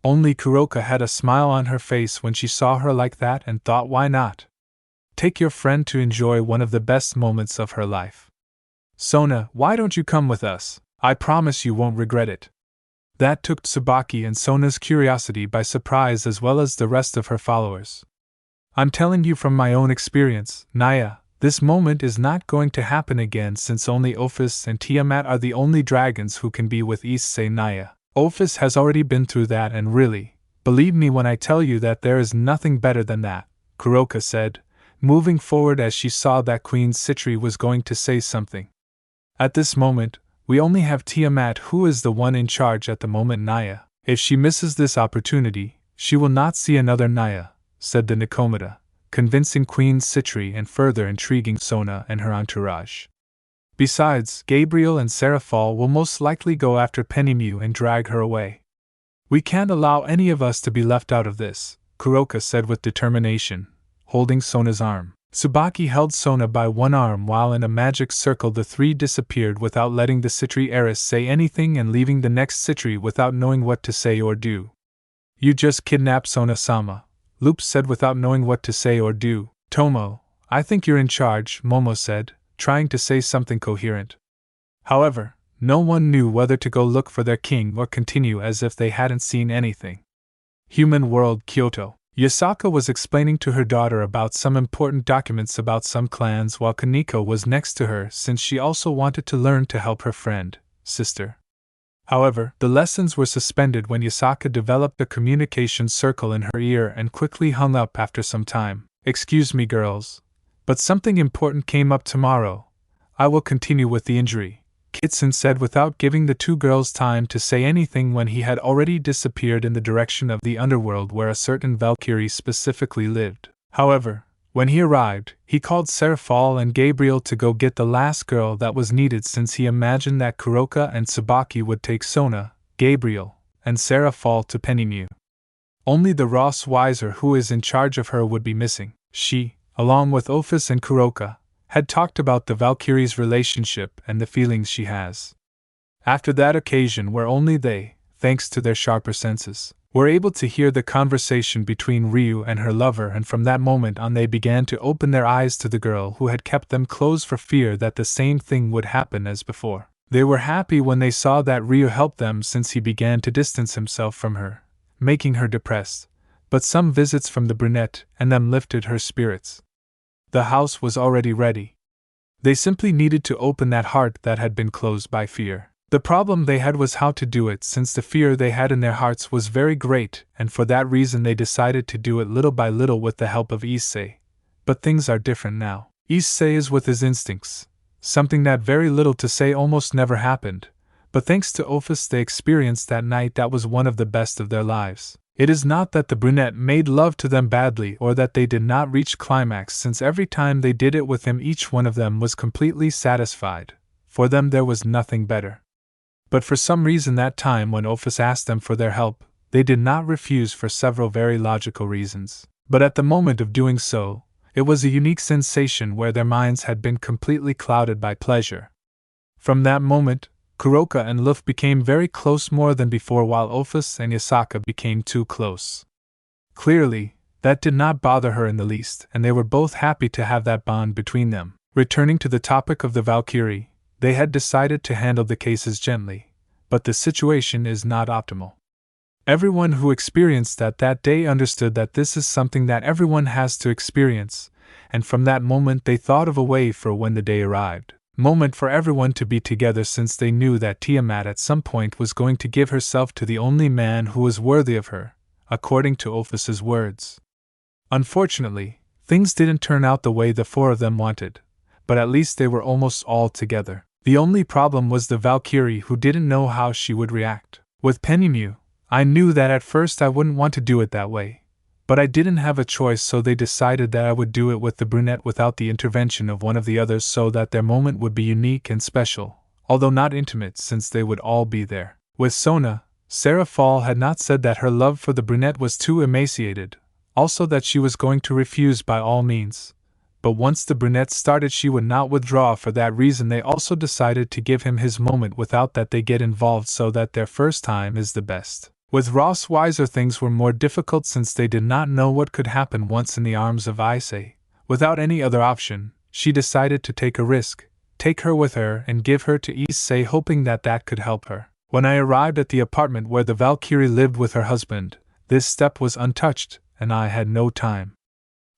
Only Kuroka had a smile on her face when she saw her like that and thought, why not? Take your friend to enjoy one of the best moments of her life. Sona, why don't you come with us? I promise you won't regret it. That took Tsubaki and Sona's curiosity by surprise as well as the rest of her followers. I'm telling you from my own experience, Naya, this moment is not going to happen again since only Ophis and Tiamat are the only dragons who can be with Issei. Naya. Ophis has already been through that and really, believe me when I tell you that there is nothing better than that, Kuroka said, moving forward as she saw that Queen Citri was going to say something. At this moment, we only have Tiamat who is the one in charge at the moment. Naya. If she misses this opportunity, she will not see another. Naya, said the Nikomata, convincing Queen Citri and further intriguing Sona and her entourage. Besides, Gabriel and Seraphal will most likely go after Penemu and drag her away. We can't allow any of us to be left out of this, Kuroka said with determination, holding Sona's arm. Tsubaki held Sona by one arm while in a magic circle the three disappeared without letting the Citri heiress say anything and leaving the next Citri without knowing what to say or do. You just kidnapped Sona-sama, Loop said without knowing what to say or do. Tomo, I think you're in charge, Momo said, trying to say something coherent. However, no one knew whether to go look for their king or continue as if they hadn't seen anything. Human World, Kyoto. Yasaka was explaining to her daughter about some important documents about some clans while Kaneko was next to her since she also wanted to learn to help her friend, sister. However, the lessons were suspended when Yasaka developed a communication circle in her ear and quickly hung up after some time. Excuse me, girls, but something important came up tomorrow. I will continue with the injury, Kitsun said without giving the two girls time to say anything when he had already disappeared in the direction of the underworld where a certain Valkyrie specifically lived. However, when he arrived, he called Seraphal and Gabriel to go get the last girl that was needed since he imagined that Kuroka and Tsubaki would take Sona, Gabriel, and Seraphal to Penemu. Only the Rossweisse who is in charge of her would be missing. She, along with Ophis and Kuroka, had talked about the Valkyrie's relationship and the feelings she has. After that occasion where only they, thanks to their sharper senses, were able to hear the conversation between Ryu and her lover, and from that moment on they began to open their eyes to the girl who had kept them closed for fear that the same thing would happen as before. They were happy when they saw that Ryu helped them since he began to distance himself from her, making her depressed, but some visits from the brunette and them lifted her spirits. The house was already ready. They simply needed to open that heart that had been closed by fear. The problem they had was how to do it, since the fear they had in their hearts was very great, and for that reason they decided to do it little by little with the help of Issei. But things are different now. Issei is with his instincts, something that very little to say almost never happened, but thanks to Ophis they experienced that night that was one of the best of their lives. It is not that the brunette made love to them badly or that they did not reach climax, since every time they did it with him each one of them was completely satisfied. For them there was nothing better. But for some reason that time when Ophis asked them for their help, they did not refuse for several very logical reasons. But at the moment of doing so, it was a unique sensation where their minds had been completely clouded by pleasure. From that moment, Kuroka and Luff became very close more than before, while Ophis and Yasaka became too close. Clearly, that did not bother her in the least, and they were both happy to have that bond between them. Returning to the topic of the Valkyrie, they had decided to handle the cases gently, but the situation is not optimal. Everyone who experienced that day understood that this is something that everyone has to experience, and from that moment they thought of a way for when the day arrived. Moment for everyone to be together, since they knew that Tiamat at some point was going to give herself to the only man who was worthy of her, according to Ophis's words. Unfortunately, things didn't turn out the way the four of them wanted, but at least they were almost all together. The only problem was the Valkyrie, who didn't know how she would react. With Penel, I knew that at first I wouldn't want to do it that way, but I didn't have a choice, so they decided that I would do it with the brunette without the intervention of one of the others, so that their moment would be unique and special, although not intimate since they would all be there. With Sona, Sarah Fall had not said that her love for the brunette was too emaciated, also that she was going to refuse by all means. But once the brunette started, she would not withdraw. For that reason they also decided to give him his moment without that they get involved, so that their first time is the best. With Rossweisse things were more difficult, since they did not know what could happen once in the arms of Issei. Without any other option, she decided to take a risk, take her with her and give her to Issei, hoping that could help her. When I arrived at the apartment where the Valkyrie lived with her husband, this step was untouched, and I had no time.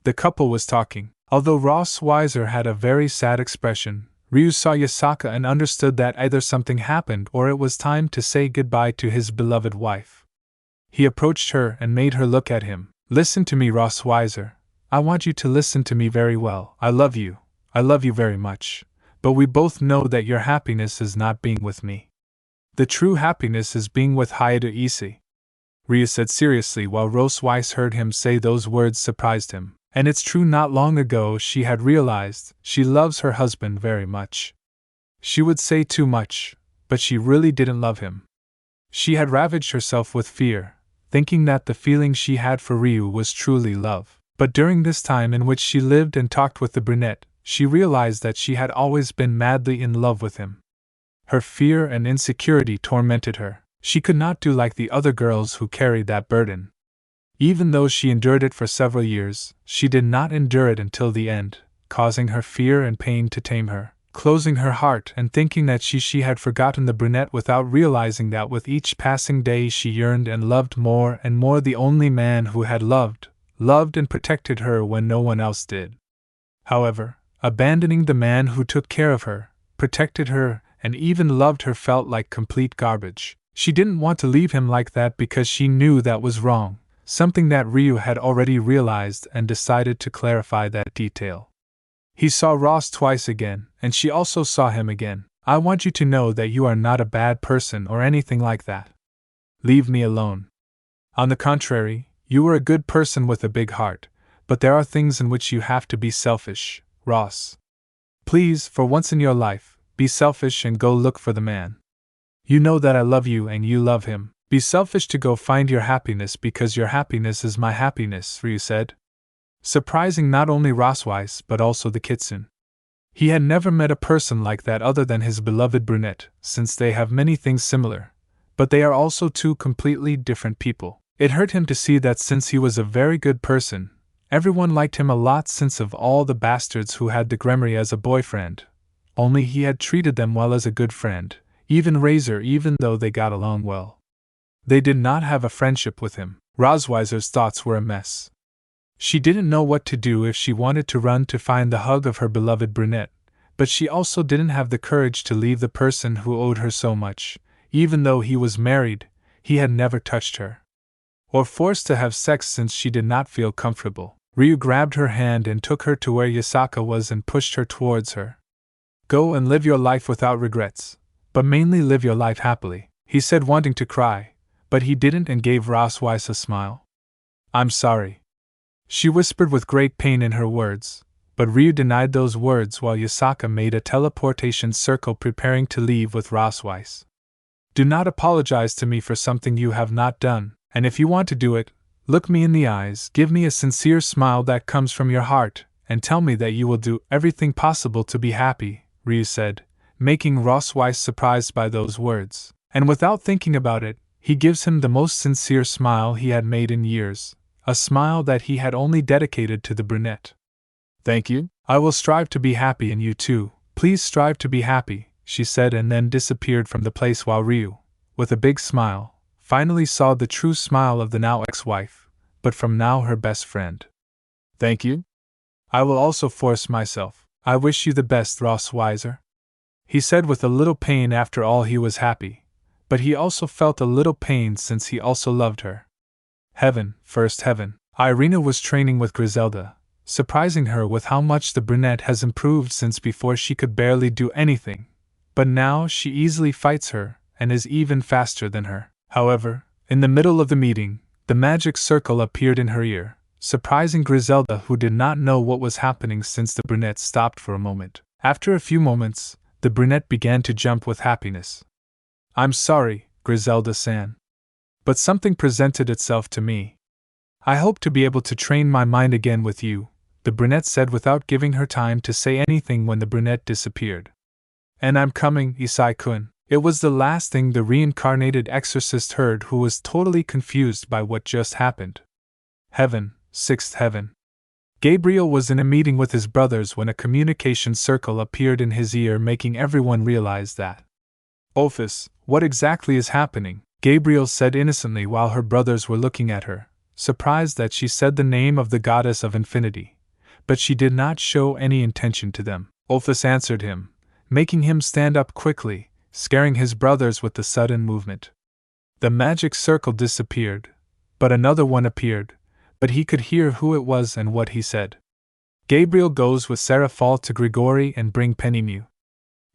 The couple was talking. Although Rossweisse had a very sad expression, Ryu saw Yasaka and understood that either something happened or it was time to say goodbye to his beloved wife. He approached her and made her look at him. Listen to me, Rossweisse. I want you to listen to me very well. I love you very much. But we both know that your happiness is not being with me. The true happiness is being with Hayato Issei. Ryu said seriously, while Rossweisse heard him say those words surprised him. And it's true, not long ago she had realized she loves her husband very much. She would say too much, but she really didn't love him. She had ravaged herself with fear, thinking that the feeling she had for Ryu was truly love. But during this time in which she lived and talked with the brunette, she realized that she had always been madly in love with him. Her fear and insecurity tormented her. She could not do like the other girls who carried that burden. Even though she endured it for several years, she did not endure it until the end, causing her fear and pain to tame her, closing her heart and thinking that she had forgotten the brunette without realizing that with each passing day she yearned and loved more and more the only man who had loved and protected her when no one else did. However, abandoning the man who took care of her, protected her, and even loved her felt like complete garbage. She didn't want to leave him like that because she knew that was wrong. Something that Ryu had already realized and decided to clarify that detail. He saw Ross twice again, and she also saw him again. I want you to know that you are not a bad person or anything like that. Leave me alone. On the contrary, you are a good person with a big heart, but there are things in which you have to be selfish, Ross. Please, for once in your life, be selfish and go look for the man. You know that I love you and you love him. Be selfish to go find your happiness because your happiness is my happiness, Ryu said. Surprising not only Rossweisse but also the kitsune. He had never met a person like that other than his beloved brunette, since they have many things similar, but they are also two completely different people. It hurt him to see that since he was a very good person, everyone liked him a lot since of all the bastards who had the Gremory as a boyfriend. Only he had treated them well as a good friend, even Razor, even though they got along well. They did not have a friendship with him. Rossweisse's thoughts were a mess. She didn't know what to do if she wanted to run to find the hug of her beloved brunette, But she also didn't have the courage to leave the person who owed her so much. Even though he was married, he had never touched her or forced to have sex since she did not feel comfortable. Ryu grabbed her hand and took her to where Yasaka was and pushed her towards her. Go and live your life without regrets, but mainly live your life happily, he said, wanting to cry, but he didn't and gave Rossweisse a smile. I'm sorry, she whispered with great pain in her words, but Ryu denied those words while Yasaka made a teleportation circle preparing to leave with Rossweisse. Do not apologize to me for something you have not done, and if you want to do it, look me in the eyes, give me a sincere smile that comes from your heart, and tell me that you will do everything possible to be happy, Ryu said, making Rossweisse surprised by those words. And without thinking about it, he gives him the most sincere smile he had made in years, a smile that he had only dedicated to the brunette. Thank you. I will strive to be happy, and you too, please strive to be happy, she said, and then disappeared from the place while Ryu, with a big smile, finally saw the true smile of the now ex-wife, but from now her best friend. Thank you. I will also force myself. I wish you the best, Rossweisse, he said with a little pain. After all, he was happy, but he also felt a little pain since he also loved her. Heaven, first heaven. Irina was training with Griselda, surprising her with how much the brunette has improved since before she could barely do anything, but now she easily fights her and is even faster than her. However, in the middle of the meeting, the magic circle appeared in her ear, surprising Griselda, who did not know what was happening since the brunette stopped for a moment. After a few moments, the brunette began to jump with happiness. I'm sorry, Griselda-san, but something presented itself to me. I hope to be able to train my mind again with you, the brunette said without giving her time to say anything when the brunette disappeared. And I'm coming, Issei-kun. It was the last thing the reincarnated exorcist heard, who was totally confused by what just happened. Heaven, sixth heaven. Gabriel was in a meeting with his brothers when a communication circle appeared in his ear, making everyone realize that. Ophis, what exactly is happening? Gabriel said innocently while her brothers were looking at her, surprised that she said the name of the goddess of infinity, but she did not show any intention to them. Ophis answered him, making him stand up quickly, scaring his brothers with the sudden movement. The magic circle disappeared, but another one appeared, but he could hear who it was and what he said. Gabriel goes with Serafal to Gregory and bring Penel.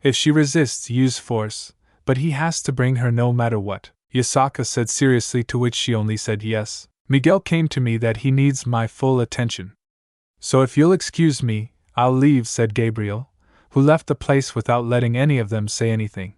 If she resists, use force, but he has to bring her no matter what, Yasaka said seriously, to which she only said yes. Miguel came to me that he needs my full attention. So if you'll excuse me, I'll leave, said Gabriel, who left the place without letting any of them say anything.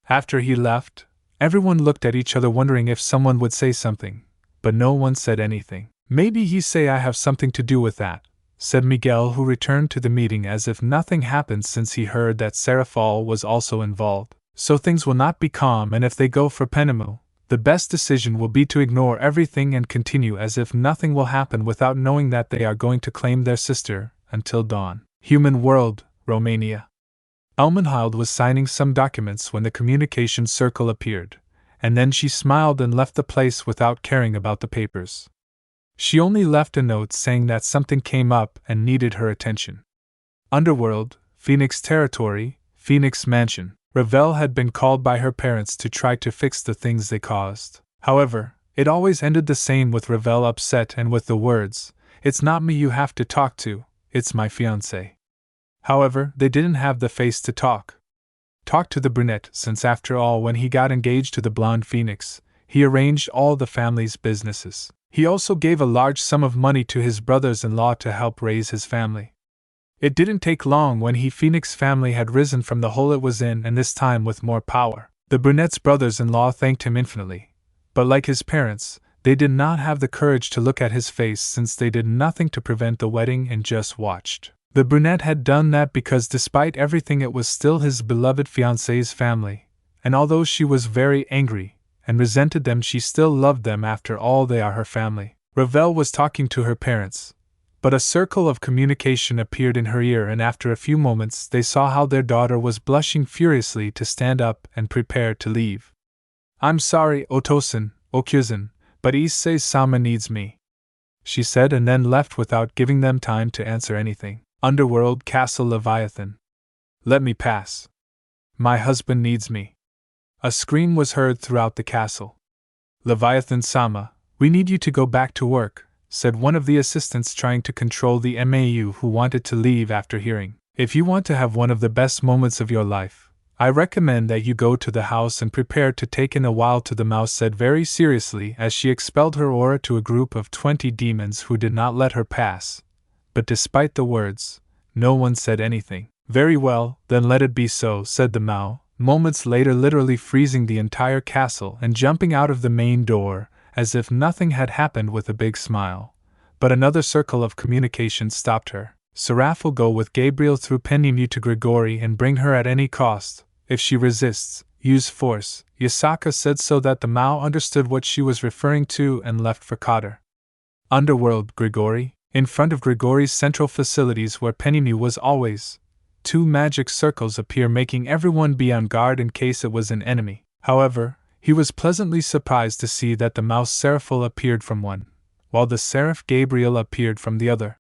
After he left, everyone looked at each other wondering if someone would say something, but no one said anything. Maybe Issei I have something to do with that, said Miguel, who returned to the meeting as if nothing happened since he heard that Serafal was also involved. So things will not be calm, and if they go for Penel, the best decision will be to ignore everything and continue as if nothing will happen without knowing that they are going to claim their sister until dawn. Human world, Romania. Elmenhild was signing some documents when the communication circle appeared, and then she smiled and left the place without caring about the papers. She only left a note saying that something came up and needed her attention. Underworld, Phoenix Territory, Phoenix Mansion. Ravel had been called by her parents to try to fix the things they caused. However, it always ended the same, with Ravel upset and with the words, "It's not me you have to talk to, it's my fiancé." However, they didn't have the face to talk to the brunette, since after all, when he got engaged to the blonde Phoenix, he arranged all the family's businesses. He also gave a large sum of money to his brothers-in-law to help raise his family. It didn't take long when Phoenix family had risen from the hole it was in, and this time with more power. The brunette's brothers-in-law thanked him infinitely, but like his parents, they did not have the courage to look at his face since they did nothing to prevent the wedding and just watched. The brunette had done that because despite everything it was still his beloved fiancé's family, and although she was very angry and resented them, she still loved them. After all, they are her family. Ravel was talking to her parents, but a circle of communication appeared in her ear, and after a few moments they saw how their daughter was blushing furiously to stand up and prepare to leave. "I'm sorry, Otosan, Okyuzan, but Issei-sama needs me," she said, and then left without giving them time to answer anything. Underworld, Castle Leviathan. Let me pass. My husband needs me. A scream was heard throughout the castle. Leviathan-sama, we need you to go back to work, said one of the assistants trying to control the MAU who wanted to leave after hearing. If you want to have one of the best moments of your life, I recommend that you go to the house and prepare to take in a while to the mouse said very seriously as she expelled her aura to a group of 20 demons who did not let her pass. But despite the words, no one said anything. Very well, then let it be so, said the Mao, moments later literally freezing the entire castle and jumping out of the main door, as if nothing had happened with a big smile. But another circle of communication stopped her. Seraph will go with Gabriel through Penel to Gregory and bring her at any cost. If she resists, use force. Yasaka said so that the Mao understood what she was referring to and left for Cotter. Underworld, Gregory. In front of Gregory's central facilities where Penel was always, 2 magic circles appear making everyone be on guard in case it was an enemy. However, he was pleasantly surprised to see that the mouse Seraphil appeared from one, while the seraph Gabriel appeared from the other.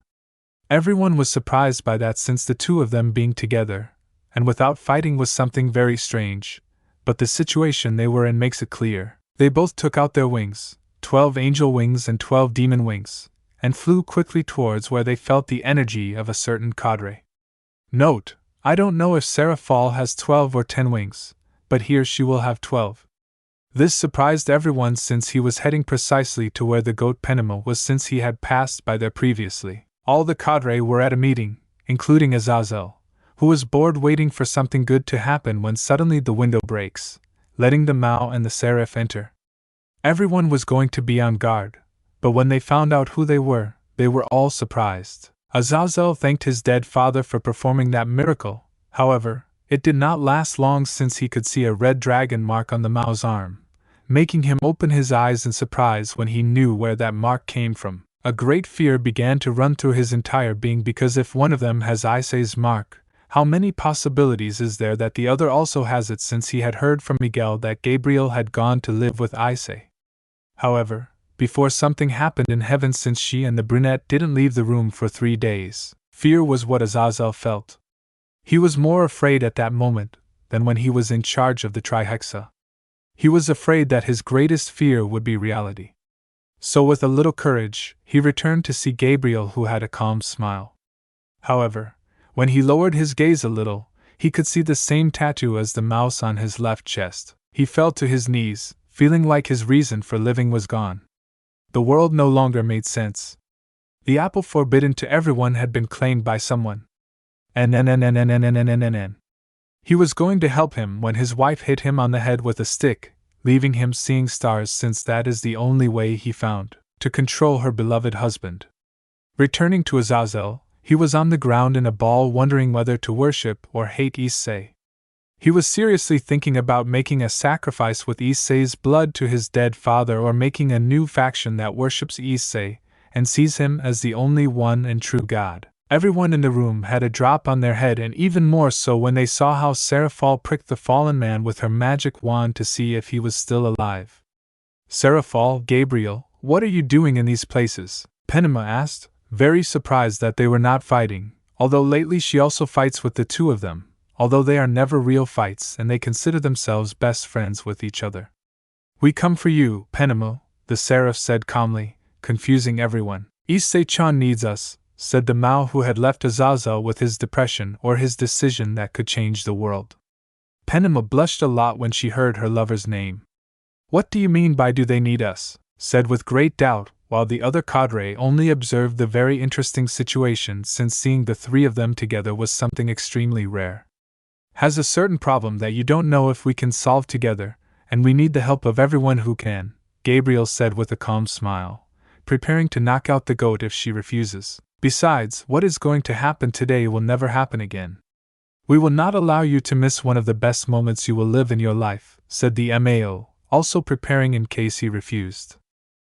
Everyone was surprised by that since the two of them being together, and without fighting was something very strange, but the situation they were in makes it clear. They both took out their wings, 12 angel wings and 12 demon wings, and flew quickly towards where they felt the energy of a certain cadre. Note, I don't know if Seraphal has 12 or 10 wings, but here she will have 12. This surprised everyone since he was heading precisely to where the goat Penema was since he had passed by there previously. All the cadre were at a meeting, including Azazel, who was bored waiting for something good to happen when suddenly the window breaks, letting the Mao and the Seraph enter. Everyone was going to be on guard, but when they found out who they were all surprised. Azazel thanked his dead father for performing that miracle. However, it did not last long since he could see a red dragon mark on the Mao's arm, making him open his eyes in surprise when he knew where that mark came from. A great fear began to run through his entire being because if one of them has Issei's mark, how many possibilities is there that the other also has it since he had heard from Miguel that Gabriel had gone to live with Issei. However, before something happened in heaven since she and the brunette didn't leave the room for 3 days, fear was what Azazel felt. He was more afraid at that moment than when he was in charge of the Trihexa. He was afraid that his greatest fear would be reality. So with a little courage, he returned to see Gabriel who had a calm smile. However, when he lowered his gaze a little, he could see the same tattoo as the mouse on his left chest. He fell to his knees, feeling like his reason for living was gone. The world no longer made sense. The apple forbidden to everyone had been claimed by someone. He was going to help him when his wife hit him on the head with a stick, leaving him seeing stars since that is the only way he found to control her beloved husband. Returning to Azazel, he was on the ground in a ball wondering whether to worship or hate Issei. He was seriously thinking about making a sacrifice with Issei's blood to his dead father or making a new faction that worships Issei and sees him as the only one and true God. Everyone in the room had a drop on their head and even more so when they saw how Seraphal pricked the fallen man with her magic wand to see if he was still alive. Seraphal, Gabriel, what are you doing in these places? Penema asked, very surprised that they were not fighting, although lately she also fights with the two of them, although they are never real fights and they consider themselves best friends with each other. We come for you, Penema, the seraph said calmly, confusing everyone. Issei-chan needs us, said the Mao who had left Azazel with his depression or his decision that could change the world. Penema blushed a lot when she heard her lover's name. What do you mean by do they need us? Said with great doubt, while the other cadre only observed the very interesting situation since seeing the three of them together was something extremely rare. Has a certain problem that you don't know if we can solve together, and we need the help of everyone who can, Gabriel said with a calm smile, preparing to knock out the goat if she refuses. Besides, what is going to happen today will never happen again. We will not allow you to miss one of the best moments you will live in your life, said the Mao, also preparing in case he refused.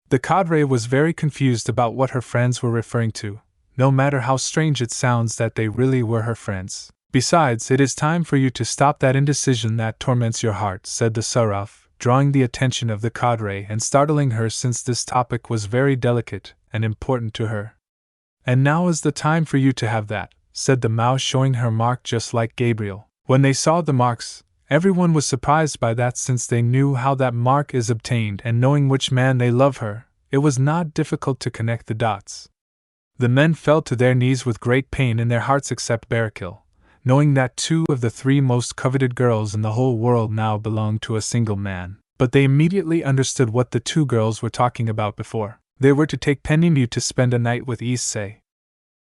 The cadre was very confused about what her friends were referring to, no matter how strange it sounds that they really were her friends. Besides, it is time for you to stop that indecision that torments your heart, said the seraph, drawing the attention of the cadre and startling her since this topic was very delicate and important to her. And now is the time for you to have that, said the mouse, showing her mark just like Gabriel. When they saw the marks, everyone was surprised by that, since they knew how that mark is obtained, and knowing which man they love her, it was not difficult to connect the dots. The men fell to their knees with great pain in their hearts except Barakil, knowing that 2 of the 3 most coveted girls in the whole world now belonged to a single man. But they immediately understood what the 2 girls were talking about before. They were to take Penel to spend a night with Issei.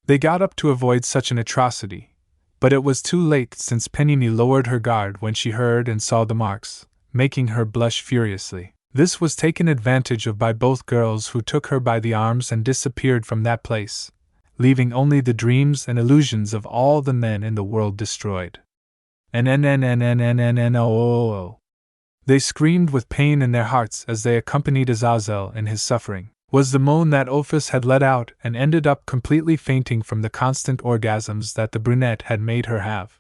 They got up to avoid such an atrocity, but it was too late, since Penel lowered her guard when she heard and saw the marks, making her blush furiously. This was taken advantage of by both girls, who took her by the arms and disappeared from that place, leaving only the dreams and illusions of all the men in the world destroyed. N-N-N-N-N-N-N-N-O-O-O. They screamed with pain in their hearts as they accompanied Azazel in his suffering. Was the moan that Ophis had let out, and ended up completely fainting from the constant orgasms that the brunette had made her have.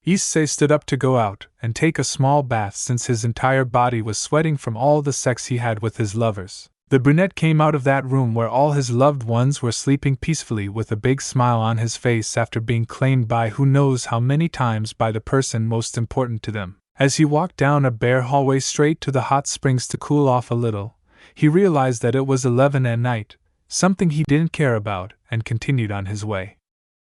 Issei stood up to go out and take a small bath, since his entire body was sweating from all the sex he had with his lovers. The brunette came out of that room where all his loved ones were sleeping peacefully with a big smile on his face after being claimed by who knows how many times by the person most important to them. As he walked down a bare hallway straight to the hot springs to cool off a little, he realized that it was 11 at night, something he didn't care about, and continued on his way.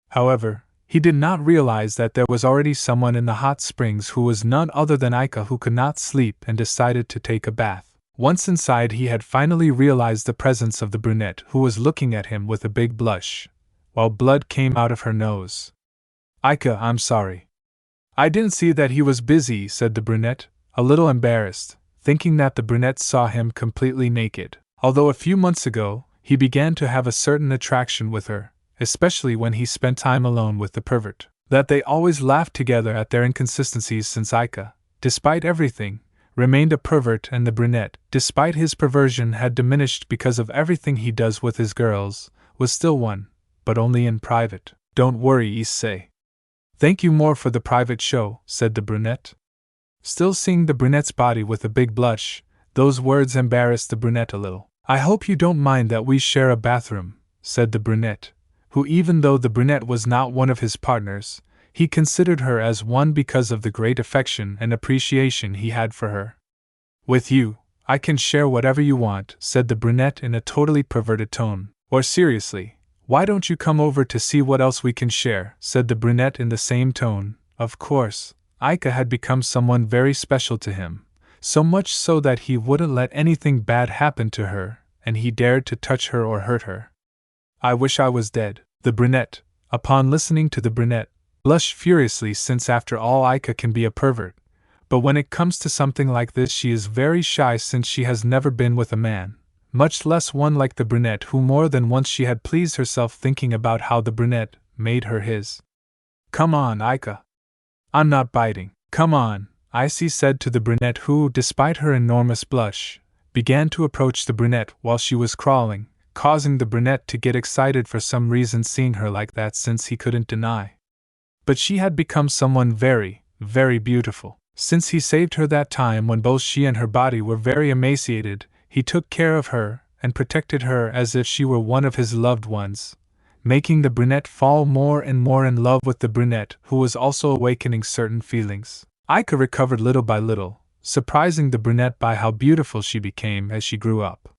However, he did not realize that there was already someone in the hot springs who was none other than Aika, who could not sleep and decided to take a bath. Once inside, he had finally realized the presence of the brunette, who was looking at him with a big blush, while blood came out of her nose. "Aika, I'm sorry. I didn't see that he was busy," said the brunette, a little embarrassed, thinking that the brunette saw him completely naked. Although a few months ago, he began to have a certain attraction with her, especially when he spent time alone with the pervert. That they always laughed together at their inconsistencies, since Aika, despite everything, remained a pervert, and the brunette, despite his perversion, had diminished because of everything he does with his girls, was still one, but only in private. "Don't worry, Issei. Thank you more for the private show," said the brunette. Still seeing the brunette's body with a big blush, those words embarrassed the brunette a little. "I hope you don't mind that we share a bathroom," said the brunette, who, even though the brunette was not one of his partners, he considered her as one because of the great affection and appreciation he had for her. "With you, I can share whatever you want," said the brunette in a totally perverted tone. "Or seriously, why don't you come over to see what else we can share?" said the brunette in the same tone. Of course, Aika had become someone very special to him, so much so that he wouldn't let anything bad happen to her, and he dared to touch her or hurt her. "I wish I was dead." The brunette, upon listening to the brunette, blushed furiously, since after all Aika can be a pervert, but when it comes to something like this she is very shy, since she has never been with a man, much less one like the brunette, who more than once she had pleased herself thinking about how the brunette made her his. "Come on, Aika. I'm not biting. Come on," Issei said to the brunette, who, despite her enormous blush, began to approach the brunette while she was crawling, causing the brunette to get excited for some reason seeing her like that, since he couldn't deny. But she had become someone very, very beautiful. Since he saved her that time when both she and her body were very emaciated, he took care of her and protected her as if she were one of his loved ones, making the brunette fall more and more in love with the brunette, who was also awakening certain feelings. Aika recovered little by little, surprising the brunette by how beautiful she became as she grew up.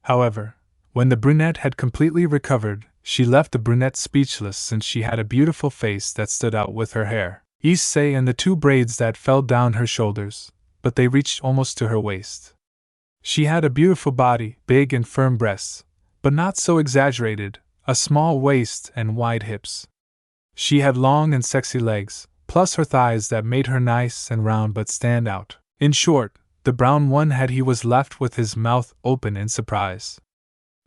However, when the brunette had completely recovered, she left the brunette speechless, since she had a beautiful face that stood out with her hair, Issei, and the 2 braids that fell down her shoulders, but they reached almost to her waist. She had a beautiful body, big and firm breasts, but not so exaggerated, a small waist and wide hips. She had long and sexy legs, plus her thighs that made her nice and round but stand out. In short, the brown one had he was left with his mouth open in surprise.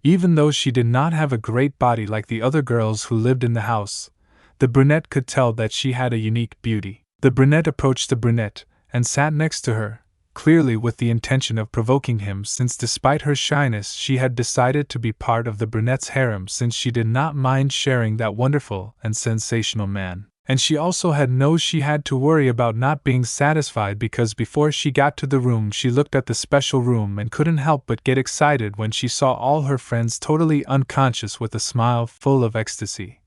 Even though she did not have a great body like the other girls who lived in the house, the brunette could tell that she had a unique beauty. The brunette approached the brunette and sat next to her, clearly with the intention of provoking him, since despite her shyness she had decided to be part of the brunette's harem, since she did not mind sharing that wonderful and sensational man. And she also she had to worry about not being satisfied, because before she got to the room she looked at the special room and couldn't help but get excited when she saw all her friends totally unconscious with a smile full of ecstasy,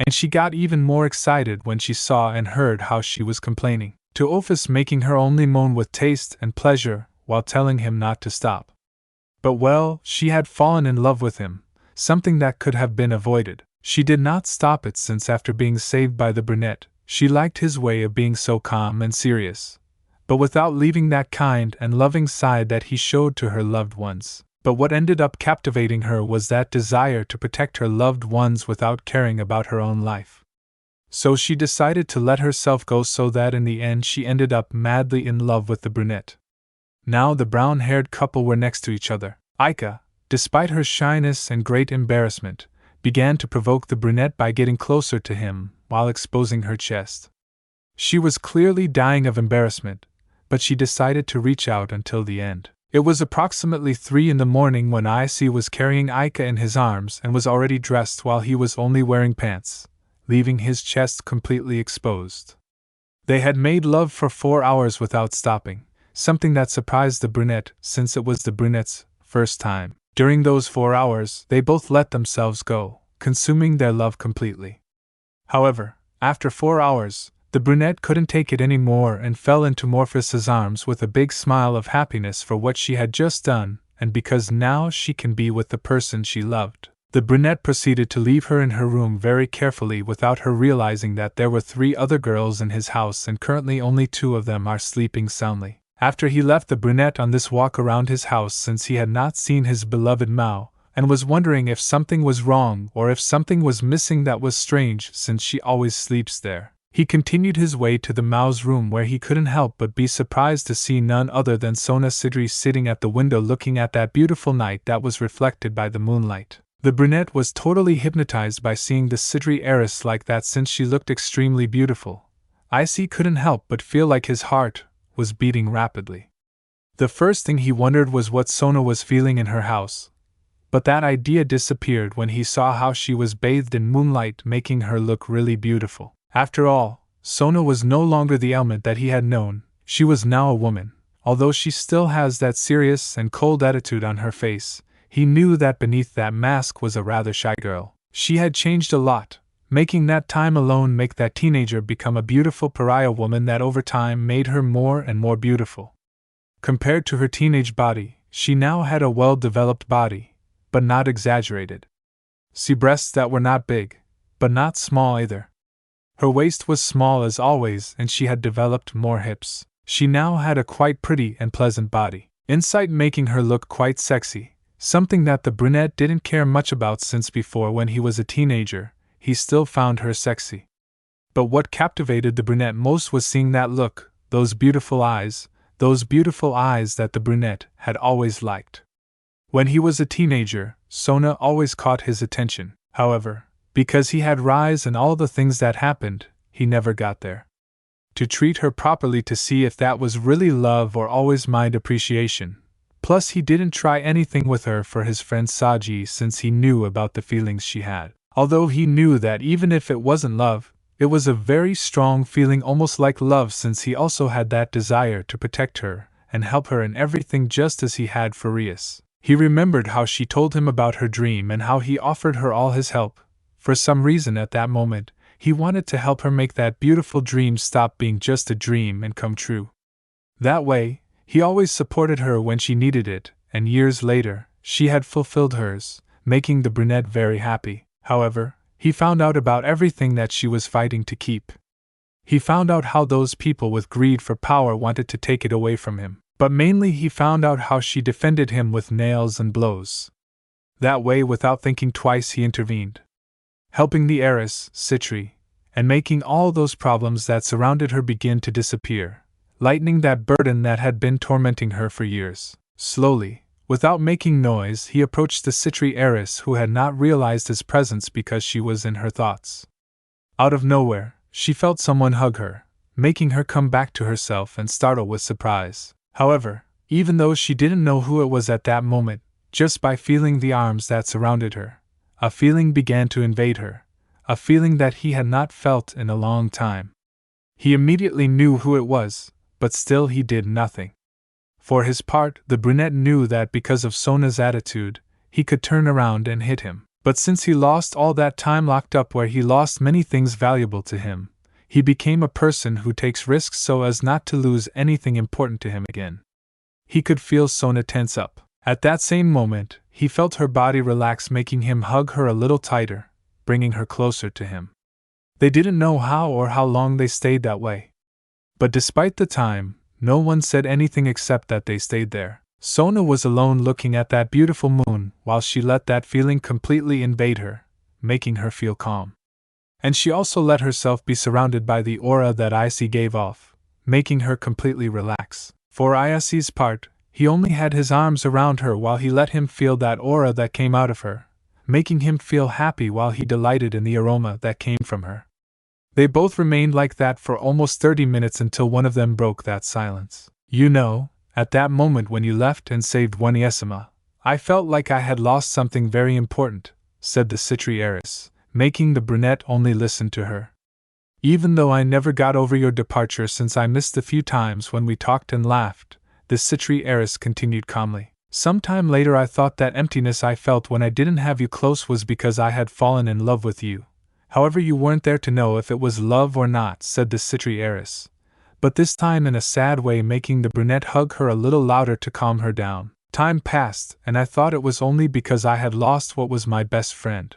and she got even more excited when she saw and heard how she was complaining to Ophis, making her only moan with taste and pleasure while telling him not to stop. But well, she had fallen in love with him, something that could have been avoided. She did not stop it since after being saved by the brunette, she liked his way of being so calm and serious, but without leaving that kind and loving side that he showed to her loved ones. But what ended up captivating her was that desire to protect her loved ones without caring about her own life. So she decided to let herself go, so that in the end she ended up madly in love with the brunette. Now the brown-haired couple were next to each other. Ika, despite her shyness and great embarrassment, began to provoke the brunette by getting closer to him while exposing her chest. She was clearly dying of embarrassment, but she decided to reach out until the end. It was approximately 3 in the morning when Issei was carrying Ika in his arms and was already dressed while he was only wearing pants, leaving his chest completely exposed. They had made love for 4 hours without stopping, something that surprised the brunette since it was the brunette's first time. During those 4 hours, they both let themselves go, consuming their love completely. However, after 4 hours, the brunette couldn't take it anymore and fell into Morpheus's arms with a big smile of happiness for what she had just done, and because now she can be with the person she loved. The brunette proceeded to leave her in her room very carefully without her realizing that there were 3 other girls in his house and currently only 2 of them are sleeping soundly. After he left the brunette on this walk around his house, since he had not seen his beloved Mao, and was wondering if something was wrong or if something was missing that was strange since she always sleeps there, he continued his way to the Mao's room, where he couldn't help but be surprised to see none other than Sona Sidri sitting at the window looking at that beautiful night that was reflected by the moonlight. The brunette was totally hypnotized by seeing the Sidri heiress like that since she looked extremely beautiful. Issei couldn't help but feel like his heart was beating rapidly. The first thing he wondered was what Sona was feeling in her house, but that idea disappeared when he saw how she was bathed in moonlight, making her look really beautiful. After all, Sona was no longer the element that he had known. She was now a woman. Although she still has that serious and cold attitude on her face, he knew that beneath that mask was a rather shy girl. She had changed a lot, making that time alone make that teenager become a beautiful pariah woman that over time made her more and more beautiful. Compared to her teenage body, she now had a well-developed body, but not exaggerated. See, breasts that were not big, but not small either. Her waist was small as always, and she had developed more hips. She now had a quite pretty and pleasant body, inside making her look quite sexy, something that the brunette didn't care much about since before, when he was a teenager, he still found her sexy. But what captivated the brunette most was seeing that look, those beautiful eyes that the brunette had always liked. When he was a teenager, Sona always caught his attention. However, because he had rise and all the things that happened, he never got there. To treat her properly, to see if that was really love or always mind appreciation. Plus he didn't try anything with her for his friend Saji, since he knew about the feelings she had. Although he knew that even if it wasn't love, it was a very strong feeling, almost like love, since he also had that desire to protect her and help her in everything, just as he had for Rias. He remembered how she told him about her dream and how he offered her all his help. For some reason at that moment, he wanted to help her make that beautiful dream stop being just a dream and come true. That way, he always supported her when she needed it, and years later, she had fulfilled hers, making the brunette very happy. However, he found out about everything that she was fighting to keep. He found out how those people with greed for power wanted to take it away from him, but mainly he found out how she defended him with nails and blows. That way, without thinking twice, he intervened, helping the heiress, Citri, and making all those problems that surrounded her begin to disappear, lightening that burden that had been tormenting her for years. Slowly, without making noise, he approached the Citri heiress, who had not realized his presence because she was in her thoughts. Out of nowhere, she felt someone hug her, making her come back to herself and startle with surprise. However, even though she didn't know who it was at that moment, just by feeling the arms that surrounded her, a feeling began to invade her, a feeling that he had not felt in a long time. He immediately knew who it was, but still he did nothing. For his part, the brunette knew that because of Sona's attitude, he could turn around and hit him. But since he lost all that time locked up where he lost many things valuable to him, he became a person who takes risks so as not to lose anything important to him again. He could feel Sona tense up. At that same moment, he felt her body relax, making him hug her a little tighter, bringing her closer to him. They didn't know how or how long they stayed that way. But despite the time, no one said anything except that they stayed there. Sona was alone looking at that beautiful moon while she let that feeling completely invade her, making her feel calm. And she also let herself be surrounded by the aura that Issei gave off, making her completely relax. For Issei's part, he only had his arms around her while he let him feel that aura that came out of her, making him feel happy while he delighted in the aroma that came from her. They both remained like that for almost 30 minutes until one of them broke that silence. You know, at that moment when you left and saved one Issei, I felt like I had lost something very important, said the Citri heiress, making the brunette only listen to her. Even though I never got over your departure since I missed the few times when we talked and laughed, the Citri heiress continued calmly. Sometime later I thought that emptiness I felt when I didn't have you close was because I had fallen in love with you. However, you weren't there to know if it was love or not, said the Citri heiress, but this time in a sad way, making the brunette hug her a little louder to calm her down. Time passed, and I thought it was only because I had lost what was my best friend.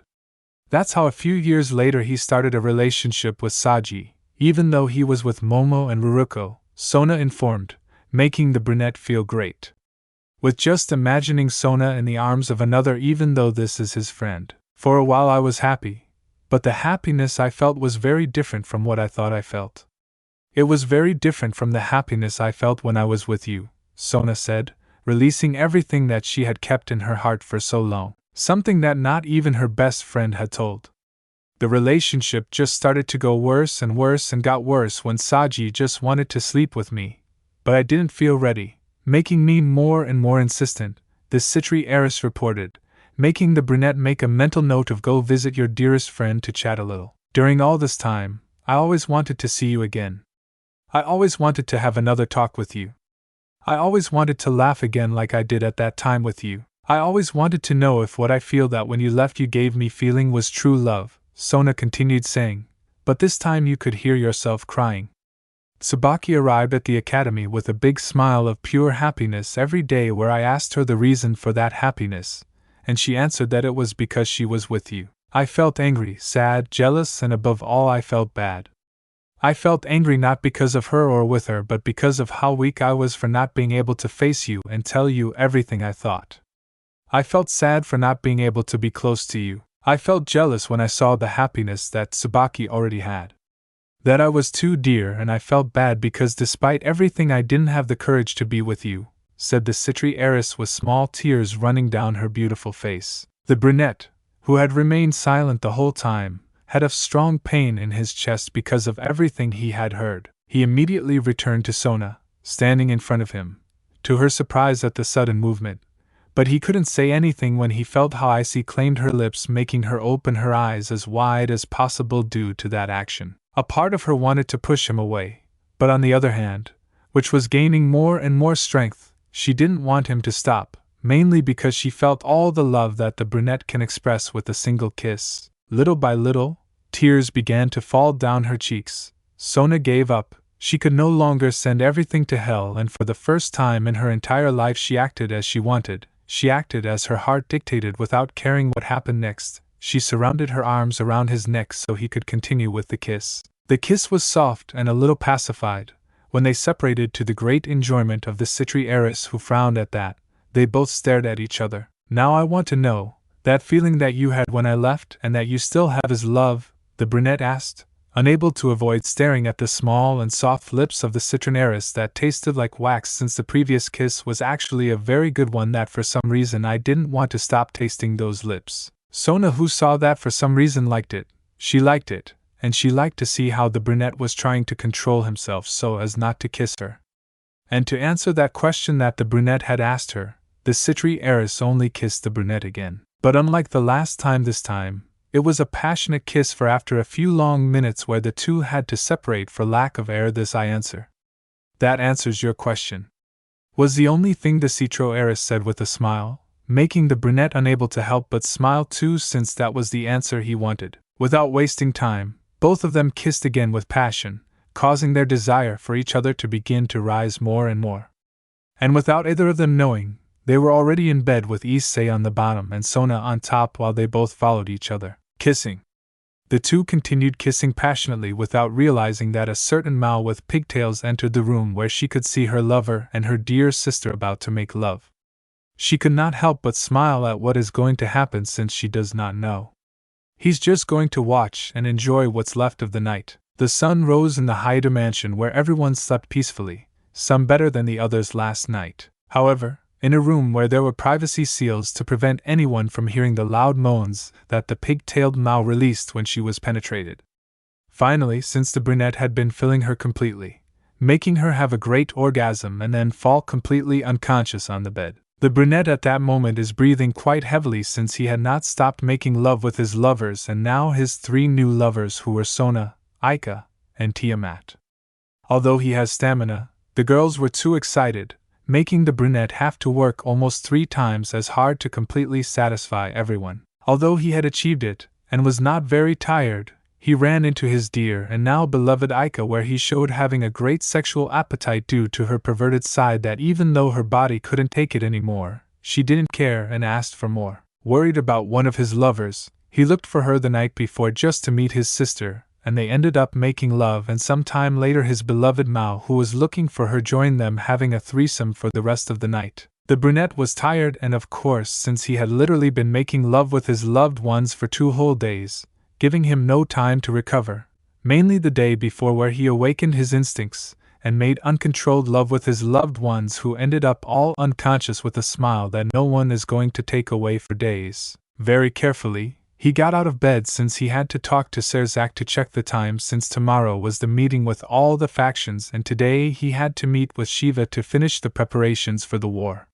That's how a few years later he started a relationship with Saji, even though he was with Momo and Ruruko, Sona informed, making the brunette feel great. With just imagining Sona in the arms of another, even though this is his friend. For a while I was happy, but the happiness I felt was very different from what I thought I felt. It was very different from the happiness I felt when I was with you, Sona said, releasing everything that she had kept in her heart for so long, something that not even her best friend had told. The relationship just started to go worse and got worse when Saji just wanted to sleep with me, but I didn't feel ready, making me more and more insistent, the Citri heiress reported, making the brunette make a mental note of go visit your dearest friend to chat a little. During all this time, I always wanted to see you again. I always wanted to have another talk with you. I always wanted to laugh again like I did at that time with you. I always wanted to know if what I feel that when you left you gave me feeling was true love, Sona continued saying, but this time you could hear yourself crying. Tsubaki arrived at the academy with a big smile of pure happiness every day where I asked her the reason for that happiness, and she answered that it was because she was with you. I felt angry, sad, jealous, and above all I felt bad. I felt angry not because of her or with her but because of how weak I was for not being able to face you and tell you everything I thought. I felt sad for not being able to be close to you. I felt jealous when I saw the happiness that Tsubaki already had. That I was too dear, and I felt bad because despite everything I didn't have the courage to be with you, said the Citri heiress with small tears running down her beautiful face. The brunette, who had remained silent the whole time, had a strong pain in his chest because of everything he had heard. He immediately returned to Sona, standing in front of him, to her surprise at the sudden movement, but he couldn't say anything when he felt how Issei claimed her lips, making her open her eyes as wide as possible due to that action. A part of her wanted to push him away, but on the other hand, which was gaining more and more strength, she didn't want him to stop, mainly because she felt all the love that the brunette can express with a single kiss. Little by little, tears began to fall down her cheeks. Sona gave up. She could no longer send everything to hell, and for the first time in her entire life she acted as she wanted. She acted as her heart dictated without caring what happened next. She surrounded her arms around his neck so he could continue with the kiss. The kiss was soft and a little pacified. When they separated, to the great enjoyment of the Citri heiress, who frowned at that, they both stared at each other. Now I want to know, that feeling that you had when I left and that you still have is love? The brunette asked, unable to avoid staring at the small and soft lips of the Citron heiress that tasted like wax, since the previous kiss was actually a very good one that for some reason I didn't want to stop tasting those lips. Sona, who saw that for some reason, liked it. She liked it, and she liked to see how the brunette was trying to control himself so as not to kiss her. And to answer that question that the brunette had asked her, the Citri heiress only kissed the brunette again. But unlike the last time, this time, it was a passionate kiss, for after a few long minutes where the two had to separate for lack of air, this I answer. That answers your question. Was the only thing the Citro heiress said with a smile, making the brunette unable to help but smile too, since that was the answer he wanted. Without wasting time, both of them kissed again with passion, causing their desire for each other to begin to rise more and more. And without either of them knowing, they were already in bed with Issei on the bottom and Sona on top while they both followed each other, kissing. The two continued kissing passionately without realizing that a certain Mao with pigtails entered the room where she could see her lover and her dear sister about to make love. She could not help but smile at what is going to happen since she does not know. He's just going to watch and enjoy what's left of the night. The sun rose in the Haida mansion where everyone slept peacefully, some better than the others last night. However, in a room where there were privacy seals to prevent anyone from hearing the loud moans that the pig-tailed Mao released when she was penetrated. Finally, since the brunette had been filling her completely, making her have a great orgasm and then fall completely unconscious on the bed. The brunette at that moment is breathing quite heavily since he had not stopped making love with his lovers and now his 3 new lovers who were Sona, Issei, and Tiamat. Although he has stamina, the girls were too excited, making the brunette have to work almost 3 times as hard to completely satisfy everyone. Although he had achieved it, and was not very tired, he ran into his dear and now beloved Issei, where he showed having a great sexual appetite due to her perverted side that even though her body couldn't take it anymore, she didn't care and asked for more. Worried about one of his lovers, he looked for her the night before just to meet his sister, and they ended up making love, and some time later his beloved Mao, who was looking for her, joined them having a threesome for the rest of the night. The brunette was tired, and of course, since he had literally been making love with his loved ones for 2 whole days, giving him no time to recover, mainly the day before where he awakened his instincts and made uncontrolled love with his loved ones, who ended up all unconscious with a smile that no one is going to take away for days. Very carefully, he got out of bed since he had to talk to Serzak to check the time, since tomorrow was the meeting with all the factions and today he had to meet with Shiva to finish the preparations for the war.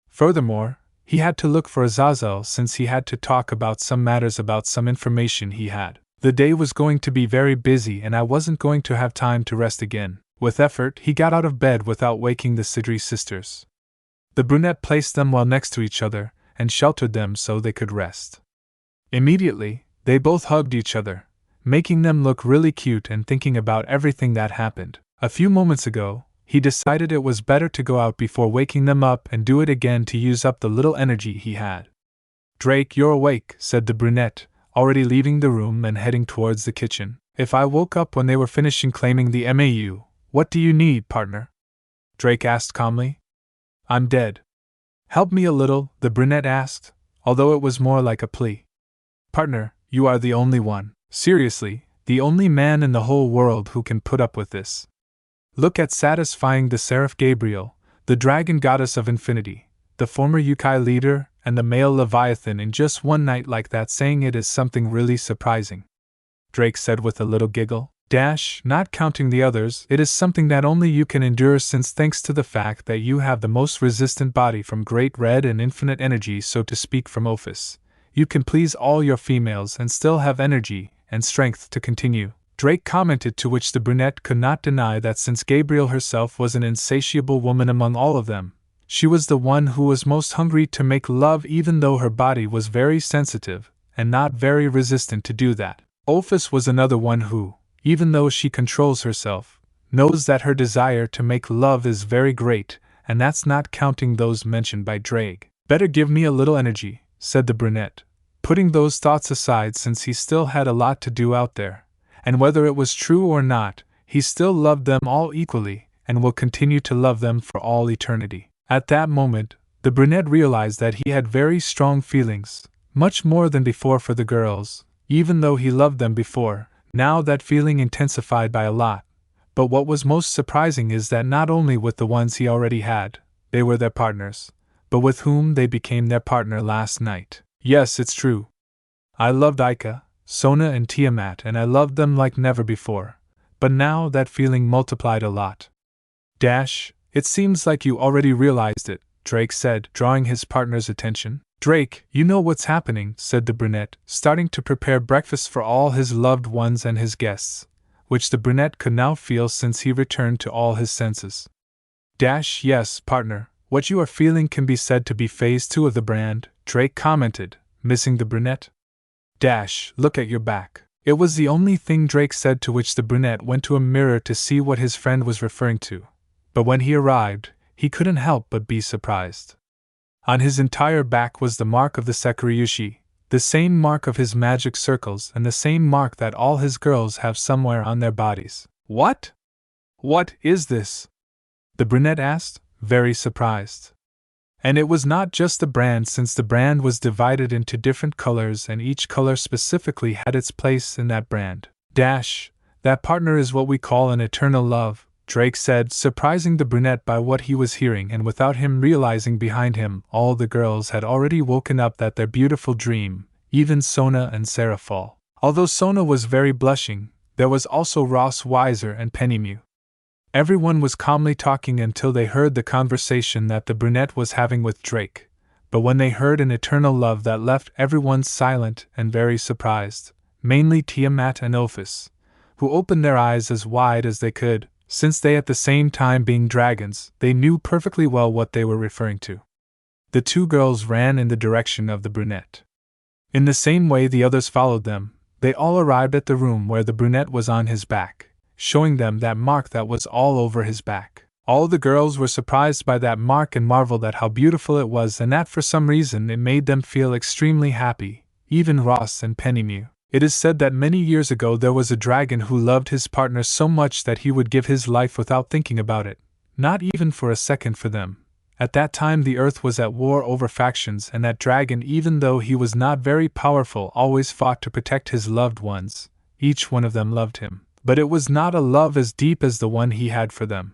Furthermore, he had to look for Azazel since he had to talk about some matters about some information he had. The day was going to be very busy and I wasn't going to have time to rest again. With effort, he got out of bed without waking the Sidri sisters. The brunette placed them well next to each other and sheltered them so they could rest. Immediately, they both hugged each other, making them look really cute and thinking about everything that happened. A few moments ago, he decided it was better to go out before waking them up and do it again to use up the little energy he had. "Drake, you're awake," said the brunette, already leaving the room and heading towards the kitchen. "If I woke up when they were finishing claiming the MAU, what do you need, partner?" Drake asked calmly. "I'm dead. Help me a little," the brunette asked, although it was more like a plea. "Partner, you are the only one. Seriously, the only man in the whole world who can put up with this. Look at satisfying the seraph Gabriel, the dragon goddess of infinity, the former Yokai leader, and the male Leviathan in just one night like that. Saying it is something really surprising," Drake said with a little giggle. Not counting the others, it is something that only you can endure, since thanks to the fact that you have the most resistant body from Great Red and infinite energy, so to speak, from Ophis, you can please all your females and still have energy and strength to continue," Drake commented, to which the brunette could not deny that since Gabriel herself was an insatiable woman among all of them, she was the one who was most hungry to make love, even though her body was very sensitive and not very resistant to do that. Ophis was another one who, even though she controls herself, knows that her desire to make love is very great, and that's not counting those mentioned by Drake. "Better give me a little energy," said the brunette, putting those thoughts aside since he still had a lot to do out there, and whether it was true or not, he still loved them all equally and will continue to love them for all eternity. At that moment, the brunette realized that he had very strong feelings, much more than before, for the girls, even though he loved them before. Now that feeling intensified by a lot, but what was most surprising is that not only with the ones he already had, they were their partners, but with whom they became their partner last night. Yes, it's true. I loved Issei, Sona and Tiamat, and I loved them like never before, but now that feeling multiplied a lot. It seems like you already realized it, Drake said, drawing his partner's attention. "Drake, you know what's happening," said the brunette, starting to prepare breakfast for all his loved ones and his guests, which the brunette could now feel since he returned to all his senses. "Yes, partner, What you are feeling can be said to be phase 2 of the brand, Drake commented, missing the brunette. Look at your back. It was the only thing Drake said, to which the brunette went to a mirror to see what his friend was referring to. But when he arrived, he couldn't help but be surprised. On his entire back was the mark of the Sekiryushi, the same mark of his magic circles and the same mark that all his girls have somewhere on their bodies. What? What is this? The brunette asked, very surprised. And it was not just the brand, since the brand was divided into different colors and each color specifically had its place in that brand. That partner is what we call an eternal love, Drake said, surprising the brunette by what he was hearing, and without him realizing, behind him, all the girls had already woken up that their beautiful dream, even Sona and Seraphal. Although Sona was very blushing, there was also Rossweisse and Penel. Everyone was calmly talking until they heard the conversation that the brunette was having with Drake, but when they heard an eternal love, that left everyone silent and very surprised, mainly Tiamat and Ophis, who opened their eyes as wide as they could, since they, at the same time being dragons, they knew perfectly well what they were referring to. The two girls ran in the direction of the brunette. In the same way the others followed them, they all arrived at the room where the brunette was on his back, showing them that mark that was all over his back. All the girls were surprised by that mark and marveled at how beautiful it was, and that for some reason it made them feel extremely happy, even Ross and Penel. It is said that many years ago there was a dragon who loved his partner so much that he would give his life without thinking about it, not even for a second for them. At that time the earth was at war over factions, and that dragon, even though he was not very powerful, always fought to protect his loved ones. Each one of them loved him, but it was not a love as deep as the one he had for them.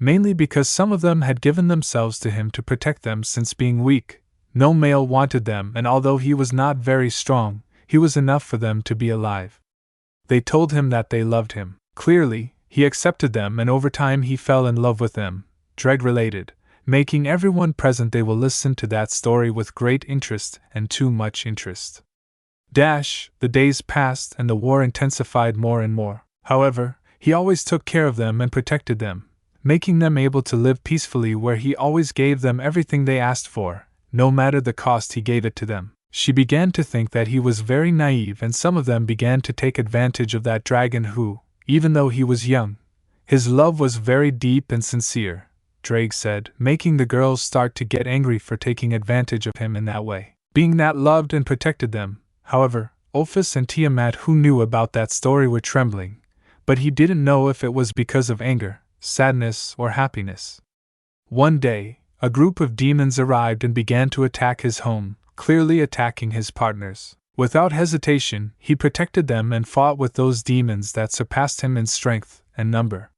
Mainly because some of them had given themselves to him to protect them, since being weak, no male wanted them, and although he was not very strong, he was enough for them to be alive. They told him that they loved him. Clearly, he accepted them, and over time he fell in love with them, Dreg related, making everyone present they will listen to that story with great interest, and too much interest. The days passed and the war intensified more and more. However, he always took care of them and protected them, making them able to live peacefully, where he always gave them everything they asked for, no matter the cost he gave it to them. She began to think that he was very naive, and some of them began to take advantage of that dragon who, even though he was young, his love was very deep and sincere, Drake said, making the girls start to get angry for taking advantage of him in that way. Being that loved and protected them, however, Ophis and Tiamat, who knew about that story, were trembling, but he didn't know if it was because of anger, sadness, or happiness. One day, a group of demons arrived and began to attack his home, clearly attacking his partners. Without hesitation, he protected them and fought with those demons that surpassed him in strength and number.